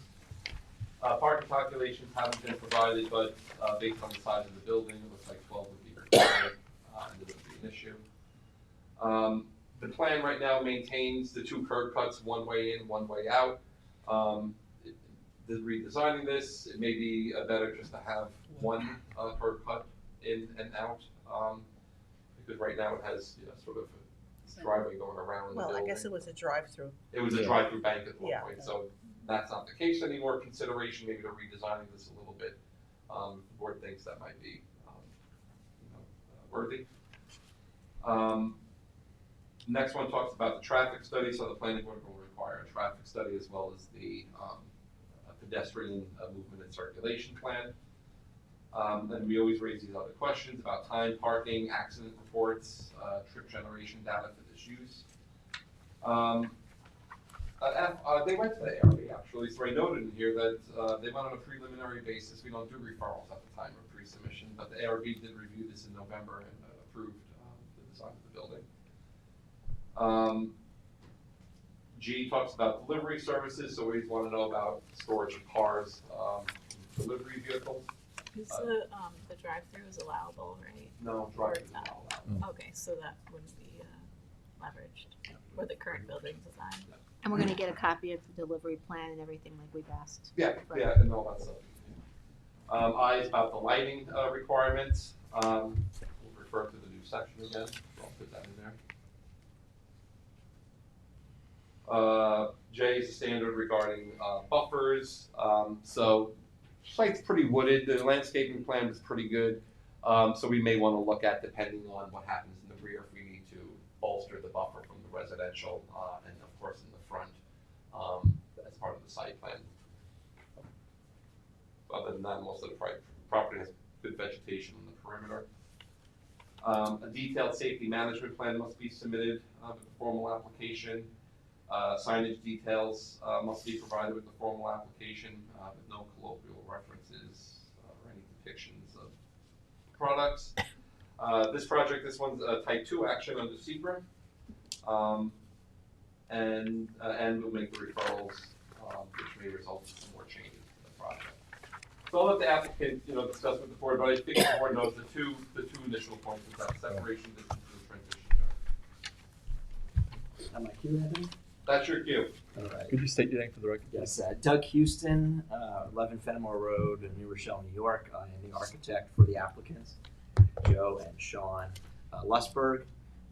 Parking calculations haven't been provided, but based on the size of the building, it looks like 12 would be required, and it would be an issue. The plan right now maintains the 2 curb cuts, one way in, one way out. redesigning this, it may be better just to have one curb cut in and out, because right now it has, sort of a driveway going around the Well, I building. guess it was a drive-through. It was a drive-through bank at one Yeah. point, so that's not the case anymore. Consideration maybe to redesigning this a little bit. The board thinks that might be, worthy. Next one talks about the traffic study, so the planning board will require a traffic study as well as the a pedestrian movement and circulation plan. And we always raise these other questions about time, parking, accident reports, trip generation data for this use. They went to the ARB actually, so I noted in here that they went on a preliminary basis. We don't do referrals at the time of pre-submission, but the ARB did review this in November and approved the design of the building. G talks about delivery services, so we want to know about storage of cars, delivery vehicles. Is the drive-through is allowable, right? No, Or drive-through is is not? not allowed. Okay, so that wouldn't be leveraged for the current building design. And we're gonna get a copy of the delivery plan and everything like we've asked. Yeah, Right. yeah, and all that stuff. I is about the lighting requirements. We'll refer to the new section again, so I'll put that in there. J is the standard regarding buffers. So site's pretty wooded. The landscaping plan is pretty good. So we may want to look at, depending on what happens in the rear, if we need to bolster the buffer from the residential and of course in the front as part of the site plan. Other than that, most of the property has good vegetation on the perimeter. A detailed safety management plan must be submitted with the formal application. Signage details must be provided with the formal application with no colloquial references or any depictions of products. This one's a type 2 action under SECRA. And we'll make the referrals, which may result in some more changes to the project. So I'll let the applicant, discuss with the board, but I think the board knows the two initial points is that separation distance and transition yard. Am I cue, Anthony? That's your cue. All right. Could you state your name for the record? Yes, Doug Houston, 11 Fenimore Road in New Rochelle, New York. I am the architect for the applicants, Joe and Sean Lusberg.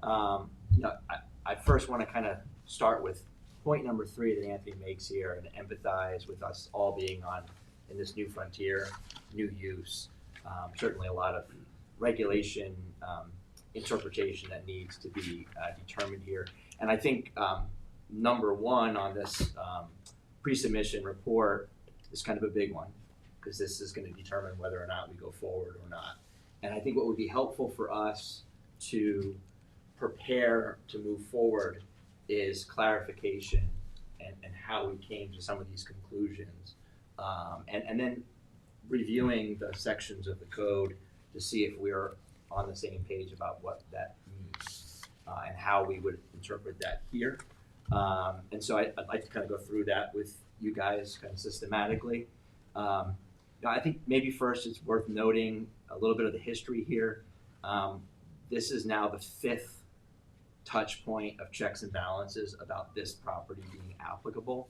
I first want to kind of start with point number 3 that Anthony makes here and empathize with us all being in this new frontier, new use. Certainly a lot of regulation, interpretation that needs to be determined here. And I think number 1 on this pre-submission report is kind of a big one, because this is going to determine whether or not we go forward or not. And I think what would be helpful for us to prepare to move forward is clarification and how we came to some of these conclusions. And then reviewing the sections of the code to see if we're on the same page about what that means and how we would interpret that here. And so I'd like to kind of go through that with you guys kind of systematically. I think maybe first it's worth noting a little bit of the history here. This is now the 5th touch point of checks and balances about this property being applicable.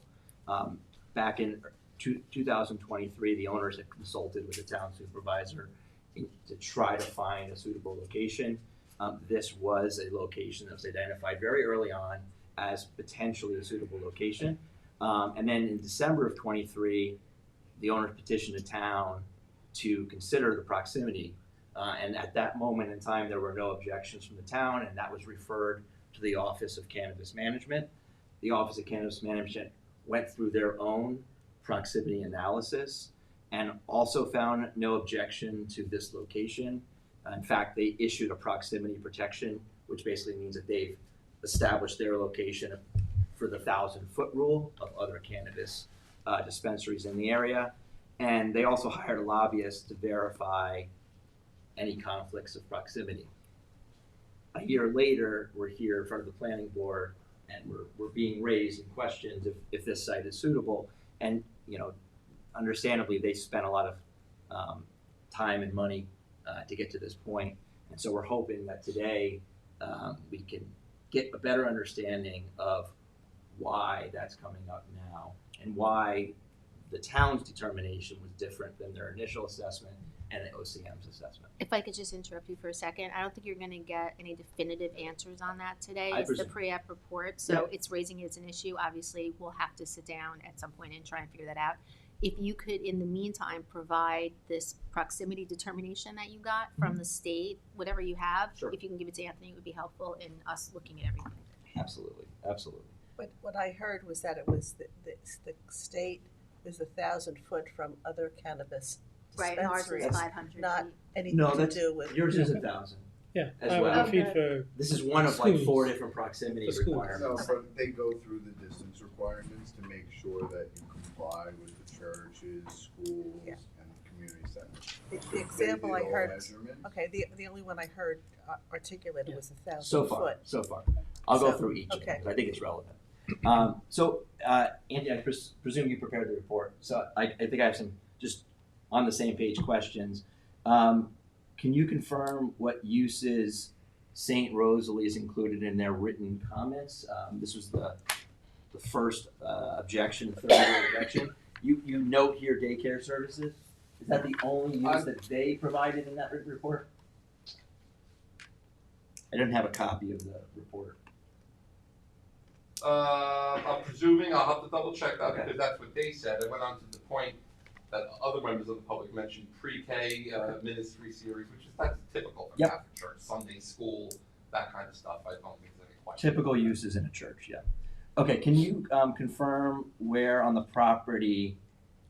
Back in 2023, the owners had consulted with the town supervisor to try to find a suitable location. This was a location that was identified very early on as potentially a suitable location. And then in December of 23, the owners petitioned the town to consider the proximity. And at that moment in time, there were no objections from the town, and that was referred to the Office of Cannabis Management. The Office of Cannabis Management went through their own proximity analysis and also found no objection to this location. In fact, they issued a proximity protection, which basically means that they've established their location for the 1,000-foot rule of other cannabis dispensaries in the area. And they also hired a lobbyist to verify any conflicts of proximity. A year later, we're here in front of the planning board and we're being raised and questioned if this site is suitable. And, understandably, they spent a lot of time and money to get to this point. And so we're hoping that today we can get a better understanding of why that's coming up now and why the town's determination was different than their initial assessment and the OCM's assessment. If I could just interrupt you for a second, I don't think you're gonna get any definitive answers on that today. I It's the presume. pre-app report, so it's raising it as an issue. Obviously, we'll have to sit down at some point and try and figure that out. If you could, in the meantime, provide this proximity determination that you got from the state, whatever you have, Sure. if you can give it to Anthony, it would be helpful in us looking at everything. Absolutely, absolutely. But what I heard was that it was the state is 1,000 foot from other cannabis Right, and ours is dispensaries, 500 not feet. anything No, to that's, do with. yours is 1,000 Yeah, as 500 well. feet for, This is one of like Schools. 4 different proximity For schools. No, requirements. but they go through the distance requirements to make sure that you comply with the churches, schools, Yeah. and community centers. The example I They did all heard, measurements. okay, the only one I heard articulated was 1,000 So foot. far, so far. I'll go So, through each of them, okay. 'cause I think it's relevant. Andy, I presume you prepared the report, so I think I have some just on the same page questions. Can you confirm what uses St. Rosalie's included in their written comments? This was the first objection, third objection. You note here daycare services. Is that the only use that they provided in that written report? I didn't have a copy of the report. I'm presuming, I'll have to double check that Okay. because that's what they said. I went on to the point that other members of the public mentioned pre-K ministry series, which is that's typical for Yep. Catholic Church, Sunday school, that kind of stuff. I don't think there's any question. Typical uses in a church, yeah. Okay, can you confirm where on the property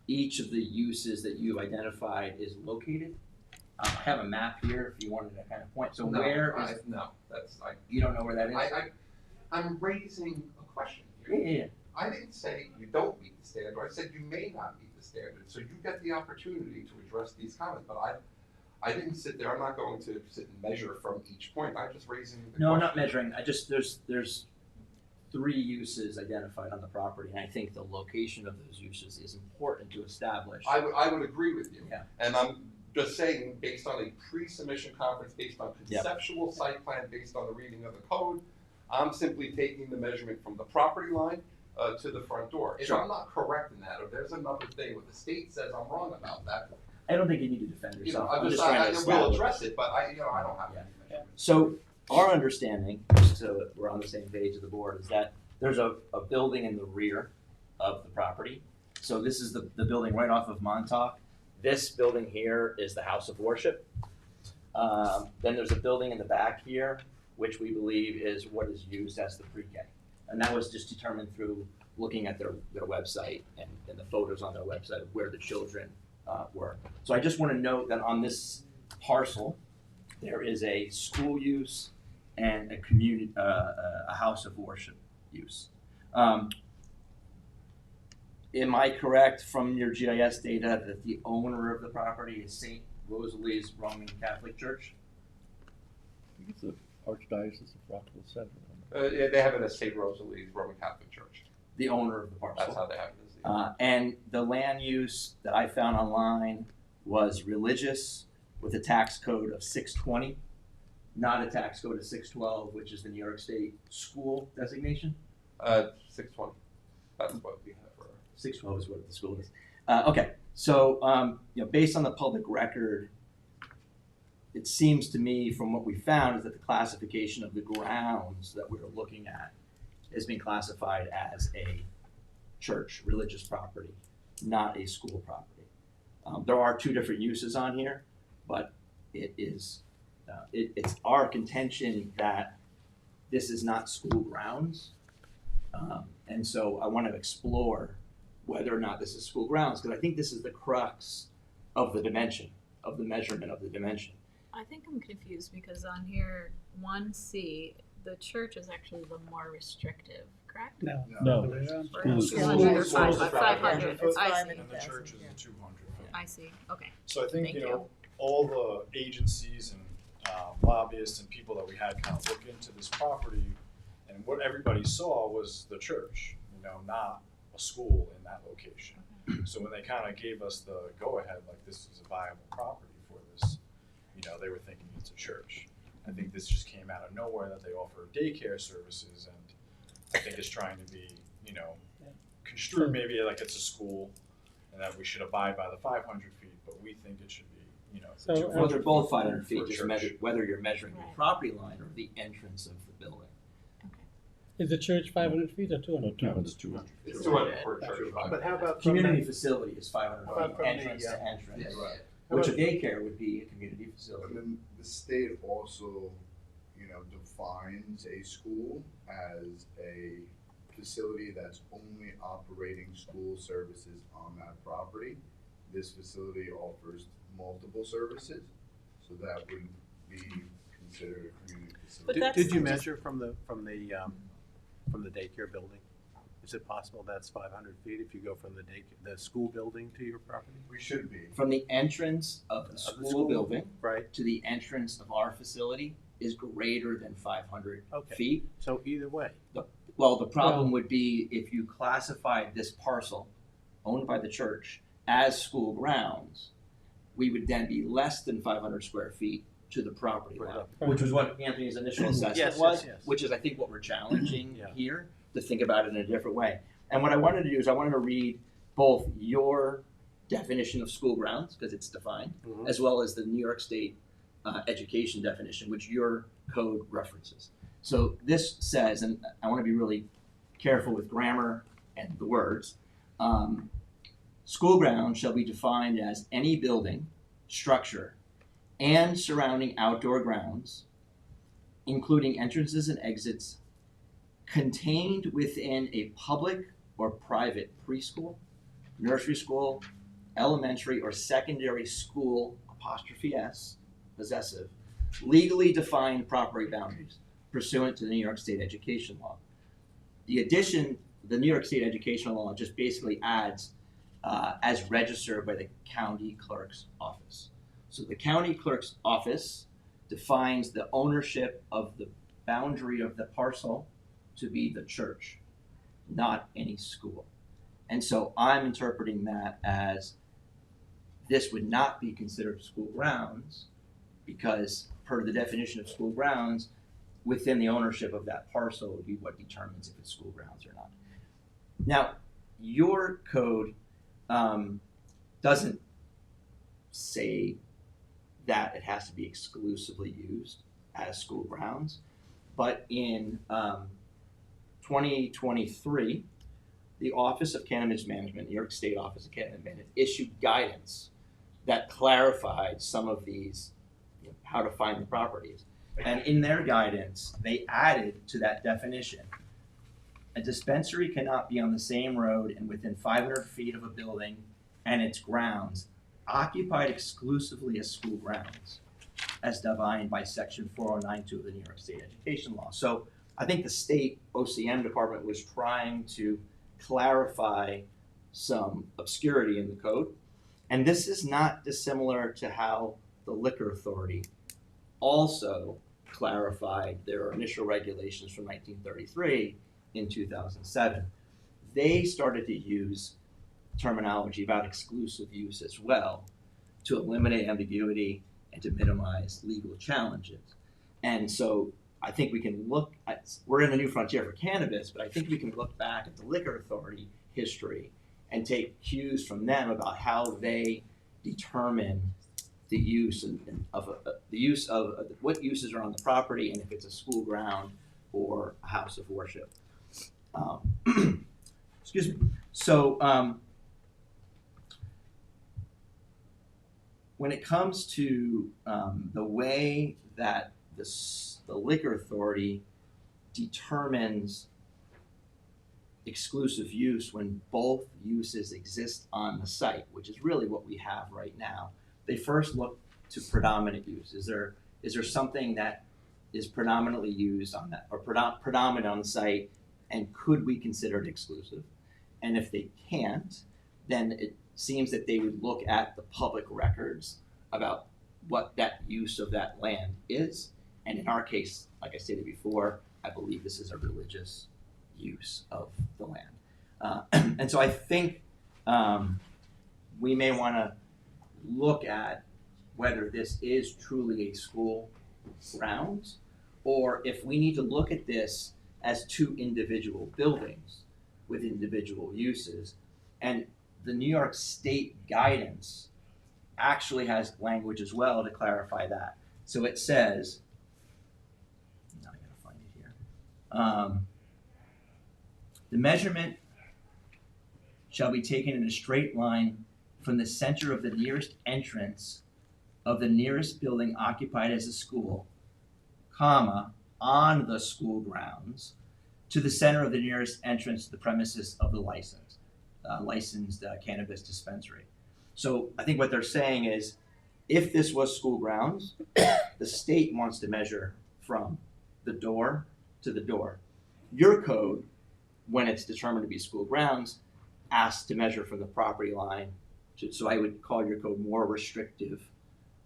each of the uses that you've identified is located? I have a map here if you wanted to kind of point. So No, where I- is, no, that's you don't know where that is? I'm raising a question Yeah, here. yeah, yeah. I didn't say you don't meet the standard. I said you may not meet the standard. So you get the opportunity to address these comments. But I didn't sit there. I'm not going to sit and measure from each point. I'm just raising the No, question. not measuring. I just, there's 3 uses identified on the property, and I think the location of those uses is important to establish. I would agree with you. Yeah. And I'm just saying, based on a pre-submission conference, based on Yep. conceptual site plan, based on the reading of the code, I'm simply taking the measurement from the property line to the front door. If Sure. I'm not correct in that, or there's another thing where the state says I'm wrong about that, I don't think you need to defend you know, yourself. I'm just, trying to I will establish. address it, but I don't have Yeah. any measurement. So our understanding, just so that we're on the same page of the board, is that there's a building in the rear of the property. So this is the building right off of Montauk. This building here is the house of worship. Then there's a building in the back here, which we believe is what is used as the pre-K. And that was just determined through looking at their website and the photos on their website of where the children were. So I just want to note that on this parcel, there is a school use and a community, a house of worship use. Am I correct from your GIS data that the owner of the property is St. Rosalie's Roman Catholic Church? I think it's the Archdiocese of Rockville Center. Yeah, they have it as St. Rosalie's Roman Catholic Church. The owner of the parcel. That's how they have it. As And the land use that I found online was religious with a tax code of 620, not a tax code of 612, which is the New York State school designation. 620. That's what we have for. 612 is what the school is. Okay, so based on the public record, it seems to me from what we found is that the classification of the grounds that we're looking at has been classified as a church, religious property, not a school property. There are 2 different uses on here, but it's our contention that this is not school grounds. And so I want to explore whether or not this is school grounds, because I think this is the crux of the dimension, of the measurement of the dimension. I think I'm confused because on here, 1C, the church is actually the more restrictive, correct? no. No. Or Schools. 200 or Schools. 500, It's I fine see, in And the church is a 200 foot. I see, okay. So I think, Thank you you. know, all the agencies and lobbyists and people that we had kind of look into this property, and what everybody saw was the church, you know, not a school in that location. So when they kind of gave us the go-ahead, like this is a viable property for this, you know, they were thinking it's a church. I think this just came out of nowhere that they offer daycare services, and I think it's trying to be, you know, construed maybe like it's a school. and that we should abide by the 500 feet, but we think it should be, you know, So, 200 Well, they're both feet 500 for feet, a just church. measure, whether you're measuring the Right. property line or the entrance of the building. is the church 500 feet or 200? 200. It's 200 for a church. But how about from Community that, facility is 500 How about feet, from the, entrance to entrance. Yes. Right. Which a How daycare would be a community But facility. then the state also, defines a school as a facility that's only operating school services on that property. This facility offers multiple services, so that would be considered a community But facility. that's Did you just- measure from the daycare building? Is it possible that's 500 feet if you go from the school building to your property? We should be. From the entrance of the school building Right, to the entrance of our facility is greater than 500 Okay. feet. so either way, Well, the problem would be if you classified this parcel owned by the church as school grounds, we would then be less than 500 square feet to the property line, which was what Anthony's initial assessment Yes, was, yes. which is I think what we're challenging Yeah. here, to think about it in a different way. And what I wanted to do is I wanted to read both your definition of school grounds, because it's defined, Mhm. as well as the New York State education definition, which your code references. So this says, and I want to be really careful with grammar and the words, school grounds shall be defined as any building, structure, and surrounding outdoor grounds, including entrances and exits, contained within a public or private preschool, nursery school, elementary or secondary school, '(s), possessive, legally defined property boundaries pursuant to the New York State education law. The New York State education law just basically adds as registered by the county clerk's office. So the county clerk's office defines the ownership of the boundary of the parcel to be the church, not any school. And so I'm interpreting that as this would not be considered school grounds because per the definition of school grounds, within the ownership of that parcel would be what determines if it's school grounds or not. Now, your code doesn't say that it has to be exclusively used as school grounds, but in 2023, the Office of Cannabis Management, New York State Office of Cannabis Management, issued guidance that clarified some of these, how to find the properties. And in their guidance, they added to that definition, a dispensary cannot be on the same road and within 500 feet of a building and its grounds, occupied exclusively as school grounds, as defined by section 4092 of the New York State Education Law. So I think the state OCM department was trying to clarify some obscurity in the code. And this is not dissimilar to how the Liquor Authority also clarified their initial regulations from 1933 in 2007. They started to use terminology about exclusive use as well to eliminate ambiguity and to minimize legal challenges. And so I think we can look at, we're in a new frontier for cannabis, but I think we can look back at the Liquor Authority history and take cues from them about how they determine the use of what uses are on the property and if it's a school ground or a house of worship. Excuse me. So when it comes to the way that the Liquor Authority determines exclusive use when both uses exist on the site, which is really what we have right now, they first look to predominant use. Is there something that is predominantly used on that, or predominant on the site, and could we consider it exclusive? And if they can't, then it seems that they would look at the public records about what that use of that land is. And in our case, like I stated before, I believe this is a religious use of the land. And so I think we may want to look at whether this is truly a school grounds, or if we need to look at this as two individual buildings with individual uses. And the New York State guidance actually has language as well to clarify that. So it says, now I gotta find it here. The measurement shall be taken in a straight line from the center of the nearest entrance of the nearest building occupied as a school, comma, on the school grounds, to the center of the nearest entrance to the premises of the licensed cannabis dispensary. So I think what they're saying is, if this was school grounds, the state wants to measure from the door to the door. Your code, when it's determined to be school grounds, asks to measure from the property line. So I would call your code more restrictive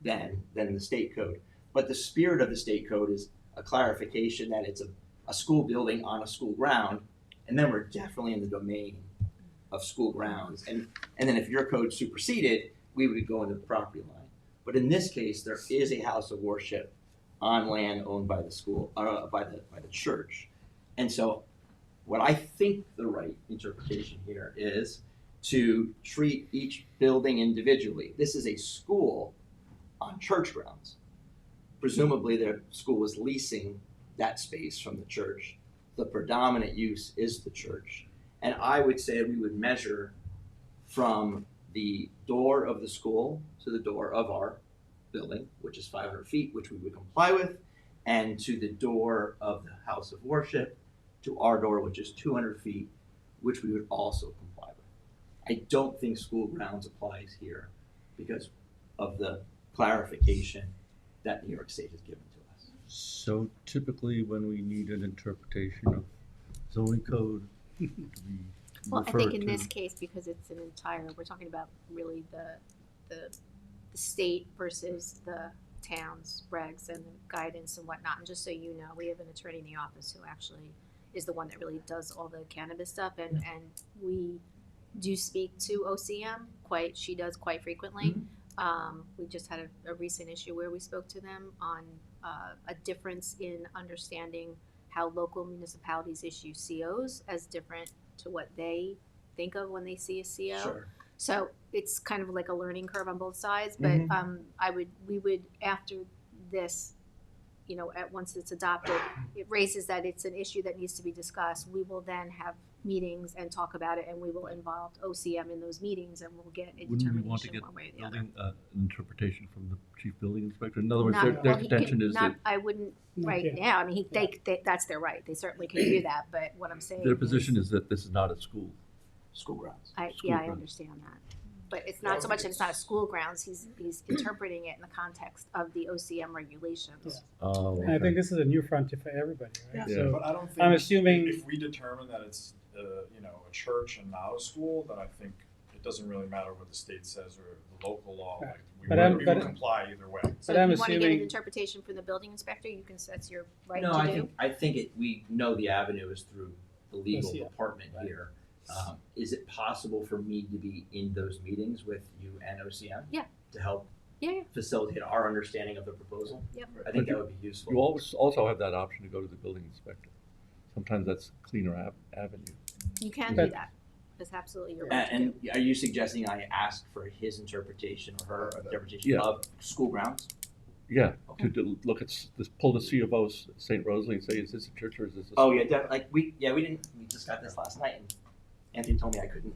than the state code. But the spirit of the state code is a clarification that it's a school building on a school ground, and then we're definitely in the domain of school grounds. And then if your code superseded, we would go into the property line. But in this case, there is a house of worship on land owned by the school, by the church. And so what I think the right interpretation here is to treat each building individually. This is a school on church grounds. Presumably the school is leasing that space from the church. The predominant use is the church. And I would say we would measure from the door of the school to the door of our building, which is 500 feet, which we would comply with, and to the door of the house of worship, to our door, which is 200 feet, which we would also comply with. I don't think school grounds applies here because of the clarification that New York State has given to us. So typically when we need an interpretation of zoning code, we Well, I refer think in to- this case, because it's an entire, we're talking about really the state versus the town's regs and guidance and whatnot. And just so you know, we have an attorney in the office who actually is the one that really does all the cannabis stuff, and we do speak to OCM she does quite frequently. We just had a recent issue where we spoke to them on a difference in understanding how local municipalities issue COs as different to what they think of when they see a CO. Sure. So it's kind of like a learning curve on both sides, but we would after this, once it's adopted, it raises that it's an issue that needs to be discussed. We will then have meetings and talk about it, and we will involve OCM in those meetings, and we'll get a Wouldn't we want to determination get one way or the other. an interpretation from the chief building inspector? In other words, Not- their well, he contention can- is not- that I wouldn't Not right yet. now. I mean, they that's their right. They certainly can do that. But what I'm saying their position is that this is not a school. School grounds. I school yeah, I grounds. understand that. But it's not so much that it's not a school grounds. He's interpreting it in the context of the OCM regulations. Oh, And I think this is a new frontier for everybody, right? Yeah. So But I don't think. I'm assuming- If we determine that it's, a church and not a school, then I think it doesn't really matter what the state says or the local law, Right. like, we But will I'm- we but- will comply either way. So But if I'm you want to get an assuming- interpretation from the building inspector, that's your right No, to do. I think we know the avenue is through the legal OCM. department Right. here. Is it possible for me to be in those meetings with you and OCM? Yeah. To help Yeah. facilitate our understanding of the proposal? Yep. I think But that would be useful. You always also have that option to go to the building inspector. Sometimes that's a cleaner avenue. You can But- do that. That's absolutely your right to do. And are you suggesting I ask for his interpretation or her interpretation Yeah. of school grounds? Yeah, Okay. to look at, pull the C of O St. Rosalie and say, is this a church or is this a Oh, school? yeah, we just got this last night, and Anthony told me I couldn't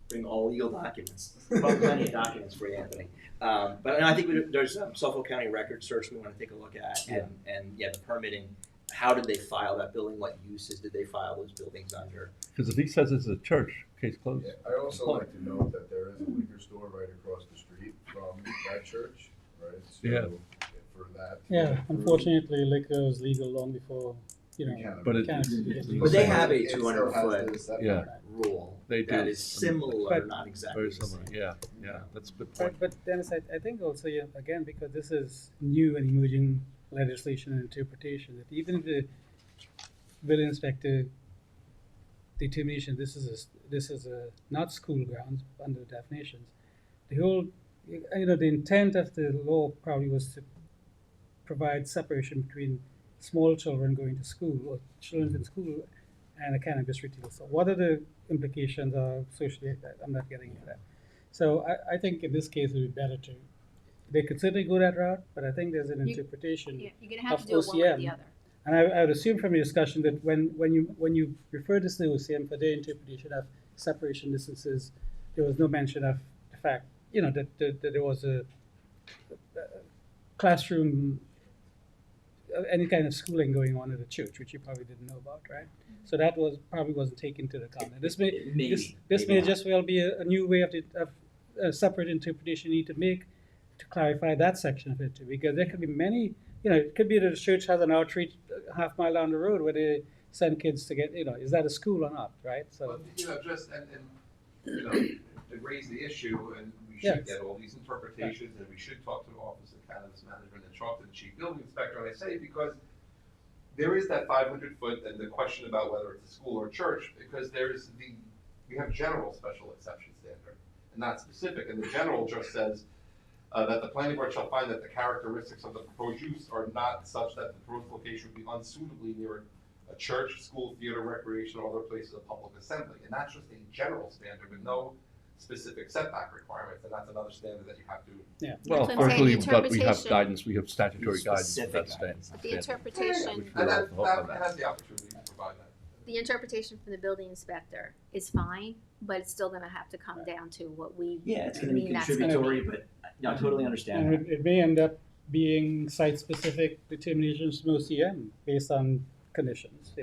bring all legal documents. Well, plenty of documents for you, Anthony. But I think there's Suffolk County record search we want to take a look at, and the permitting. How did they file that building? What uses did they file those buildings under? Because if he says it's a church, case closed. Yeah, I also like to note that there is a liquor store right across the street from that church, right? So Yeah. for that. Yeah, unfortunately, liquor was legal long before, But it- cannabis. But they have a It still 200 has foot the setback. Yeah. rule They do. that is similar, But- not exactly Very the similar, same. yeah, that's a good point. But Dennis, I think also, again, because this is new and emerging legislation and interpretation, that even if the building inspector determination this is a not school grounds under the definitions, the whole, the intent of the law probably was to provide separation between small children going to school or children in school and a cannabis retail store. What are the implications associated with that? I'm not getting into that. So I think in this case it would be better to, they could certainly go that route, but I think there's an interpretation You're gonna have of to do it one way or the OCM. other. And I would assume from your discussion that when you refer this to OCM for their interpretation of separation distances, there was no mention of the fact, that there was a classroom, any kind of schooling going on at the church, which you probably didn't know about, right? So that probably wasn't taken into account. This may just well be a new way of a separate interpretation you need to make to clarify that section of it too, because there could be many. It could be that the church has an outreach half mile down the road where they send kids to get. Is that a school or not, right? So Well, just and to raise the issue, and we should get all these interpretations, and we should talk to the Office of Cannabis Management and talk to the Chief Building Inspector. And I say because there is that 500-foot and the question about whether it's a school or church, because we have general special exception standard and not specific, and the general just says that the planning board shall find that the characteristics of the proposed use are not such that the proposed location would be unsuitably near a church, school, theater, recreation, or other places of public assembly. And that's just a general standard with no specific setback requirements, and that's another standard that you have to. Yeah. Well, That's what I'm saying, fortunately, but we have interpretation- guidance, we have statutory guidance for Specific that stand. guidance. But the interpretation, Which And will that help on that. has the opportunity to provide that. the interpretation from the building inspector is fine, but it's still gonna have to come down to what we Yeah, it's gonna be mean that's gonna contributory, be. but, no, I totally understand and that. it may end up being site-specific determinations from OCM based on conditions.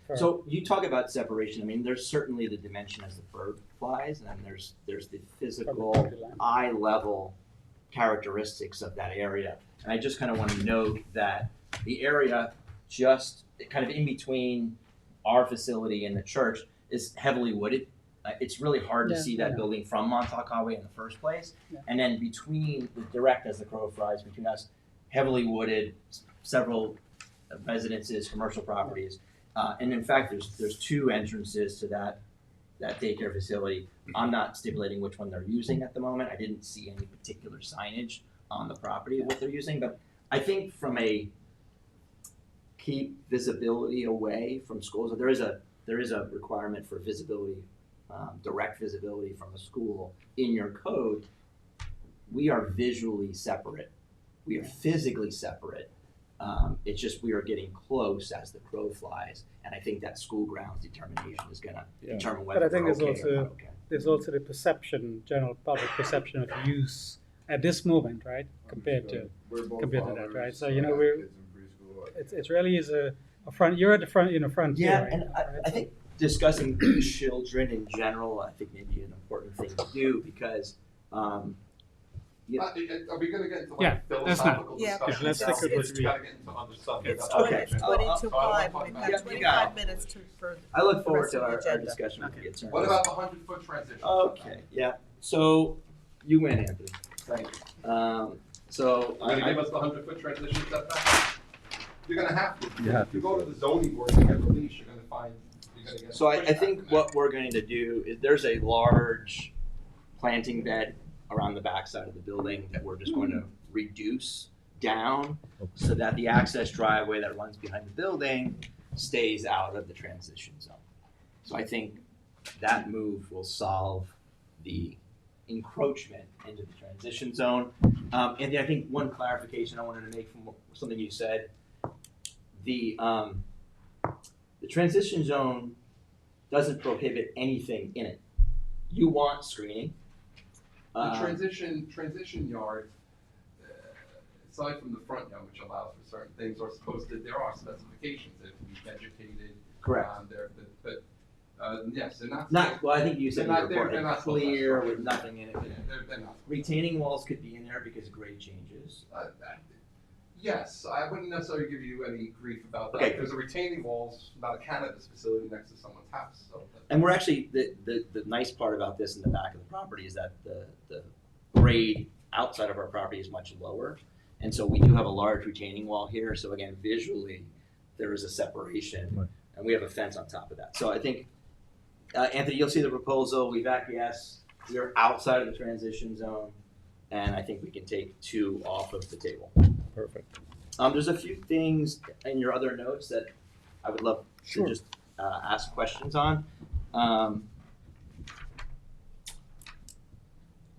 for- So you talk about separation, I mean, there's certainly the dimension as the bird flies, and then there's the physical, property line. eye level characteristics of that area. And I just kind of want to note that the area just kind of in between our facility and the church is heavily wooded. It's really hard to Yeah, see I that know. building from Montauk Highway in the first place. Yeah. And then between, direct as the crow flies, between us, heavily wooded, several residences, commercial properties. And in fact, there's two entrances to that daycare facility. I'm not stipulating which one they're using at the moment. I didn't see any particular signage on the property of what they're using, but I think from a keep visibility away from schools, there is a requirement for visibility, direct visibility from a school in your code. We are visually separate. We are physically separate. It's just we are getting close as the crow flies, and I think that school grounds determination is going to determine whether But I think we're there's okay or also not okay. there's also the perception, general public perception of use at this moment, right, compared to that, right? So it really is a front. You're at the front, frontier. Yeah, right and now, I right? think discussing children in general, I think maybe an important thing to do because. Yeah. Are we gonna get into Yeah, like that's not- philosophical Yeah, discussion? let's stick with It's what we- gotta get into other stuff. It's That's okay. okay. 2025, we've Yeah, got you got 25 it. minutes for I look the forward rest to of the our agenda. discussion when we get to What about the 100-foot transition? Okay, yeah. So you win, Anthony. Thank you. So You're gonna give us the 100-foot transition setback? You're gonna have to. You have If you to. go to the zoning board to get release, you're gonna get. So I pushback think from what that. we're going to do is there's a large planting bed around the backside of the building that we're just going to reduce down so that the access driveway that runs behind the building stays out of the transition zone. So I think that move will solve the encroachment into the transition zone. And I think one clarification I wanted to make from something you said, the transition zone doesn't prohibit anything in it. You want screening. The transition yard, aside from the front yard, which allows for certain things, are supposed to, there are specifications that can be vegetated. Correct. But yes, they're not. Not, well, I think you said in They're your not- report, they're not clear supposed to- with nothing in it. Yeah, they're not. Retaining walls could be in there because of grade changes. Yes, I wouldn't necessarily give you any grief about that, Okay. because a retaining wall's not a cannabis facility next to someone's house, so. And we're actually, the nice part about this in the back of the property is that the grade outside of our property is much lower. And so we do have a large retaining wall here, so again, visually, there is a separation. Right. And we have a fence on top of that. So I think, Anthony, you'll see the proposal, we've acquiesced, we're outside of the transition zone, and I think we can take 2 off of the table. Perfect. There's a few things in your other notes that I would love to Sure. just ask questions on.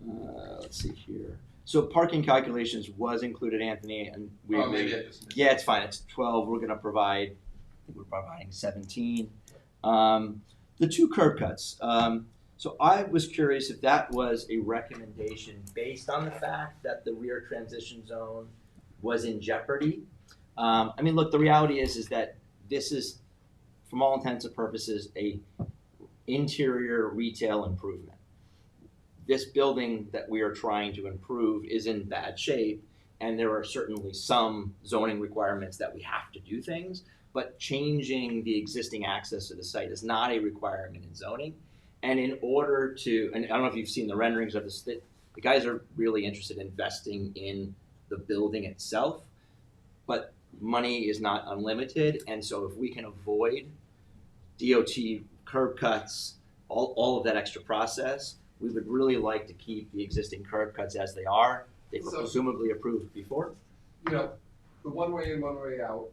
Let's see here. So parking calculations was included, Anthony, and we Oh, maybe I just missed yeah, it. it's fine. It's 12. We're gonna provide. I think we're providing 17. The 2 curb cuts. So I was curious if that was a recommendation based on the fact that the rear transition zone was in jeopardy. I mean, look, the reality is that this is, from all intents and purposes, a interior retail improvement. This building that we are trying to improve is in bad shape, and there are certainly some zoning requirements that we have to do things, but changing the existing access to the site is not a requirement in zoning. And in order to, and I don't know if you've seen the renderings of this, the guys are really interested in investing in the building itself, but money is not unlimited, and so if we can avoid DOT curb cuts, all of that extra process, we would really like to keep the existing curb cuts as they are. They were So- presumably approved before. You know, the one way in, one way out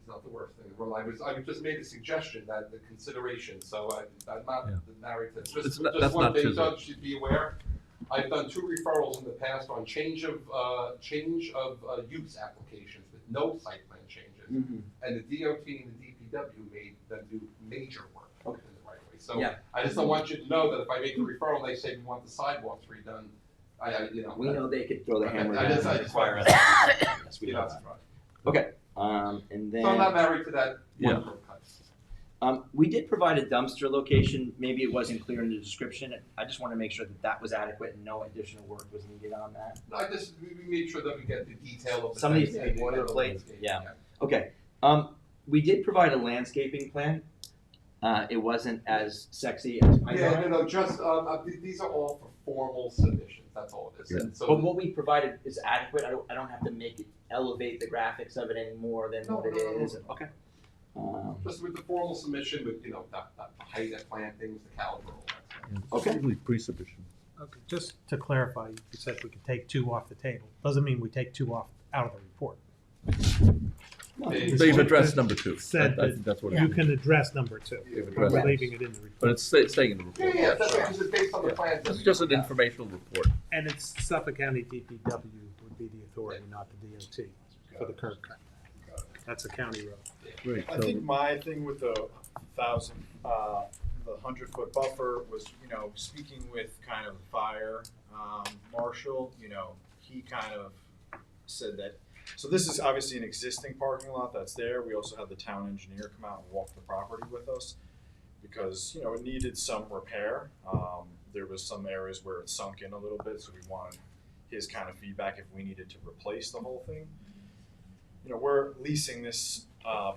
is not the worst thing in the world. I just made a suggestion that the consideration, so I'm not married to, just that's one not thing, true, though. Judge should be aware. I've done 2 referrals in the past on change of use applications with no site plan changes. Mhm. And the DOT and the DPW made them do major work in the right way. So Yeah. I just don't want you to know that if I make the referral, they say we want the sidewalks redone, you know. We know they could throw the hammer I down just- I and just require want- us. Yes, we You know know, that. Okay, and then. So I'm not married to that Yeah. one curb cut. We did provide a dumpster location. Maybe it wasn't clear in the description. I just want to make sure that that was adequate and no additional work was needed on that. No, we made sure that we get the detail of the. Some of these fencing big and the boilerplate, landscape, yeah. Okay, we did provide a landscaping plan. It wasn't as sexy as I Yeah, thought. no, just, these are all for formal submissions, that's all it is. And so. But what we provided is adequate. I don't have to make it elevate the graphics of it any more than what it is. Okay. Just with the formal submission with, you know, the height of plantings, the caliber, all that stuff. Okay. Usually pre-submission. Okay, just to clarify, you said we could take 2 off the table. Doesn't mean we take 2 out of the report. They've addressed number 2. Said I think that's what it You is. can address number 2, They've but addressed we're it. leaving it in the report. But it's staying in the report. Yeah, that's right, because it's based on the plans. that It's we just an have. informational report. And it's Suffolk County DPW would be the authority, not the DOT, for the curb cut. That's a county road. Great. I think my thing with the 100-foot buffer was, you know, speaking with kind of the fire marshal, you know, he kind of said that, so this is obviously an existing parking lot that's there. We also had the town engineer come out and walk the property with us because, you know, it needed some repair. There was some areas where it sunk in a little bit, so we wanted his kind of feedback if we needed to replace the whole thing. You know, we're leasing this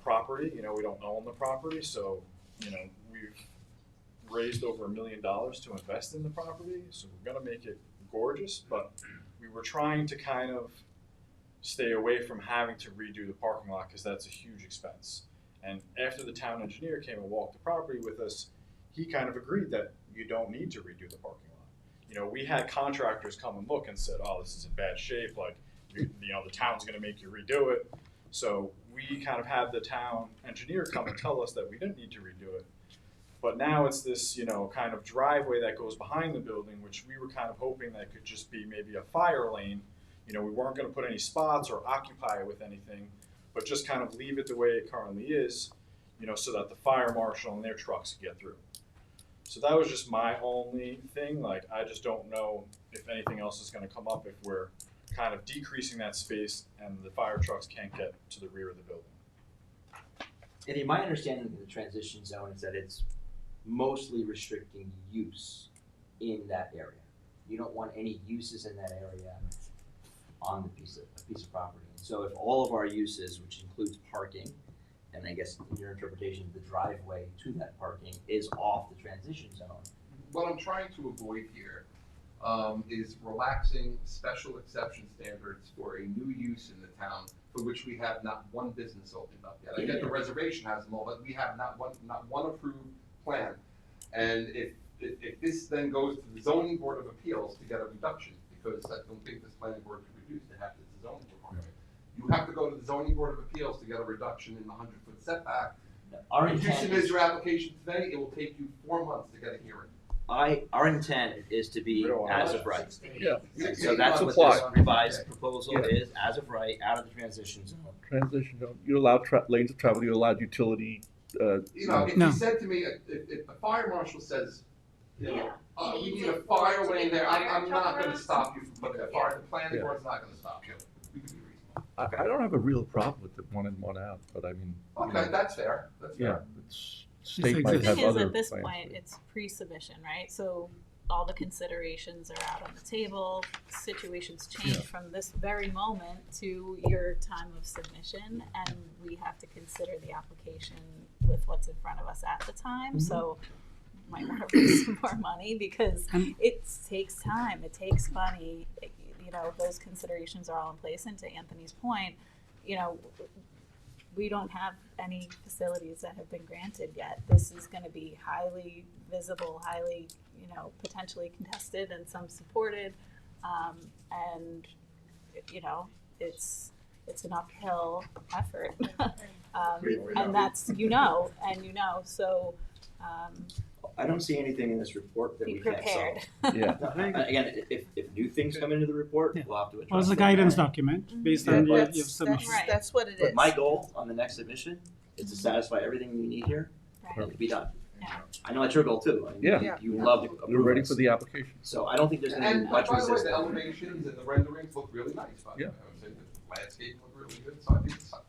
property, you know, we don't own the property, so, you know, we've raised over $1 million to invest in the property, so we're gonna make it gorgeous, but we were trying to kind of stay away from having to redo the parking lot, because that's a huge expense. And after the town engineer came and walked the property with us, he kind of agreed that you don't need to redo the parking lot. You know, we had contractors come and look and said, oh, this is in bad shape, like, you know, the town's gonna make you redo it. So we kind of had the town engineer come and tell us that we didn't need to redo it. But now it's this, you know, kind of driveway that goes behind the building, which we were kind of hoping that could just be maybe a fire lane. You know, we weren't gonna put any spots or occupy it with anything, but just kind of leave it the way it currently is, you know, so that the fire marshal and their trucks could get through. So that was just my only thing, like, I just don't know if anything else is gonna come up if we're kind of decreasing that space and the fire trucks can't get to the rear of the building. And my understanding of the transition zone is that it's mostly restricting use in that area. You don't want any uses in that area on the piece of property. And so if all of our uses, which includes parking, and I guess in your interpretation, the driveway to that parking is off the transition zone. What I'm trying to avoid here is relaxing special exception standards for a new use in the town for which we have not one business opened up yet. I get the reservation has them all, but we have not one approved plan. And if this then goes to the zoning board of appeals to get a reduction, because I don't think this planning board could reduce to have the zoning board. You have to go to the zoning board of appeals to get a reduction in the 100-foot setback, Our If you intent submit is, your application today, it will take you 4 months to get a hearing. our intent is to be as of right. Yeah. And so that's what Supply. this revised proposal Yeah. is, as of right, out of the transition zone. Transition zone, you allowed lanes of travel, you allowed utility, You know, if No. you said to me, if the fire marshal says, you know, Yeah. we You need need a to- fire to lane get there, the fire I'm not truck gonna around. stop you from putting a fire, the planning Yeah. board's not gonna stop you. We can be reasonable. I don't have a real problem with the one in, one out, but I mean, you Okay, know, that's fair, that's yeah, fair. it's, state might exists. have thing is, other at this plans. point, it's pre-submission, right? So all the considerations are out on the table, situations change Yeah. from this very moment to your time of submission, and we have to consider the application with what's in front of us at the time, so might want to raise some more money because it takes time, it takes money, you know, those considerations are all in place, and to Anthony's point, you know, we don't have any facilities that have been granted yet. This is gonna be highly visible, highly, you know, potentially contested and some supported. And, you know, it's an uphill effort. And that's, so, I don't see anything in this report that be we can't prepared. solve. Yeah, No, again, if new things come into the report, Yeah. we'll have to address Well, it's a them. guidance document based on your submission. Right. That's what it is. But my goal on the next submission is to satisfy everything you need here Right. and to be done. Yeah. I know it's your goal too. I mean, Yeah. You love to approve we're ready us. for the application. So I don't think there's gonna be And by much the way, the resistance. elevations and the renderings look really nice, by the way. Yeah. I would say the landscape look really good, so I think it's something.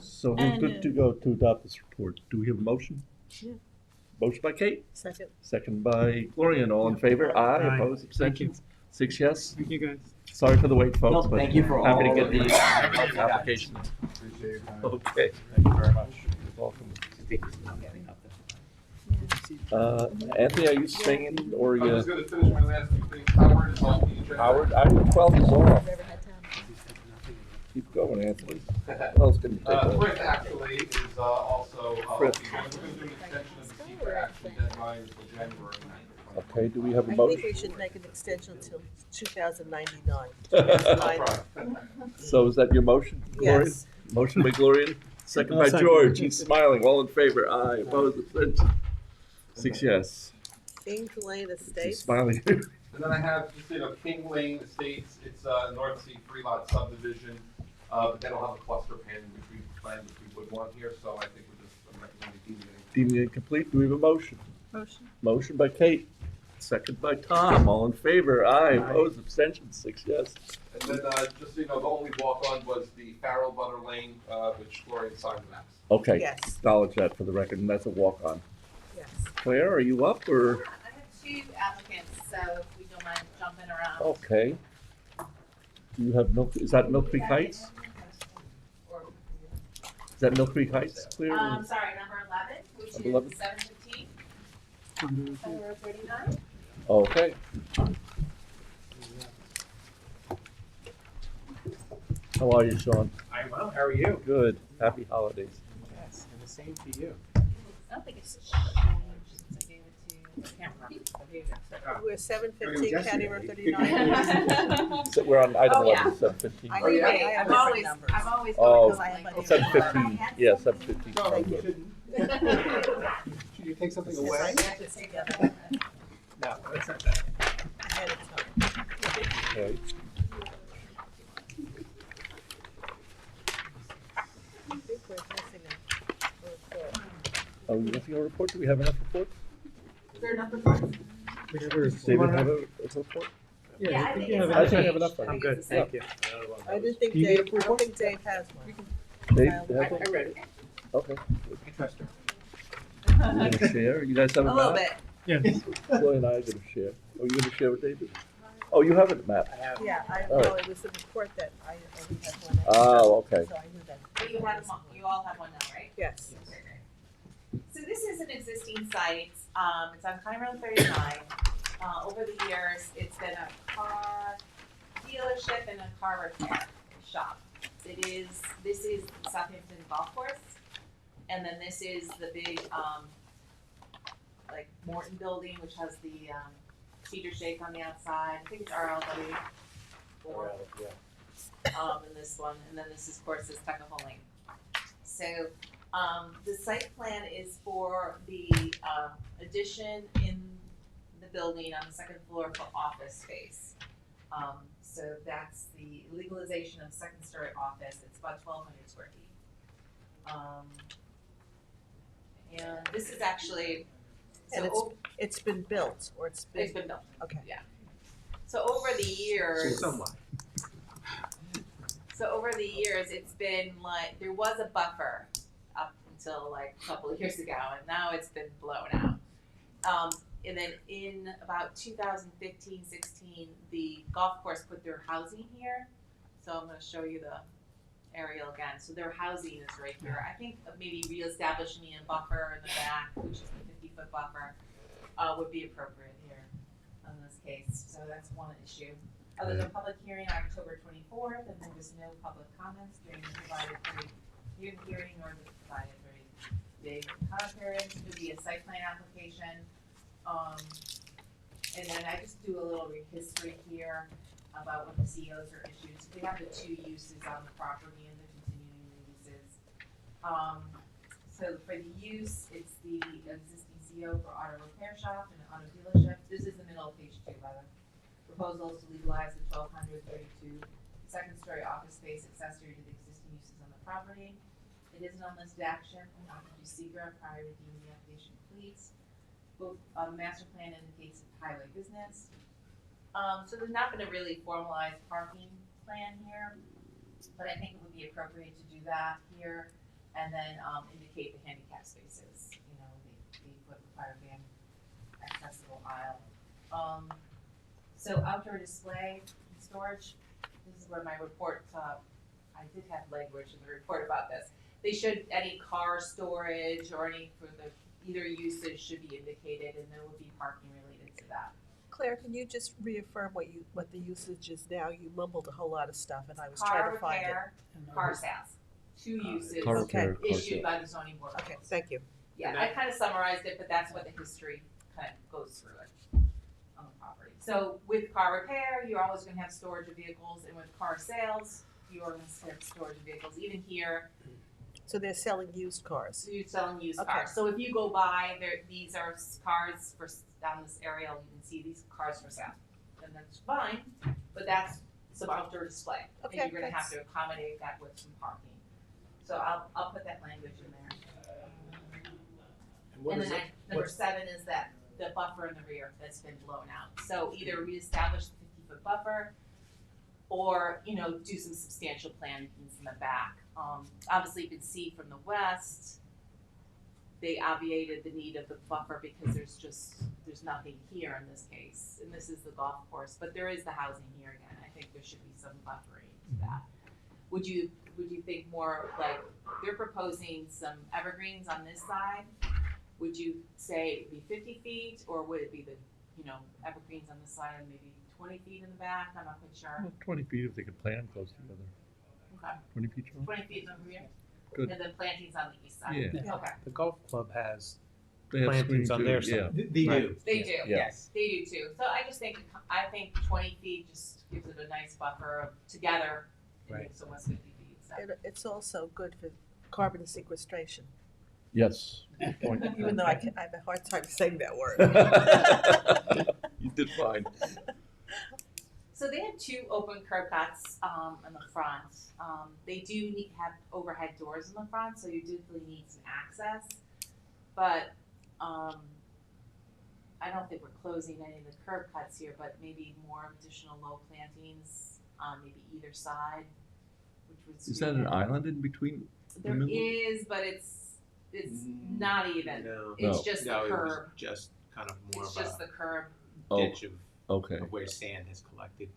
So we're And, good to go to adopt this report. Do we have a motion? Yeah. Motion by Kate, Second. second by Gloria, and all in favor? Aye, Aye. opposed, Thank you. abstentions? 6 yes. Thank you, guys. Sorry for the wait, folks, No, but thank you for happy to all get of the the application. Appreciate your time. Okay, Thank you very much. you're welcome. I'm getting up there. Anthony, are you staying or I'm you? just gonna finish my last few things. Howard is on the agenda. Howard, Item 12 is off. Never had time. Keep going, Anthony. What else can you take over? Frith actually is also, Frith. we're gonna do an extension of the secret action deadline until January 9th. Okay, do we have a I think motion? we should make an extension until 2099. So is that your motion, Gloria? Yes. Motion by Gloria, second I'll by second. George. He's smiling. All in favor? Aye. Opposed? Abstentions? 6 yes. King Lane He's Estates. smiling. And then I have just, King Lane Estates, it's a North Sea 3-lot subdivision, but they don't have a cluster plan, which we planned, which we would want here, so I think we're just, I'm recommending deeming it. Deeming it incomplete. Do we have a motion? Motion. Motion by Kate, second by Tom. All in favor? Aye. Opposed? Abstentions? 6 yes. And then, just so you know, the only walk-on was the Farrell Butter Lane, which Gloria signed the maps. Okay. Yes. Acknowledge that for the record, and that's a walk-on. Yes. Claire, are you up or? I have 2 applicants, so if we don't mind jumping around. Okay. Do you have is that Mill Creek Heights? Is that Mill Creek Heights, Claire? Sorry, number 11, which Number 11. is 715, Under review. 39. Okay. How are you, Sean? I'm well, how are you? Good. Happy holidays. Yes, and the same to you. I don't think it's changed since I gave it to Cameron. We're 715 Yesterday. County Road 39. So we're on item Oh, yeah. 11, 715. I Oh, yeah. I have I'm always, different numbers. I'm always Oh, going I have like my this. 715. Yeah, 715. No, Thank you you. shouldn't. Should you take something Yes, I away? have this together. No, that's not bad. Ahead of time. Okay. I think we're missing a report. Are we missing a report? Do we have enough reports? There are enough reports? We have a Does David have a report? Yeah, I think it's I not think I have changed. enough. I I'm think good, it's the same. thank you. I didn't think Do you need Dave, I don't think Dave has one. Dave, Um, you have one? I read it. Okay. I trust her. You gonna share? You guys have a A map? little bit. Yes. Gloria and I are gonna share. Oh, you gonna share with David? Oh, you have a map? I have. Yeah, All no, right. it was the report that I only had one. extra, Oh, okay. So I knew that. But you all have one now, right? Yes. Okay, great. So this is an existing site, it's on County Road 39. Over the years, it's been a car dealership and a car repair shop. This is the Southampton Golf Course, and then this is the big, like Morton building, which has the, cedar shake on the outside. I think it's RLW 4. Yeah. And this one, and then this is, of course, is Technical Lane. So The site plan is for the, addition in the building on the second floor for office space. So that's the legalization of second story office, it's about 1,200 square feet. And this is actually, And it's been built, or it's it's been built. okay. Yeah. So over the years. Somewhat. So over the years, it's been like, there was a buffer up until like a couple of years ago, and now it's been blown out. And then in about 2015, 16, the golf course put their housing here. So I'm gonna show you the aerial again. So their housing is right here. I think maybe reestablishing a buffer in the back, which is the 50-foot buffer, would be appropriate here in this case. So that's one issue. There's a public hearing on October 24th, and there was no public comments during the provided hearing or the provided very big comment period. It would be a site plan application. And then I just do a little history here about when the COs are issued. So we have the two uses on the property and the continuing uses. So for the use, it's the existing CO for auto repair shop and auto dealership. This is the middle of page 2, by the way. Proposal is to legalize the 1,232 second-story office space accessory to the existing uses on the property. It is an unlisted action and not to do SECR prior to deeming the application complete. Both master plan indicates highway business. So there's not been a really formalized parking plan here, but I think it would be appropriate to do that here and then indicate the handicap spaces. You know, the foot required van accessible aisle. So outdoor display and storage, this is where my report, I did have language in the report about this. They should, any car storage or any for the either usage should be indicated, and there will be parking related to that. Claire, can you just reaffirm what the usage is now? You mumbled a whole lot of stuff, and I was Car trying to find it. repair, car sales, two uses Car repair, car issued sale. by the zoning board. of Okay, appeals. thank you. Yeah, And I that- kind of summarized it, but that's what the history kind of goes through it on the property. So with car repair, you're always gonna have storage of vehicles, and with car sales, you're gonna have storage of vehicles. Even here, So they're selling used cars. so you're selling used Okay. cars. So if you go by, these are cars for, down this area, you can see these cars for sale. And that's fine, but that's some outdoor display. Okay, And you're gonna have thanks. to accommodate that with some parking. So I'll put that language in there. And what And is then it? number What's- 7 is that the buffer in the rear that's been blown out. So either reestablish the 50-foot buffer or, you know, do some substantial plantings in the back. Obviously you can see from the west, they obviated the need of the buffer because there's nothing here in this case. And this is the golf course, but there is the housing here again. I think there should be some buffering to that. Would you think more like, they're proposing some evergreens on this side? Would you say it'd be 50 feet, or would it be the, you know, evergreens on this side and maybe 20 feet in the back? I'm not quite sure. 20 feet if they could plan close together. Okay, 20 feet, Charles? 20 feet over here, Good. and then plantings on the east side. Yeah. Okay, The golf club has They have plantings screening on too, their yeah. side. They Right. do. they do. Yeah. Yes. They do too. So I think 20 feet just gives it a nice buffer of together. It Right. makes almost 50 feet. So. It's also good for carbon sequestration, Yes. Good point. even though I have a hard time saying that word. You did fine. So they have 2 open curb cuts in the front. They do have overhead doors in the front, so you definitely need some access. But I don't think we're closing any of the curb cuts here, but maybe more additional low plantings on maybe either side, which would. Is that an island in between? There middle? is, but it's not even. No. It's No. just No, the it was curb. just kind of more It's of just a the curb. Oh, ditch of okay. where sand has collected.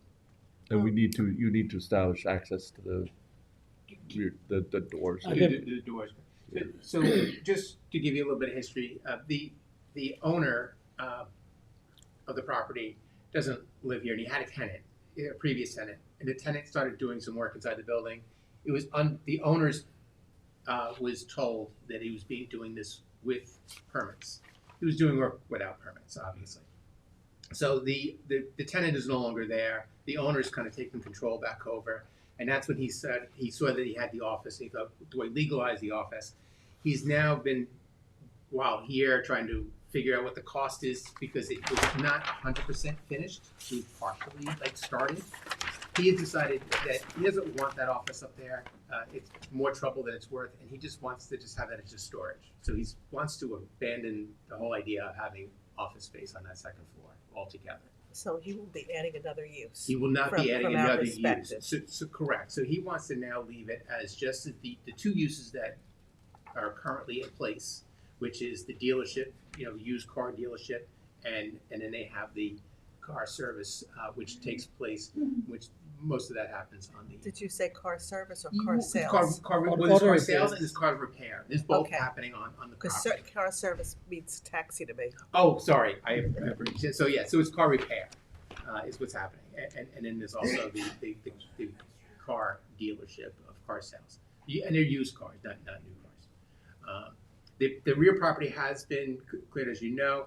And you need to establish access to the rear, the doors. The doors. So just to give you a little bit of history, the owner of the property doesn't live here, and he had a tenant, a previous tenant, and the tenant started doing some work inside the building. It was the owners was told that he was doing this with permits. He was doing work without permits, obviously. So the tenant is no longer there. The owner's kind of taking control back over, and that's when he said he saw that he had the office. He thought, do I legalize the office? He's now been, while here, trying to figure out what the cost is because it was not 100% finished. It was partially like started. He has decided that he doesn't want that office up there. It's more trouble than it's worth, and he just wants to just have that as just storage. So he wants to abandon the whole idea of having office space on that second floor altogether. So he will be adding another use. He will not be adding from our another use. perspective. So correct. So he wants to now leave it as just the two uses that are currently in place, which is the dealership, used car dealership, and then they have the car service, which takes place, which most of that happens on the. Did you say car service or car sales? Well, there's car sales and there's car repair. There's both Okay. happening on the Because property. car service means taxi to me. Oh, sorry. So it's car repair is what's happening, and then there's also the car dealership of car sales, and they're used cars, not new cars. The rear property has been cleared, as you know.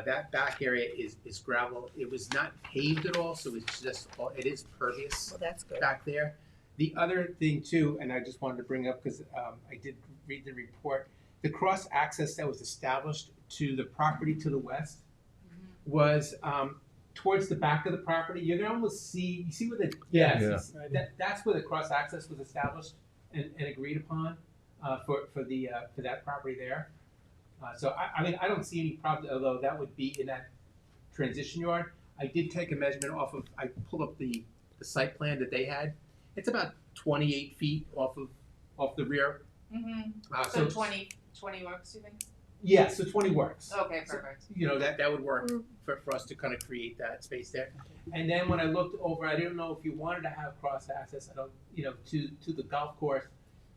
That back area is gravel. It was not paved at all, so it's just it is pervious. Well, that's good. Back there. The other thing too, and I just wanted to bring up because I did read the report, the cross access that was established to the property to the west was towards the back of the property. You can almost see, you see where the that's where the cross access was established and agreed upon for that property there. So I mean I don't see any problem, although that would be in that transition yard. I did take a measurement I pulled up the site plan that they had. It's about 28 feet off the rear. So 20 works, you think? Yeah, so 20 works. Okay, perfect. So, that would work for us to kind of create that space there. And then when I looked over, I didn't know if you wanted to have cross access, to the golf course.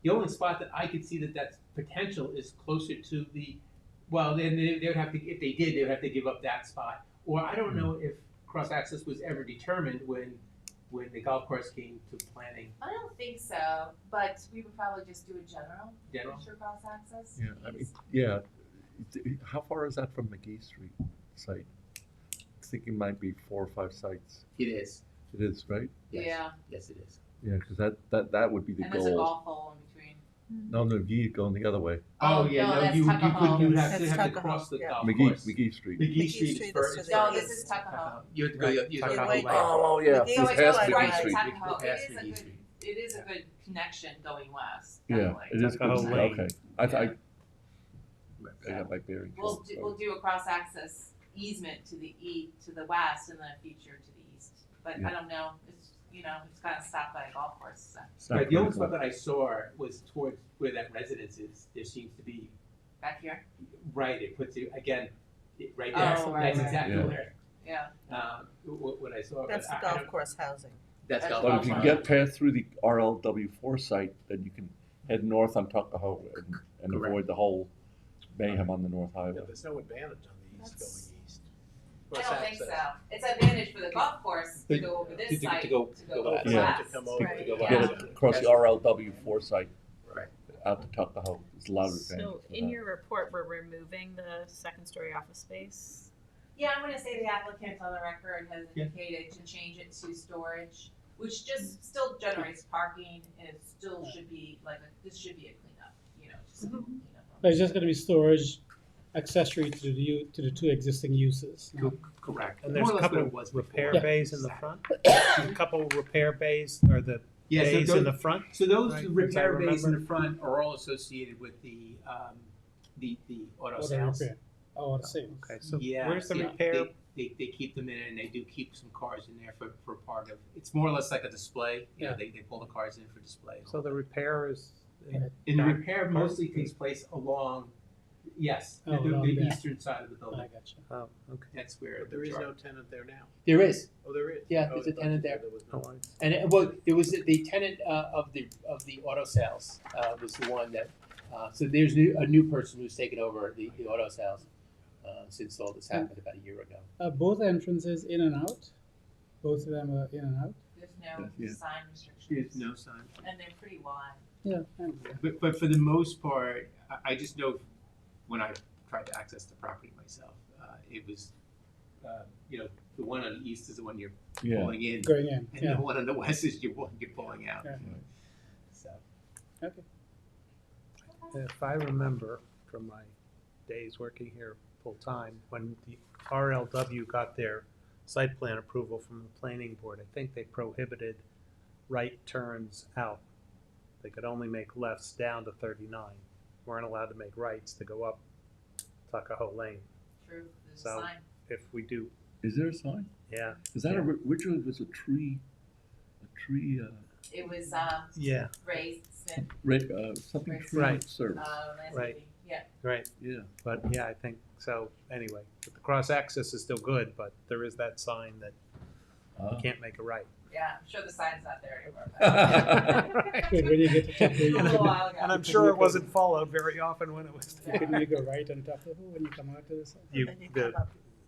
The only spot that I could see that's potential is closer to then they would have to, if they did, they would have to give up that spot. Or I don't know if cross access was ever determined when the golf course came to planning. I don't think so, but we would probably just do a general for cross access. Yeah, I mean, yeah. How far is that from McGee Street site? I think it might be 4 or 5 sites. It is. It is, right? Yes. Yeah. Yes, it is. Yeah, because that would be the And goal. there's a golf hole in between. No, you going the other way. Oh yeah, no, no, that's you Tuckahoe. have That's to Tuckahoe, cross the yeah. golf McGee course. Street. McGee Street is Street first. is to No, the this is east. Tuckahoe. You have to go. You have to go Wait. away. Oh yeah, McGee just Street past is McGee right. Street. Tuckahoe. Past It is a McGee good. Street. It is a good connection going west. Yeah, Definitely. it is good. Tuckahoe Lane. Okay, I got my bearings. We'll do a cross access easement to the west and then a future to the east. But Yeah. I don't know. It's kind of stopped by a golf course. So. Right, the only spot that I saw was towards where that residence is. There seems to be Back here. right. It puts you again right there. Oh, right, That's right. exactly Yeah. where. Yeah. What I saw. That's the but I golf don't- course housing. That's golf But course. if you can get past through the RLW4 site, then you can head north on Tuckahoe and Correct. avoid the whole mayhem on the North Yeah, Highway. there's no advantage on the east That's- going east. I Cross don't think access. so. It's an advantage for the golf course to go over this to site go west. Yeah. To come over. Right. to go Yeah. Get west. it across the RLW4 site Right. out to Tuckahoe. There's a lot of advantage So for in that. your report, we're removing the second story office space. Yeah, I'm gonna say the applicant on the record has Yeah. indicated to change it to storage, which just still generates parking and it still should be this should be a cleanup, just a little cleanup. But it's just gonna be storage accessory to the two existing uses. Correct. And there's More a or less couple what it of was repair before. bays in the front? A couple repair bays, or the Yeah, so bays those- in the front? So those Right, repair as I bays in the remember. front are all associated with the auto Auto sales. repair. Oh, I see. Okay, so Yeah, where's the yeah, repair? They keep them in and they do keep some cars in there for part of, it's more or less like a display, Yeah. they pull the cars in for display. So the repair is. And the repair mostly takes place along, yes, Oh, along the there. eastern side of the I building. got you. Oh, okay. That's where. But there is no tenant there now. There is, Oh, there is? Yeah, Oh, there's I a thought tenant you said there. was Oh, no. I see. and it was the tenant of the auto sales was the one that, so there's a new person who's taken over the auto sales since all this happened about a year ago. Both entrances in and out? Both of them are in and out? There's no Yeah. sign restrictions. There's no sign. And they're pretty wide. Yeah. But for the most part, I just know when I tried to access the property myself, it was, the one on the east is the one you're Yeah. pulling in, Going in, and yeah. the one on the west is you're pulling out. Yeah. So Okay. If I remember from my days working here full-time, when the RLW got their site plan approval from the planning board, I think they prohibited right turns out. They could only make lefts down to 39. Weren't allowed to make rights to go up Tuckahoe Lane. True, there's a So sign. if we do, Is there a sign? yeah, Is that Yeah. originally was a tree, It was, yeah, Ray Smith, something Right. tree Right. service? landscaping, yeah. right. Yeah. But yeah, I think, so anyway, but the cross-access is still good, but there is that sign that you can't make a right. Yeah, I'm sure the sign's not there anymore. Good, when you get to top of It was a the- while ago. And I'm sure it wasn't followed very often when it was You can make a right on top of it when you come out to this. You, Then you the, come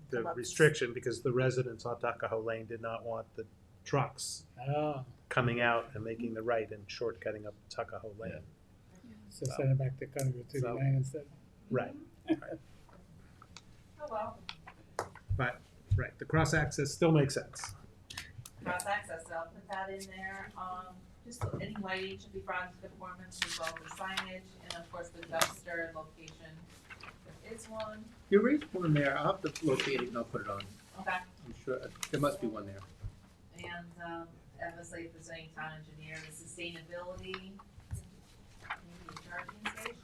the up- restriction, because the residents on Tuckahoe Lane did not want the trucks Ah, coming out and making the right and shortcutting up Tuckahoe Lane. so send it back to Congress to the So- line instead. Right, Oh, well, but, right, the cross-access still makes sense. cross access, so I'll put that in there. Just any lighting should be brought into conformance as well as the signage, and of course the dumpster location. There is one, You raised one there, I'll have to locate it and I'll put it on. okay. I'm sure, there must be one there. And, obviously, if there's any town engineer, the sustainability, maybe a charging station?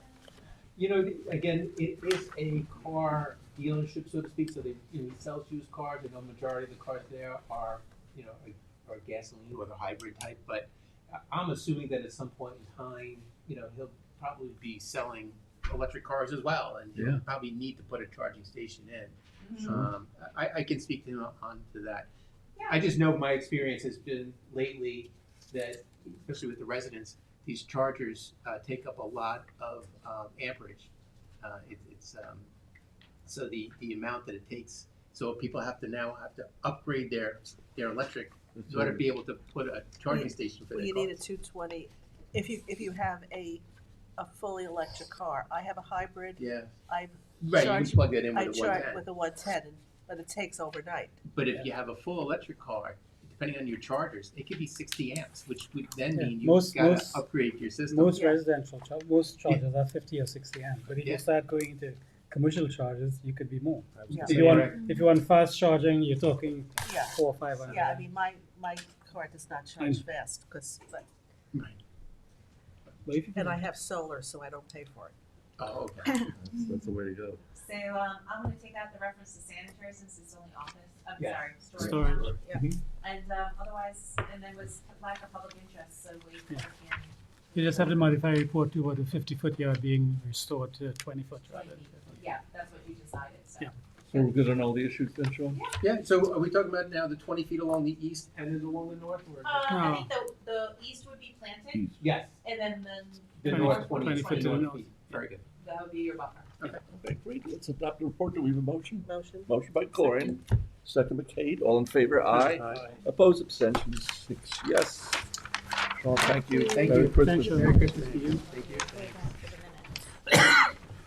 You know, again, it is a car dealership, so to speak, so they, you know, he sells used cars, and the majority of the cars there are, you know, are gasoline or the hybrid type, but I'm assuming that at some point in time, you know, he'll probably be selling electric cars as well, and Yeah. he'll probably need to put a charging station in. Mhm. I can speak to him on to that. Yeah. I just know my experience has been lately that, especially with the residents, these chargers take up a lot of amperage. So the amount that it takes, so people have to upgrade their electric in order to be able to put a charging station for Well, their you car. need a 220, if you have a fully electric car. I have a hybrid, Yeah, I've right, you charged, can plug that in I with a charge 110. with a 110, but it takes overnight. But if you have a full electric car, depending on your chargers, it could be 60 amps, which would then Yeah, mean you've most- gotta most- upgrade your system. Most Yeah. residential, most chargers are 50 or 60 amp, but if Yeah. you start going into commercial charges, you could be more. Yeah. If you want fast charging, you're talking Yeah. 400 or 500. Yeah, I mean, my car does not charge fast, because, But if you and I have solar, so I don't pay for it. Oh, okay. That's the way to go. So, I'm gonna take out the reference to sanitary since it's only office, I'm Yeah. sorry, Storage. storage. Yeah. And, otherwise, and there was lack of public interest, so we Yeah. can, You just have to modify a report to about the 50-foot yard being restored to 20-foot rather than 50. yeah, that's what you decided, so. Yeah. So we're good on all the issues then, Sean? Yeah, so are we talking about now the 20 feet along the east and then along the north? Or I No. think the east would be planted, East. Yes, and then the 20 north 20 20 foot to the north north. feet. Very good. that would be your buffer. Okay, great. Let's adopt the report. Do we have a motion? Motion? Motion by Corin, second by Kate. All in favor? Aye. Aye. Opposed? Abstentions? 6 yes. Sean, thank you. Thank Merry you. Christmas. Thank you. Merry Christmas to you. Thank you.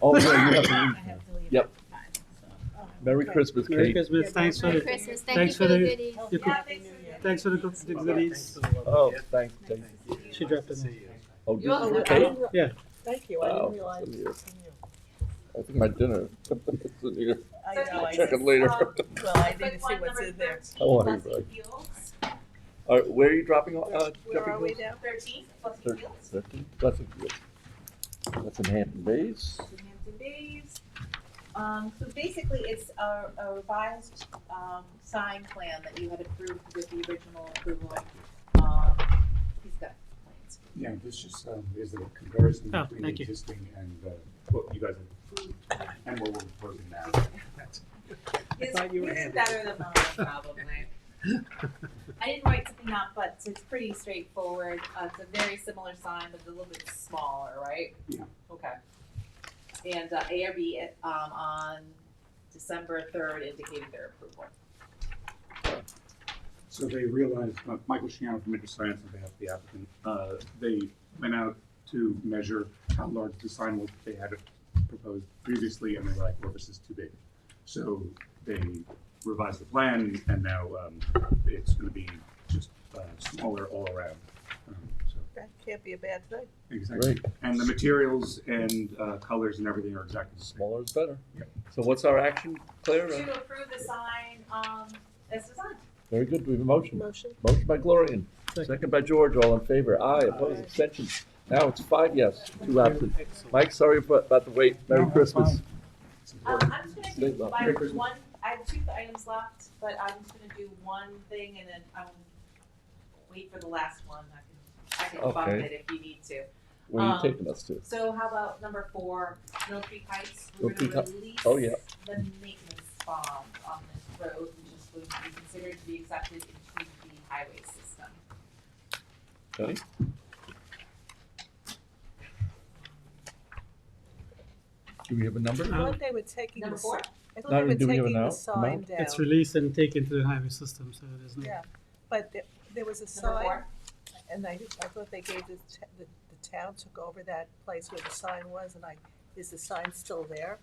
Oh, yeah, you have to leave. I have to leave Yep. at 5, so. Merry Christmas, Merry Kate. Christmas, thanks for Merry the, Christmas, thank you thanks for for the the- goodies. you could- Yeah, thanks for the. thanks for the goodies. Oh, thanks. She dropped it See in. you. Oh, You're welcome. this is Kate? Yeah. Thank you, I Wow, didn't realize from it you. was from you. I think my dinner. It's here. I know, I Check did. it later. Well, I need Quick to see one, what's number in there. 13, How are you, Pleasant Ray? Fields. All right, where are you dropping off? Where are we now? 13, Pleasant Fields, 13. Pleasant Fields. That's in Hampton Bays. in Hampton Bays. So basically, it's a revised, sign plan that you had approved with the original approval. He's got plans. Yeah, this is, is a comparison Oh, between thank the you. existing and, what you guys have approved and what we're proposing now. His, thought you were his is handy. better than mine, probably. I didn't write something up, but it's pretty straightforward. It's a very similar sign, but a little bit smaller, right? Yeah. Okay. And ARB on December 3rd indicated their approval. So they realized, Michael Shiano from InterScience on behalf of the applicant, they went out to measure how large the sign was they had proposed previously, and they were like, well, this is too big. So they revised the plan, and now it's gonna be just smaller all around. So Okay, can't be a bad thing. Exactly. Great. And the materials and colors and everything are exactly the same. Smaller is better. So what's our action, Claire? To approve the sign, as designed. Very good, we have a motion. Motion. Motion by Gloria, second by George, all in favor, aye, opposed, Aye. abstentions. Now it's 5 yes, 2 absent. Mike, sorry about the wait, Merry Christmas. I'm just gonna Stay do well. my Merry Christmas. one, I have 2 items left, but I'm just gonna do one thing and then I will wait for the last one. I can bump Okay. it if you need to. Where are you taking us to? So how about number 4, Mill Creek Heights? Mill We're Creek gonna Hei- release oh, yeah. the maintenance bond on this road, which is going to be considered to be accepted into the highway system. Okay. Do we have a number? I thought they were taking Number the, 4? I thought No, they were do we have taking an the out- sign amount? down. It's released and taken to the highway system, so there's no. Yeah, but there was a Number sign, 4? and I thought they gave the town took over that place where the sign was, and is the sign still there?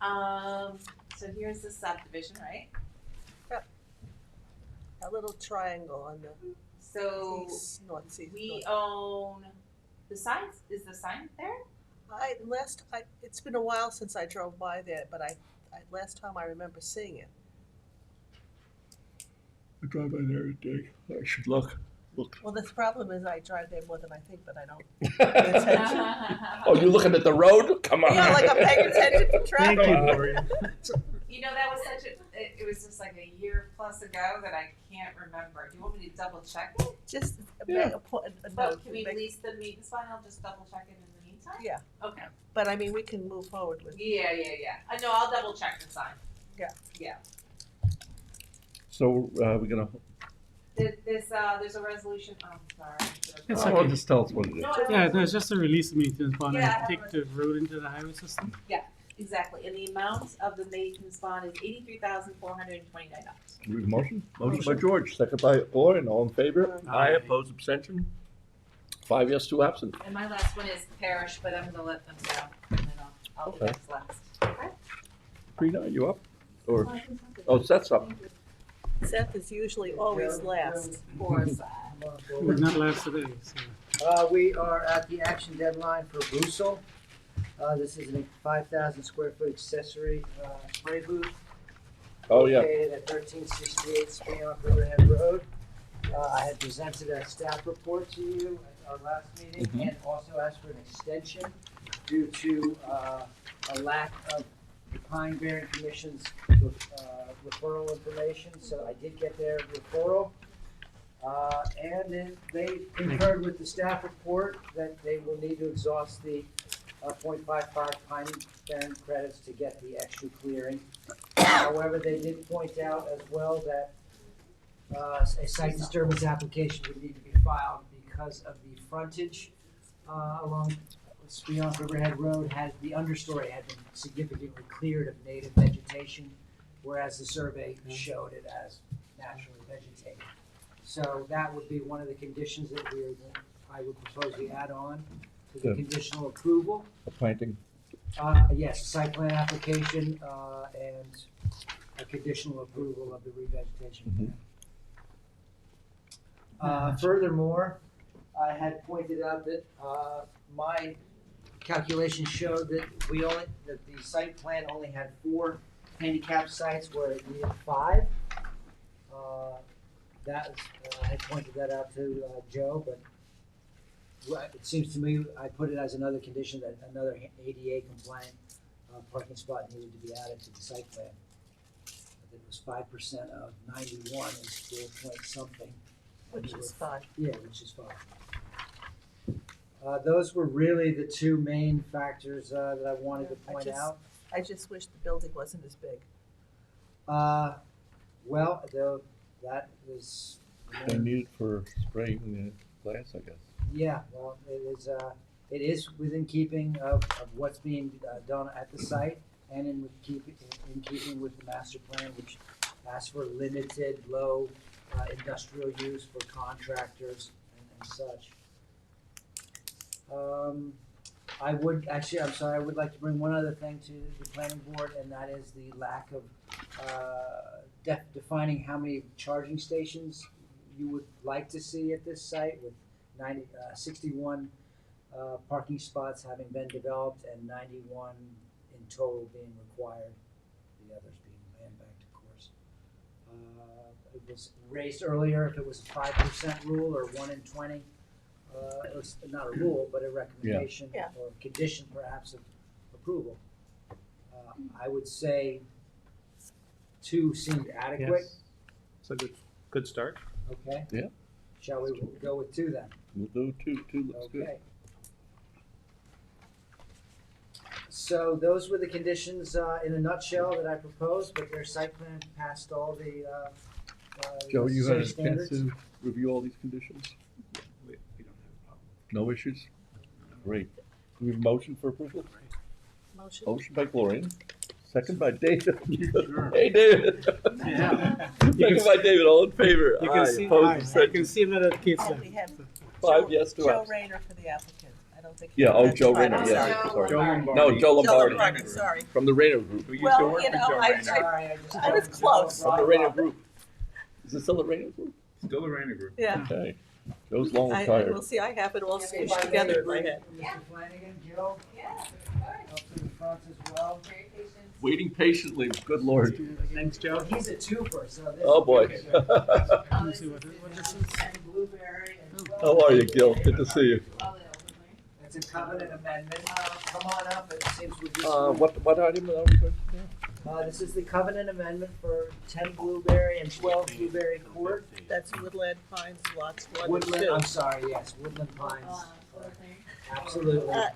So here's the subdivision, right? A little triangle on the So north. we own the signs. Is the sign there? It's been a while since I drove by there, but last time I remember seeing it. I drive by there every day, I should look. Well, the problem is I drive there more than I think, but I don't pay attention. Oh, you looking at the road? Come on. Yeah, like I'm paying attention to traffic. Thank you, Gloria. You know, that was it was just like a year plus ago that I can't remember. Do you want me to double check it? Just Yeah. a But note. can we release the maintenance bond? I'll just double check it in the meantime? Yeah, Okay. but I mean, we can move forward with. Yeah. I know, I'll double check the sign. Yeah. Yeah. So, we're gonna, There's a resolution, oh, sorry. It's oh, okay. just tell us what it is. Yeah, no, it's just a release of maintenance bond Yeah, and take the road into the highway system. Exactly, and the amount of the maintenance bond is $83,429. Do we have a motion? Motion by George, second by Gloria, and all in favor? Aye, opposed, abstention? 5 yes, 2 absent. And my last one is parish, but I'm gonna let them go, and then I'll do Okay. next last. Okay? Prina, are you up? Or, oh, Seth's up. Seth is usually always last. Poor Seth. We're not last today, so. We are at the action deadline for Boosel. This is a 5,000 square foot accessory spray booth Oh, yeah. located at 1368 Springfield Riverhead Road. I had presented a staff report to you at our last meeting Mhm. and also asked for an extension due to a lack of the Pine Bearing Commission's referral information. So I did get their referral. And then they concurred with the staff report that they will need to exhaust the 0.55 Pine Bearing credits to get the extra clearing. However, they did point out as well that a site disturbance application would need to be filed because of the frontage along Spion Riverhead Road. The understory had been significantly cleared of native vegetation, whereas the survey showed it as naturally vegetated. So that would be one of the conditions that I would propose we add on to the Good. conditional approval. A planting. Yes, a site plan application, and a conditional approval of the revegetation. Furthermore, I had pointed out that, my calculations showed that that the site plan only had 4 handicap sites where it needed 5. I had pointed that out to, Joe, but it seems to me, I put it as another condition that another ADA compliant parking spot needed to be added to the site plan. It was 5% of 91 is 4 point something. Which is fine. Yeah, which is fine. Those were really the 2 main factors that I wanted to point out. I just wish the building wasn't as big. Well, that is. They need it for spraying glass, I guess. Yeah, well, it is within keeping of what's being done at the site and in keeping with the master plan, which asks for limited, low industrial use for contractors and such. I would like to bring one other thing to the planning board, and that is the lack of defining how many charging stations you would like to see at this site with 61 parking spots having been developed and 91 in total being required, the others being land-banked, of course. It was raised earlier if it was a 5% rule or 1 in 20. It was not a rule, but a recommendation Yeah. or condition perhaps of approval. I would say 2 seemed adequate. Yes. It's a good start. Okay. Yeah. Shall we go with 2 then? We'll do two looks good. Okay. So those were the conditions in a nutshell that I proposed, but their site plan passed all the Joe, you had a necessary chance standards. to review all these conditions? We don't have a problem. No issues? Great. Do we have a motion for approval? Motion. Motion by Gloria, second by David. Sure. Hey, David. Yeah. Second by David, all in favor? You Aye, can see, opposed, you can abstentions. see him at the kids. Oh, we have 5 yes, 2 Joe absent. Rayner for the applicant. I don't think. Yeah, oh, Joe Rayner. Rayner, yeah, sorry. Joe Lombardi. No, Joe Lombardi. Lombardi, sorry. From the Rayner Group. Well, you know, I was close. From the Rayner Group. Is it still the Rayner Group? Still a Rainer group. Yeah. Okay. Joe's long I retired. will see, I have it all If squished I together may in my bring head. Mr. Flanagan, Jill, Yeah, up to the front as well. very patient. Waiting patiently, good lord. Thanks, Joe. Well, he's a twofer, so this. Oh, boy. Let me see what this is. And blueberry and How are you, Gil? Good to see you. it's a covenant amendment. Come on up, it seems we just. What item are we going to do? This is the covenant amendment for 10 Blueberry and 12 Blueberry Court. That's Woodland Pines lots 1 and Woodland, 2. I'm sorry, yes, Woodland Pines. Absolutely. I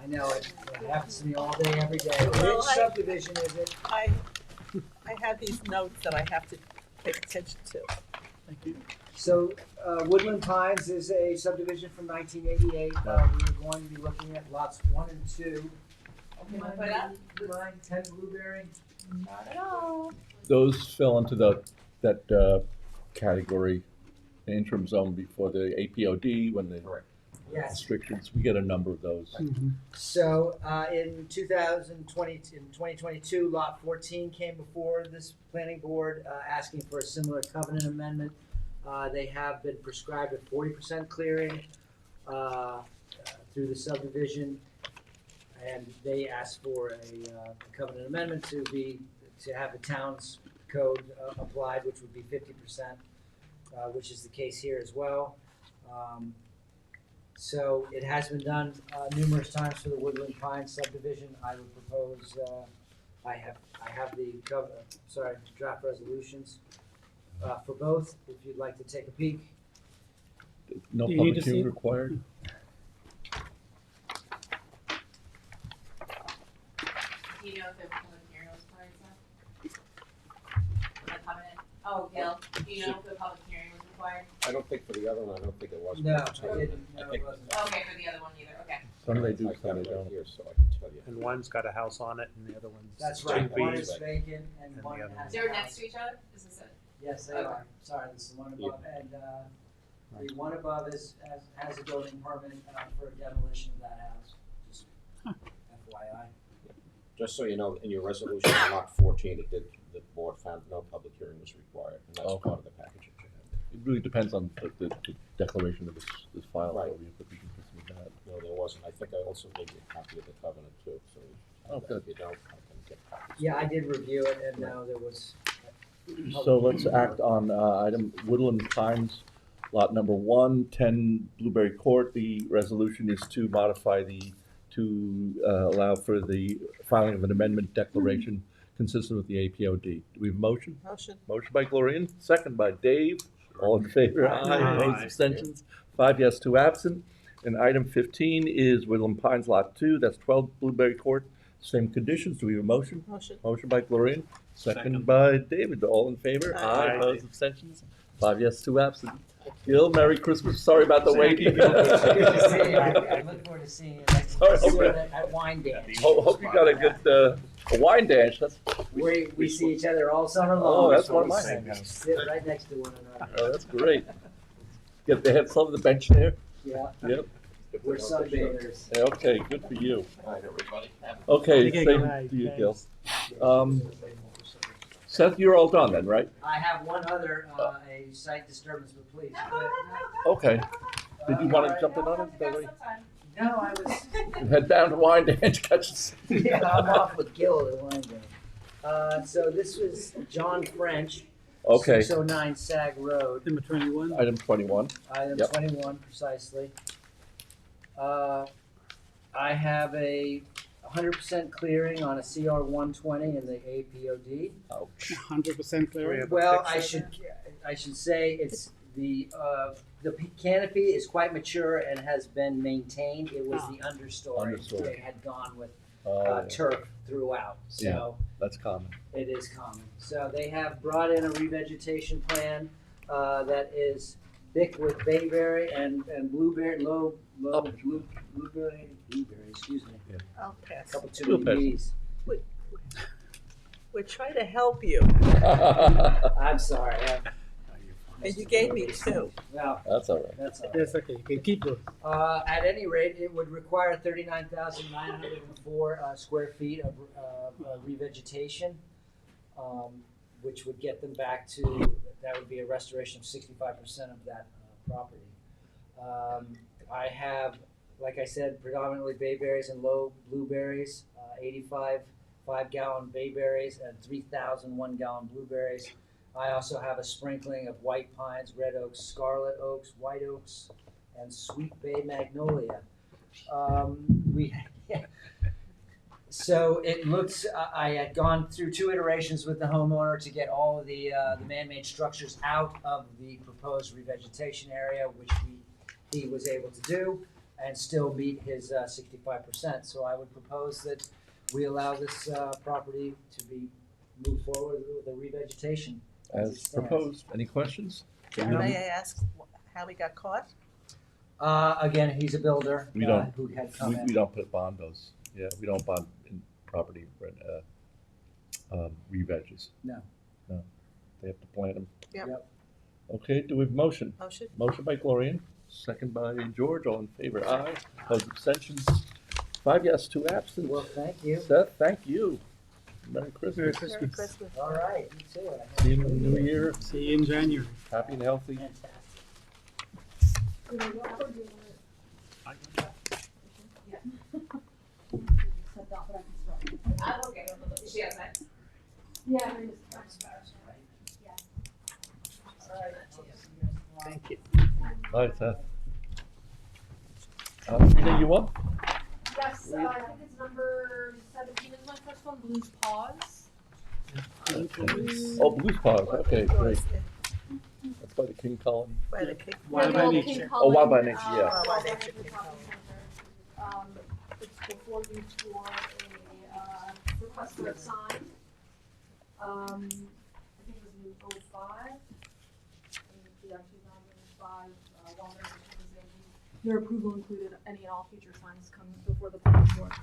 know it. It happens to me all day, every day. Well, Which subdivision is it? I have these notes that I have to pay attention to. Thank you. So, Woodland Pines is a subdivision from 1988. We're going to be looking at lots 1 and 2. Can I put it up? 10 Blueberry. Not at all. Those fell into that category, the interim zone before the APOD, when the Yes. restrictions, we get a number of those. So, in 2022, Lot 14 came before this planning board, asking for a similar covenant amendment. They have been prescribed a 40% clearing, through the subdivision. And they asked for a covenant amendment to have the town's code applied, which would be 50%, which is the case here as well. So it has been done numerous times for the Woodland Pines subdivision. I would propose, I have the draft resolutions for both, if you'd like to take a peek. No Do you need public to hearing see- required? Do you know if the public hearing was required, The covenant? Oh, Gil, do you know if the public hearing was required? I don't think for the other one, I don't think it was. No, I didn't, no, I think- it wasn't. Okay, for the other one either, okay. Some they do, I've some got they it right don't. here, so I can tell you. And one's got a house on it and the other one's. That's to right, be. one is vacant and And one the other has. They're a next house. to each other? Is this it? Yes, they Okay. are. Sorry, this is the one above, and the one above has a building permit for a demolition of that house. Just FYI. Just so you know, in your resolution on lot 14, the board found no public hearing was required, and that's Okay. part of the package that you have. It really depends on the declaration of this file, Right. so we have to be consistent with that. No, there wasn't. I think I also gave you a copy of the covenant too, so. Oh, good. If you don't, I can get copies. Yeah, I did review it, and no, there was. So let's act on item Woodland Pines, lot number 1, 10 Blueberry Court. The resolution is to modify to allow for the filing of an amendment declaration consistent with the APOD. Do we have a motion? Motion. Motion by Gloria, second by Dave. All in favor? Aye. Opposed, abstentions? 5 yes, 2 absent. And item 15 is Woodland Pines Lot 2, that's 12 Blueberry Court. Same conditions. Do we have a motion? Motion. Motion by Gloria, second by David. All in favor? Aye. Opposed, abstentions? 5 yes, 2 absent. Gil, Merry Christmas. Sorry about the wait. Good to see you. I look forward to seeing you next Sorry, at Wine Dance. Hope you got a good a wine dash. That's We see each other all summer long. Oh, that's one of my hangouts. Sit right next to one another. Oh, that's great. They have some of the bench there. Yeah. Yep. We're sunbathers. Yeah, okay, good for you. All right, everybody. Okay, Okay, same good to you, night. Gil. Seth, you're all done then, right? I have one other, a site disturbance, but please. Okay. Did you want to jump in on it? That way? No, I was, Head down to Wyandanch, catch. yeah, I'm off with Gil at Wyandotte. So this was John French. Okay. 609 Sag Road. Number 21. Item 21. Item Yep. 21, precisely. I have a 100% clearing on a CR 120 in the APOD. Ouch. 100% clear. Well, I should say it's the canopy is quite mature and has been maintained. It was the understory. Understory. They had gone with Oh, turf throughout. yeah, So that's common. it is common. So they have brought in a revegetation plan that is thick with bayberry and blueberry, low blueberry, excuse me. I'll pass. Couple too We'll many pass. B's. We're trying to help you, I'm sorry. and you gave me two. Well, That's all right. that's all right. That's okay. You can keep those. At any rate, it would require 39,904 square feet of revegetation, which would get them back to, that would be a restoration of 65% of that property. I have, like I said, predominantly bayberries and low blueberries, 85 5-gallon bayberries and 3,000 1-gallon blueberries. I also have a sprinkling of white pines, red oaks, scarlet oaks, white oaks, and sweet bay magnolia. So it looks, I had gone through 2 iterations with the homeowner to get all of the man-made structures out of the proposed revegetation area, which he was able to do and still meet his 65%. So I would propose that we allow this property to be moved forward with the revegetation. As it stands. proposed. Any questions? May I ask how we got caught? Again, he's a builder We don't, who had come in. we don't put bondos. Yeah, we don't bond in property re-veges. No. No, they have to plant them. Yep. Okay, do we have motion? Motion? Motion by Gloria, second by George, all in favor, aye. Opposed, abstentions, 5 yes, 2 absent. Well, thank you. Seth, thank you. Merry Christmas. Merry Christmas. All right, you too. See you in the new year, See you in January. happy and healthy. I'm okay. She has that. Yeah. Thank you. Bye, Seth. Rita, you up? Yes, I think it's number 17 is my first one, Blues Paws. Oh, Blues Paws, okay, great. That's by the King Colony. By the King. Wild by King nature. Oh, Wild by Cullen, Nature, yeah. Wild by Wild Nature, Nature King Shopping Center. It's before you for a request for a sign. I think it was in 05. Yeah, 2005, Walter Their approval included any and all future signs coming before the planning board.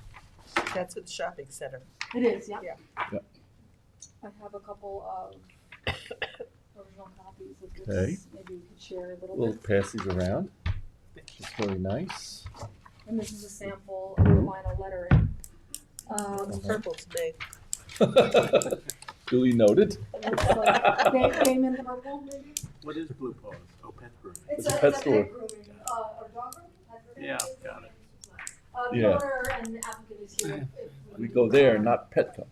That's at the shopping center. It is, yeah. Yeah. Yep. I have a couple of original copies of this. Okay. Maybe we could share a little We'll bit. pass these around. It's very nice. And this is a sample of the vinyl lettering. Purple's me. Duly noted. Looks like Damon Purple, maybe? What is Blue Paws? Oh, pet grooming. It's a pet store. grooming, or dog grooming, pet grooming. Yeah, got it. The Yeah. owner and the applicant is here. if We go there, not Petco.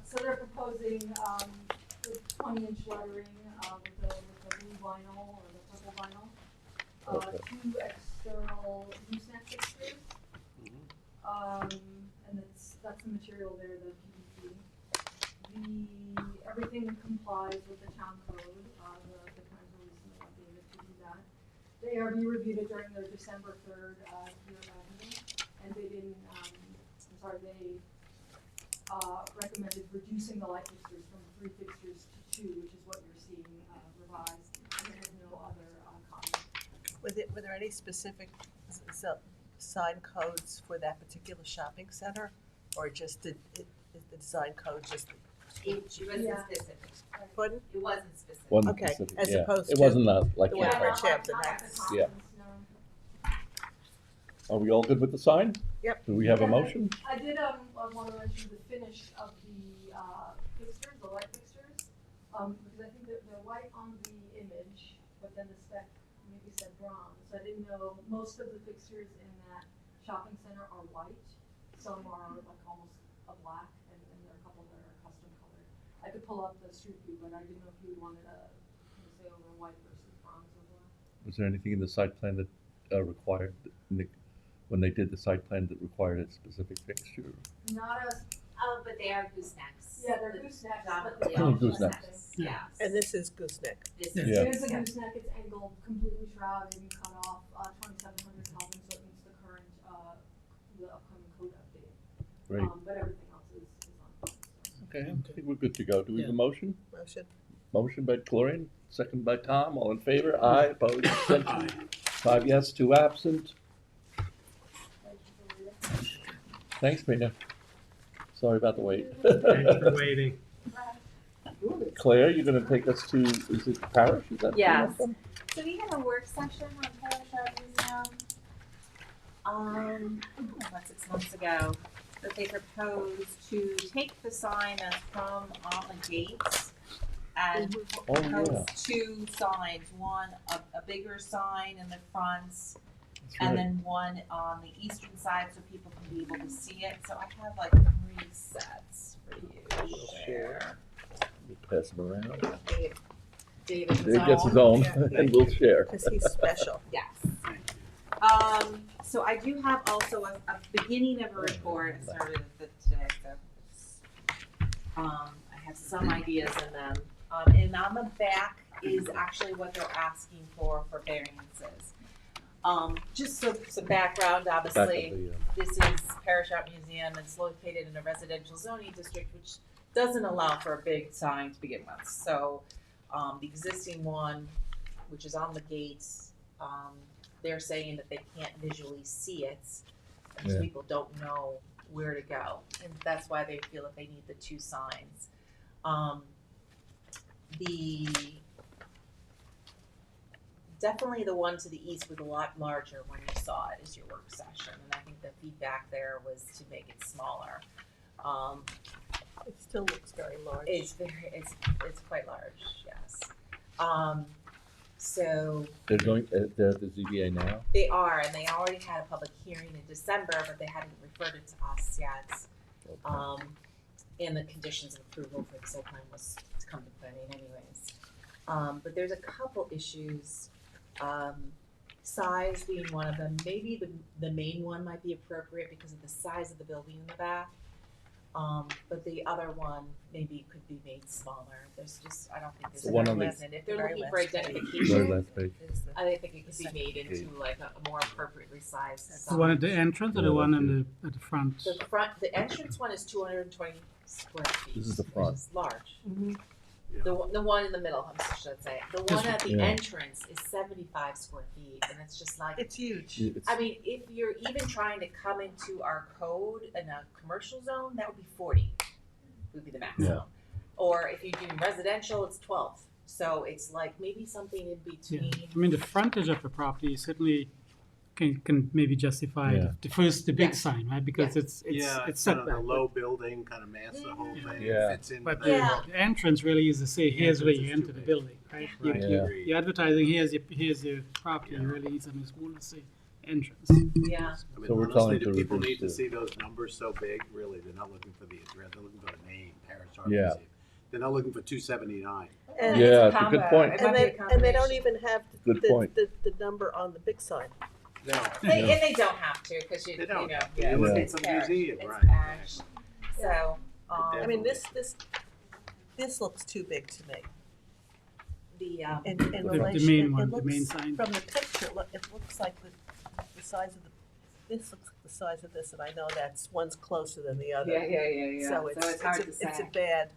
So they're proposing, the 20-inch lettering, with the blue vinyl or the purple vinyl. Okay. 2 external gooseneck fixtures. And that's the material there, the PVC. Everything complies with the town code, the plans were recently updated to do that. The ARB reviewed it during their December 3rd, meeting, and they didn't, they recommended reducing the light fixtures from 3 fixtures to 2, which is what you're seeing revised, and there was no other comment. Were there any specific sign codes for that particular shopping center? Or just is the design code just? It wasn't specific. Pardon? It wasn't specific. Wasn't Okay, specific, as yeah. opposed It to wasn't like the one that. for not Hampton, like that's. the commons, no. Are we all good with the sign? Yep. Do we have a Yeah, motion? I did want to mention the finish of the fixtures, the light fixtures, because I think that they're white on the image, but then the spec maybe said bronze. So I didn't know, most of the fixtures in that shopping center are white. Some are like almost a black, and there are a couple that are custom colored. I could pull up the street view, but I didn't know if you wanted to say over white versus bronze or black. Was there anything in the site plan that required, when they did the site plan that required a specific fixture? Not a, Oh, but they are goosenecks. yeah, they're goosenecks, but Predominantly they Oh, are goosenecks. Yeah. And this is gooseneck. This Yeah. It is a gooseneck, it's angled, completely shrouded, you cut off, 2700 Kelvin, so it meets the current, the upcoming code update. Great. But everything else is on point, so. Okay, I think we're good to go. Do we have a motion? Motion. Motion by Gloria, second by Tom. All in favor? Aye. Opposed? Abstentions? 5 yes, 2 absent. Thanks, Rena. Sorry about the wait. Thanks for waiting. Claire, you're gonna take us to, is it Parish? Is that? Yes. So we had a work session on Parish Art Museum, about 6 months ago, that they proposed to take the sign that's from on the gates and Oh, propose yeah. 2 signs, one a bigger sign in the front, That's and right. then one on the eastern side so people can be able to see it. So I have like 3 sets for you to share. We'll pass them around. Dave Dave gets his own, and we'll share. Because he's special. Yes. So I do have also a beginning of a report. I started it today, so I have some ideas in them. And on the back is actually what they're asking for variances. Just some background, obviously, this is Parish Art Museum. It's located in a residential zoning district, which doesn't allow for a big sign to begin with. So the existing one, which is on the gates, they're saying that they can't visually see it, because Yeah. people don't know where to go, and that's why they feel that they need the 2 signs. Definitely the one to the east was a lot larger when you saw it as your work session, and I think the feedback there was to make it smaller. It still looks very large. It's quite large, yes. So They're going, they're at the ZBA now? they are, and they already had a public hearing in December, but they hadn't referred it to us yet. And the conditions of approval for the site plan was to come to planning anyways. But there's a couple issues, size being one of them. Maybe the main one might be appropriate because of the size of the building in the back. But the other one maybe could be made smaller. There's just, I don't think there's The one enough on the- reason. If they're Very looking for last page. Very identification, last page. I think it could be made into like a more appropriately sized sign. The one at the entrance or Yeah, the one that's at the front? The entrance one is 220 square feet. This is the which front. is large. Mhm. The one in the middle, I should say. The This one at the Yeah. entrance is 75 square feet, and it's just like, It's huge. It's- I mean, if you're even trying to come into our code in a commercial zone, that would be 40, would be the maximum. Or if you're doing residential, it's 12. So it's like maybe something in Yeah, between. I mean, the frontage of the property certainly can maybe justify Yeah. the big Yes. sign, right? Because it's Yeah, it's kind set of the back. low building, kind of masks the whole thing, Yeah. fits in. But Yeah. the entrance really is to say, here's where entrance you is enter too the big. building, right? Right, Yeah. You're advertising, here's your property, you really need something small to say entrance. Yeah. I mean, So we're honestly, telling do to people reduce need to the- see those numbers so big? Really, they're not looking for the address, they're looking for the name, Parish Art Yeah. Museum. They're not looking for 279. And- Yeah, it's a good point. It might And be a they don't combination. even have Good point. the number on the big sign. No. And they don't have to, because you They don't. know, You're yeah, looking it's for the parish. museum, It's right, parish. So, I mean, this looks too big to me. the In The relation, main it one, the main looks, sign. from the picture, it looks like the size of this looks like the size of this, and I know one's closer than the other. yeah. So it's hard to it's say. a bad,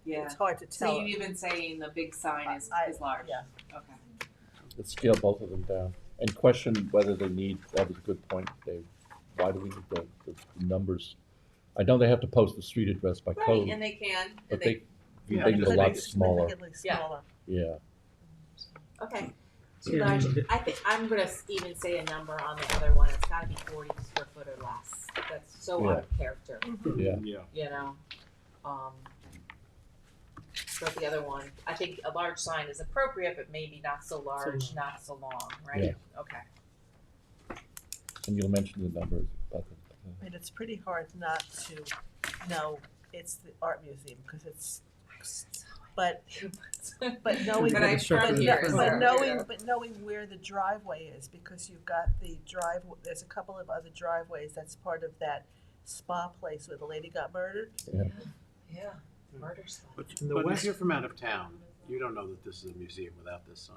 Yeah. it's hard to So tell. you even saying the big sign is large? Yeah. Okay. Let's scale both of them down and question whether they need, that was a good point, Dave. Why do we need the numbers? I know they have to post the street address by Right, code, and they can, but and they, they Yeah, make it a Could lot be smaller. significantly Yeah. smaller. Yeah. okay. Too Yeah, large. the- I think, I'm gonna even say a number on the other one, it's gotta be 40 square foot or less. That's so out of character, Yeah. Yeah. you know? But the other one, I think a large sign is appropriate, but maybe not so large, not so long, right? Okay. And you'll mention the numbers about I mean, it's pretty hard not to know it's the art museum, because it's, but knowing, But I'm from here, so, but knowing where the driveway is, because you've got the there's a couple of other driveways that's part of that spa place where the lady got murdered. Yeah, murder spot. But if you're from out of town, you don't know that this is a museum without this sign.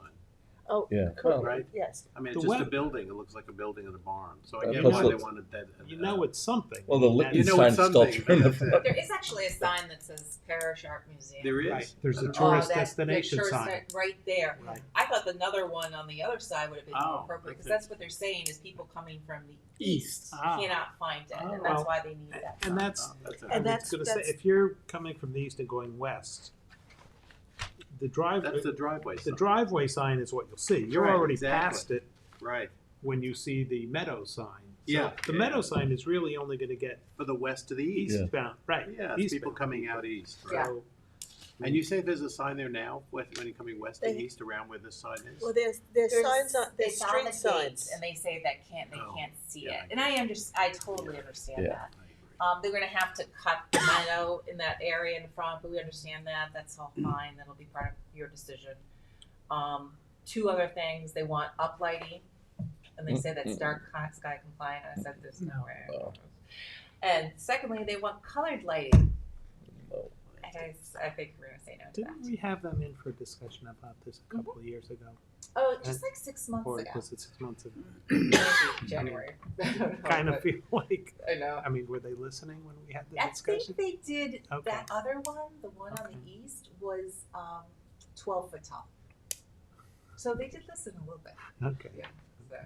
Oh, Yeah. Right? Yes. I mean, it's The just a web- building, it looks like a building in a barn, so I Uh, get plus why the- they wanted that. You know it's something. Well, the That's- Litton You know it's sign something, sculpture in but the that's it. front. There is actually a sign that says Parish Art Museum. There is? Right, there's a Oh, tourist that's destination the tourist sign. right there. Right. I thought another one on the other side would have been more Oh, appropriate, because okay. that's what they're saying, is people coming from the East. Ah. cannot find it, Oh, and that's well, why they need that sign. And that's, Oh, that's it. I was gonna say, if you're coming from the east and going west, the That's the driveway the sign. driveway sign is what you'll see. You're Right, already exactly. past it Right, when you see the meadow sign. So Yeah, the yeah, meadow yeah. sign is really only gonna get for the west to the east. eastbound, right? Yeah, it's people eastbound coming out east. Yeah. So, And you say there's a sign there now, when you're coming west and They- east around where this sign is? Well, there's signs on, there's it's on street the signs. gates, and they say that they Oh, can't see yeah, it, and I totally understand Yeah. that. They're gonna have to cut the meadow in that area in the front, but we understand that, that's all fine, that'll be part of your decision. Two other things, they want uplighting, and they say that's dark sky compliant, I said there's no way. No. And secondly, they want colored lighting, No. and I think we're gonna say no to didn't that. we have them in for a discussion about this a couple of years ago? Oh, just like 6 months Or ago, was it 6 months ago? maybe January. I don't know, Kind of but feel like, I know. I mean, were they listening when we had the I discussion? think they did. Okay. That other one, the one on Okay. the east, was 12 foot tall. So they did listen a little bit. Okay. Yeah. So.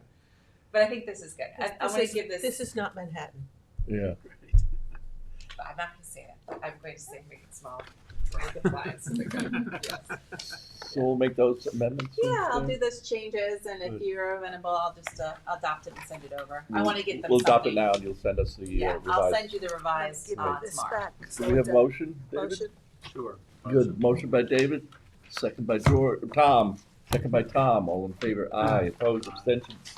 But I think this is good. I want to give this. This is not Manhattan. Yeah. I'm not going to say that. I'm going to say make it small. So make it flat. So they're good. Yes. So we'll make those amendments? Yeah, I'll then? do those changes, and if Good. you're amenable, I'll just adopt it and send it over. I We'll- want to get them We'll adopt it something. now and you'll send us the Yeah, revised. I'll send you the revised Give me this tomorrow. back. Do we have a motion, David? Motion? Sure. Good, motion by David, second by Tom, second by Tom, all in favor, aye, opposed, abstentions.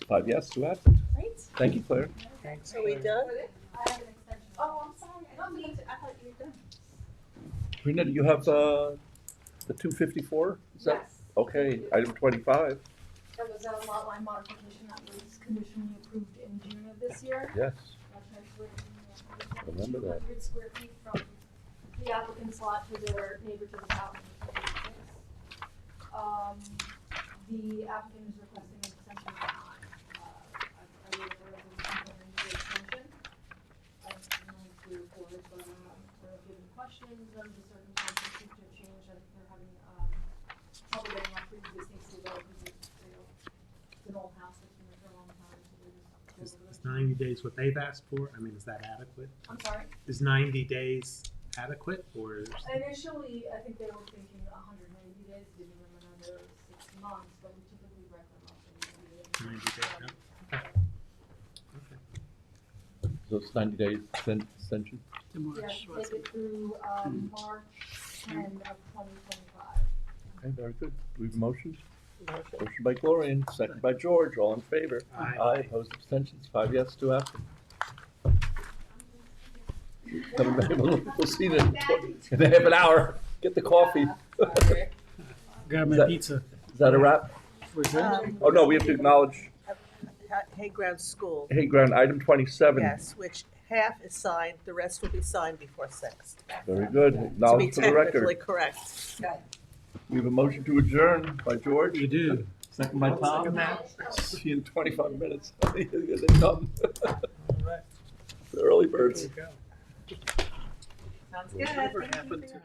5 yes, 2 absent. Right? Thank you, Claire. Thanks. Are we done? I have an extension. Oh, I'm sorry. I don't mean to. I thought you were done. Rena, do you have, the 254? Is that, Yes. okay, item 25, That was a lot line modification that was conditionally approved in June of this year. yes, That transferred Remember that. 200 square feet from the applicant's lot to their neighbor to the south. The applicant is requesting an extension of time. I wrote a resolution for the extension. I don't know if you're for it, but we're given questions and the circumstances seem to have changed. I think they're having trouble getting off pre-existing studio because it's an old house that's been there for a long time, so they're just. Is 90 days what they've asked for? I mean, is that adequate? I'm sorry? Is 90 days adequate, or? Initially, I think they were thinking 180 days, giving them another 6 months, but we typically recommend up to 90 days, okay. so it's 90 days extension? Yeah, take it through March 10 of 2025. Okay, very good, do we have a motion? Motion by Gloria, second by George, all in favor? Aye. Aye, opposed, abstentions, 5 yes, 2 absent. Coming back, we'll see you in half an hour, get the coffee. Grab Is my that- pizza. Is that a wrap? Oh, no, we have to acknowledge Hayground School. Hay Ground, item 27. Yes, which half is signed, the rest will be signed before 6. Very good, To be acknowledged for the technically record. correct. We have a motion to adjourn by George. You do. Second by Tom. Second that. See you in 25 minutes. They come. The early birds. There you go. Sounds good. Whatever Thank you happened for to- your-